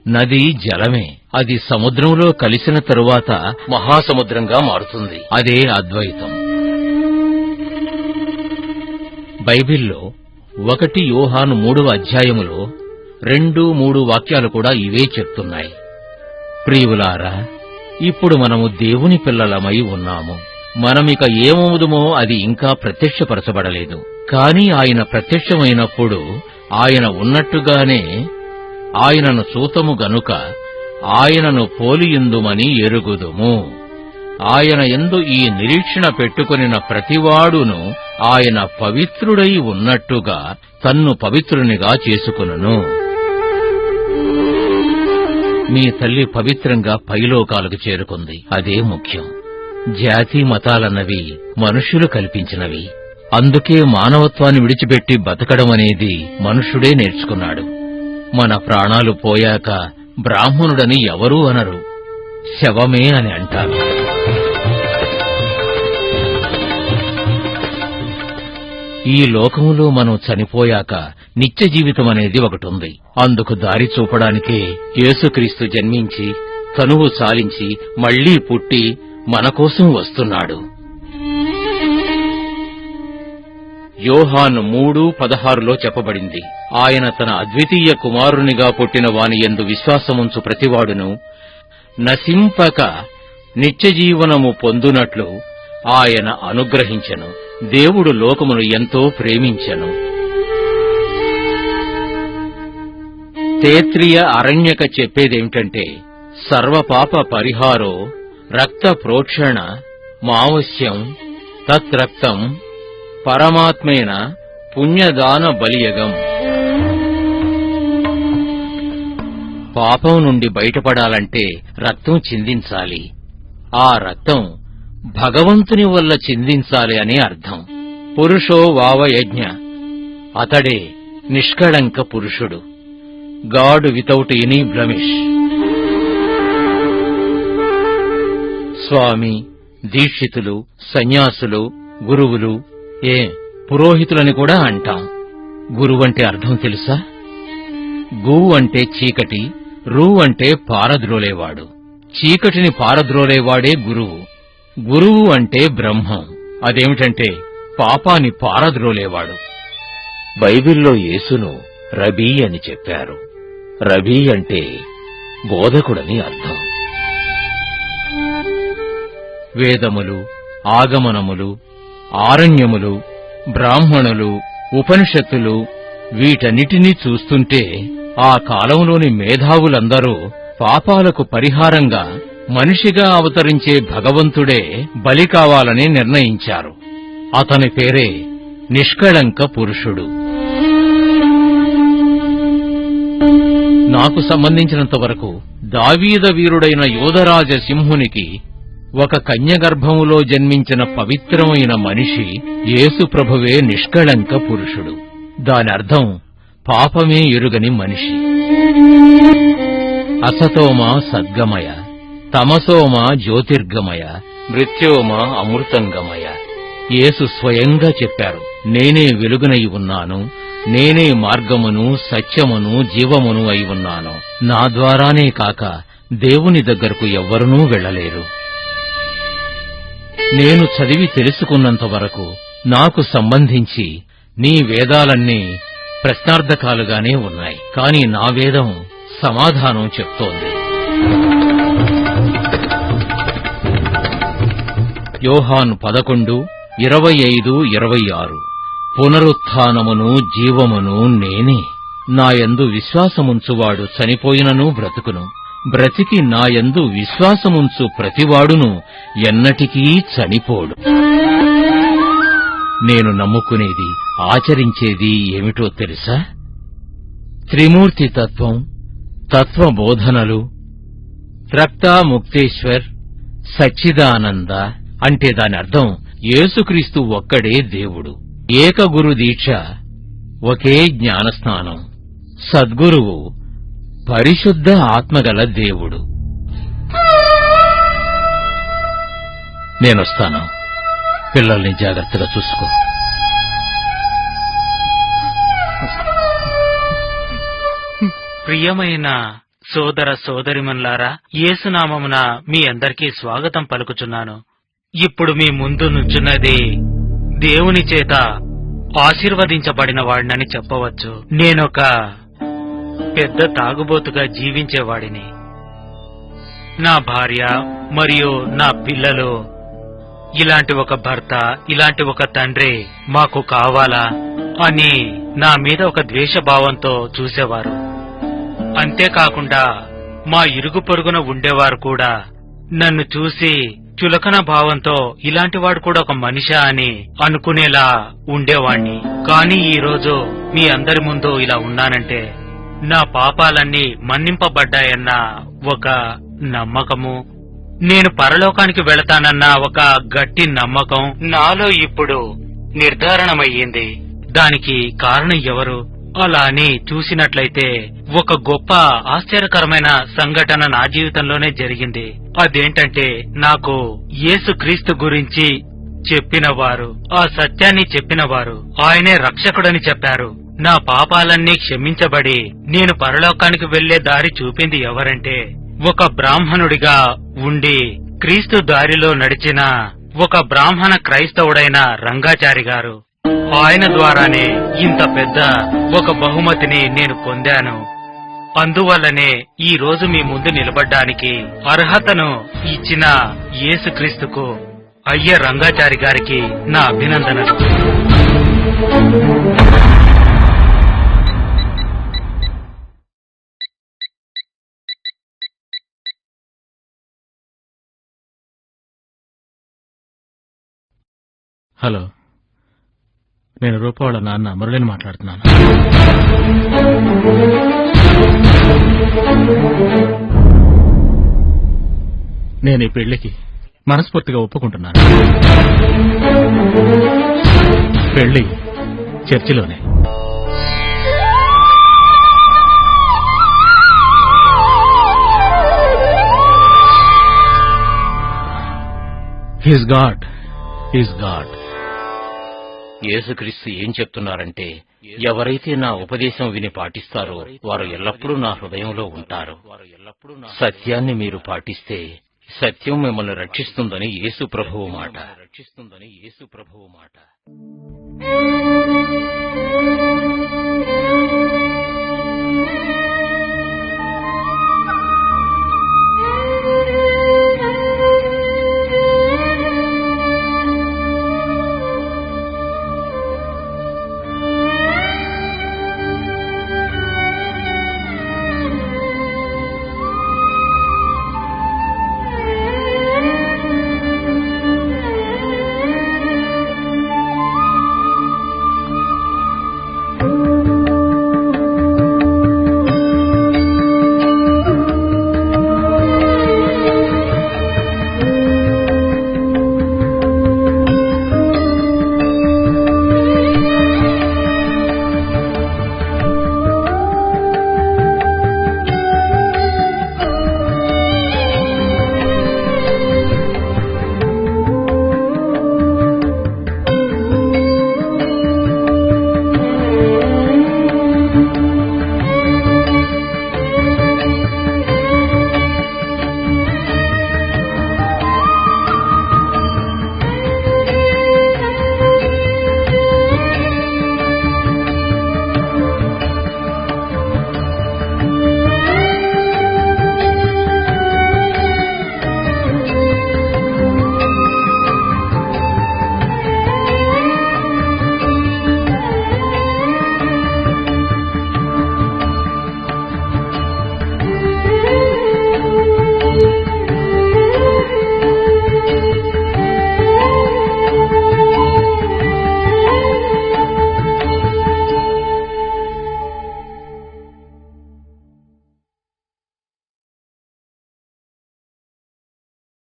నది జలమే, అది సముద్రంలో కలిసిన తరువాత మహాసముద్రంగా మారుతుంది, అదే అద్వైతం. బైబిల్లో 1 యోహాను 3వ అధ్యాయములో 2-3 వాక్యాలు కూడా ఇవే చెప్తున్నాయి. ప్రియులారా, ఇప్పుడు మనము దేవుని పిల్లలమై ఉన్నాము. మనమిక ఏమవుదుమో అది ఇంకా ప్రత్యక్షపరచబడలేదు. కాని ఆయన ప్రత్యక్షమైనప్పుడు ఆయన ఉన్నట్టుగానే ఆయనను చూతము గనుక ఆయనను పోలియుందుమని ఎరుగుదుము. ఆయన యందు ఈ నిరీక్షణ పెట్టుకొనిన ప్రతివాడును ఆయన పవిత్రుడై ఉన్నట్టుగా తన్ను పవిత్రునిగా చేసుకొనును. మీ తల్లి పవిత్రంగా పైలోకాలకు చేరుకుంది, అదే ముఖ్యం. జాతి మతాలన్నవి మనుష్యులు కల్పించినవి. అందుకే మానవత్వాన్ని విడిచిపెట్టి బతకడం అనేది మనుష్యుడే నేర్చుకున్నాడు. మన ప్రాణాలు పోయాక బ్రాహ్మణుడని ఎవరూ అనరు, శవమే అని అంటారు. ఈ లోకములో మనం చనిపోయాక నిత్య జీవితం అనేది ఒకటుంది. అందుకు దారి చూపడానికే యేసుక్రీస్తు జన్మించి తనువు చాలించి మళ్లీ పుట్టి మన కోసం వస్తున్నాడు. యోహాను 3:16లో చెప్పబడింది, ఆయన తన అద్వితీయ కుమారునిగా పుట్టిన వాని యందు విశ్వాసముంచు ప్రతివాడును నశింపక నిత్యజీవనము పొందునట్లు ఆయన అనుగ్రహించెను. దేవుడు లోకమును ఎంతో ప్రేమించెను. తేత్రియ అరణ్యక చెప్పేదేమిటంటే, సర్వపాప పరిహారో రక్త ప్రోక్షణ మావశ్యం తత్రక్తం పరమాత్మేన పుణ్యదాన బలియగం. పాపం నుండి బయటపడాలంటే రక్తం చిందించాలి. ఆ రక్తం భగవంతుని వల్ల చిందించాలి అని అర్థం. పురుషో వావయజ్ఞ, అతడే నిష్కళంక పురుషుడు. God without any blemish. స్వామి, దీక్షితులు, సన్యాసులు, గురువులు, పురోహితులని కూడా అంటాం. గురువంటే అర్థం తెలుసా? గు అంటే చీకటి, రు అంటే పారద్రోలేవాడు. చీకటిని పారద్రోలేవాడే గురువు. గురువు అంటే బ్రహ్మం. అదేమిటంటే పాపాన్ని పారద్రోలేవాడు. బైబిల్లో యేసును రబీ అని చెప్పారు. రబీ అంటే బోధకుడని అర్థం. వేదములు, ఆగమనములు, ఆరణ్యములు, బ్రాహ్మణులు, ఉపనిషత్తులు వీటన్నిటినీ చూస్తుంటే ఆ కాలంలోని మేధావులందరూ పాపాలకు పరిహారంగా మనిషిగా అవతరించే భగవంతుడే బలి కావాలని నిర్ణయించారు. అతని పేరే నిష్కళంక పురుషుడు. నాకు సంబంధించినంతవరకు దావీద వీరుడైన యోధరాజ సింహునికి ఒక కన్యగర్భములో జన్మించిన పవిత్రమైన మనిషి యేసుప్రభువే నిష్కళంక పురుషుడు. దానర్థం పాపమే ఎరుగని మనిషి. అసతోమా సద్గమయ, తమసోమా జ్యోతిర్గమయ, మృత్యోమా అమృతంగమయ. యేసు స్వయంగా చెప్పారు, నేనే వెలుగునై ఉన్నాను, నేనే మార్గమును, సత్యమును, జీవమును అయి ఉన్నాను. నా ద్వారానే కాక దేవుని దగ్గరకు ఎవ్వరునూ వెళ్లలేరు. నేను చదివి తెలుసుకున్నంత వరకు నాకు సంబంధించి నీ వేదాలన్నీ ప్రశ్నార్థకాలుగానే ఉన్నాయి. కాని నా వేదం సమాధానం చెప్తోంది. యోహాను 11:25-26 పునరుత్థానమును జీవమును నేనే. నాయందు విశ్వాసముంచువాడు చనిపోయినను బ్రతుకును, బ్రతికి నాయందు విశ్వాసముంచు ప్రతివాడును ఎన్నటికీ చనిపోడు. నేను నమ్ముకునేది, ఆచరించేది ఏమిటో తెలుసా? త్రిమూర్తి తత్వం, తత్వబోధనలు, త్రక్తాముక్తేశ్వర్, సచ్చిదానంద. అంటే దాని అర్థం యేసుక్రీస్తు ఒక్కడే దేవుడు. ఏకగురు దీక్ష, ఒకే జ్ఞానస్నానం. సద్గురువు పరిశుద్ధ ఆత్మగల దేవుడు. నేనొస్తాను. పిల్లల్ని జాగ్రత్తగా చూసుకో. ప్రియమైన సోదర సోదరిమన్లారా, యేసునామమున మీ అందరికీ స్వాగతం పలుకుచున్నాను. ఇప్పుడు మీ ముందు నుంచున్నది దేవుని చేత ఆశీర్వదించబడిన వాడినని చెప్పవచ్చు. నేనొక పెద్ద తాగుబోతుగా జీవించేవాడిని. నా భార్య మరియు నా పిల్లలు, ఇలాంటి ఒక భర్త, ఇలాంటి ఒక తండ్రి మాకు కావాలా అని నా మీద ఒక ద్వేషభావంతో చూసేవారు. అంతేకాకుండా మా ఇరుగు పొరుగున ఉండేవారు కూడా నన్ను చూసి చులకన భావంతో ఇలాంటివాడు కూడా ఒక మనిషా అని అనుకునేలా ఉండేవాణ్ణి. కాని ఈరోజు మీ అందరి ముందు ఇలా ఉన్నానంటే నా పాపాలన్నీ మన్నింపబడ్డాయన్న ఒక నమ్మకము, నేను పరలోకానికి వెళతానన్న ఒక గట్టి నమ్మకం నాలో ఇప్పుడు నిర్ధారణమయ్యింది. దానికి కారణం ఎవరు? అలా అని చూసినట్లయితే ఒక గొప్ప ఆశ్చర్యకరమైన సంఘటన నా జీవితంలోనే జరిగింది. అదేంటంటే, నాకు యేసుక్రీస్తు గురించి చెప్పినవారు, ఆ సత్యాన్ని చెప్పినవారు, ఆయనే రక్షకుడని చెప్పారు. నా పాపాలన్నీ క్షమించబడి నేను పరలోకానికి వెళ్లే దారి చూపింది ఎవరంటే, ఒక బ్రాహ్మణుడిగా ఉండి క్రీస్తు దారిలో నడిచిన ఒక బ్రాహ్మణ క్రైస్తవుడైన రంగాచారి గారు. ఆయన ద్వారానే ఇంత పెద్ద ఒక బహుమతిని నేను పొందాను. అందువల్లనే ఈ రోజు మీ ముందు నిలబడ్డానికి అర్హతను ఇచ్చిన యేసుక్రీస్తుకు, అయ్య రంగాచారి గారికి నా అభినందనలు. హలో, నేను రూప వాళ్ళ నాన్న మురళిని మాట్లాడుతున్నాను. నేను ఈ పెళ్లికి మనస్ఫూర్తిగా ఒప్పుకుంటున్నాను. పెళ్లి చర్చిలోనే. He's God, he's God. యేసుక్రీస్తు ఏం చెప్తున్నారంటే, ఎవరైతే నా ఉపదేశం విని పాటిస్తారో వారు ఎల్లప్పుడూ నా హృదయంలో ఉంటారు. సత్యాన్ని మీరు పాటిస్తే సత్యం మిమ్మల్ని రక్షిస్తుందని యేసు ప్రభువు మాట.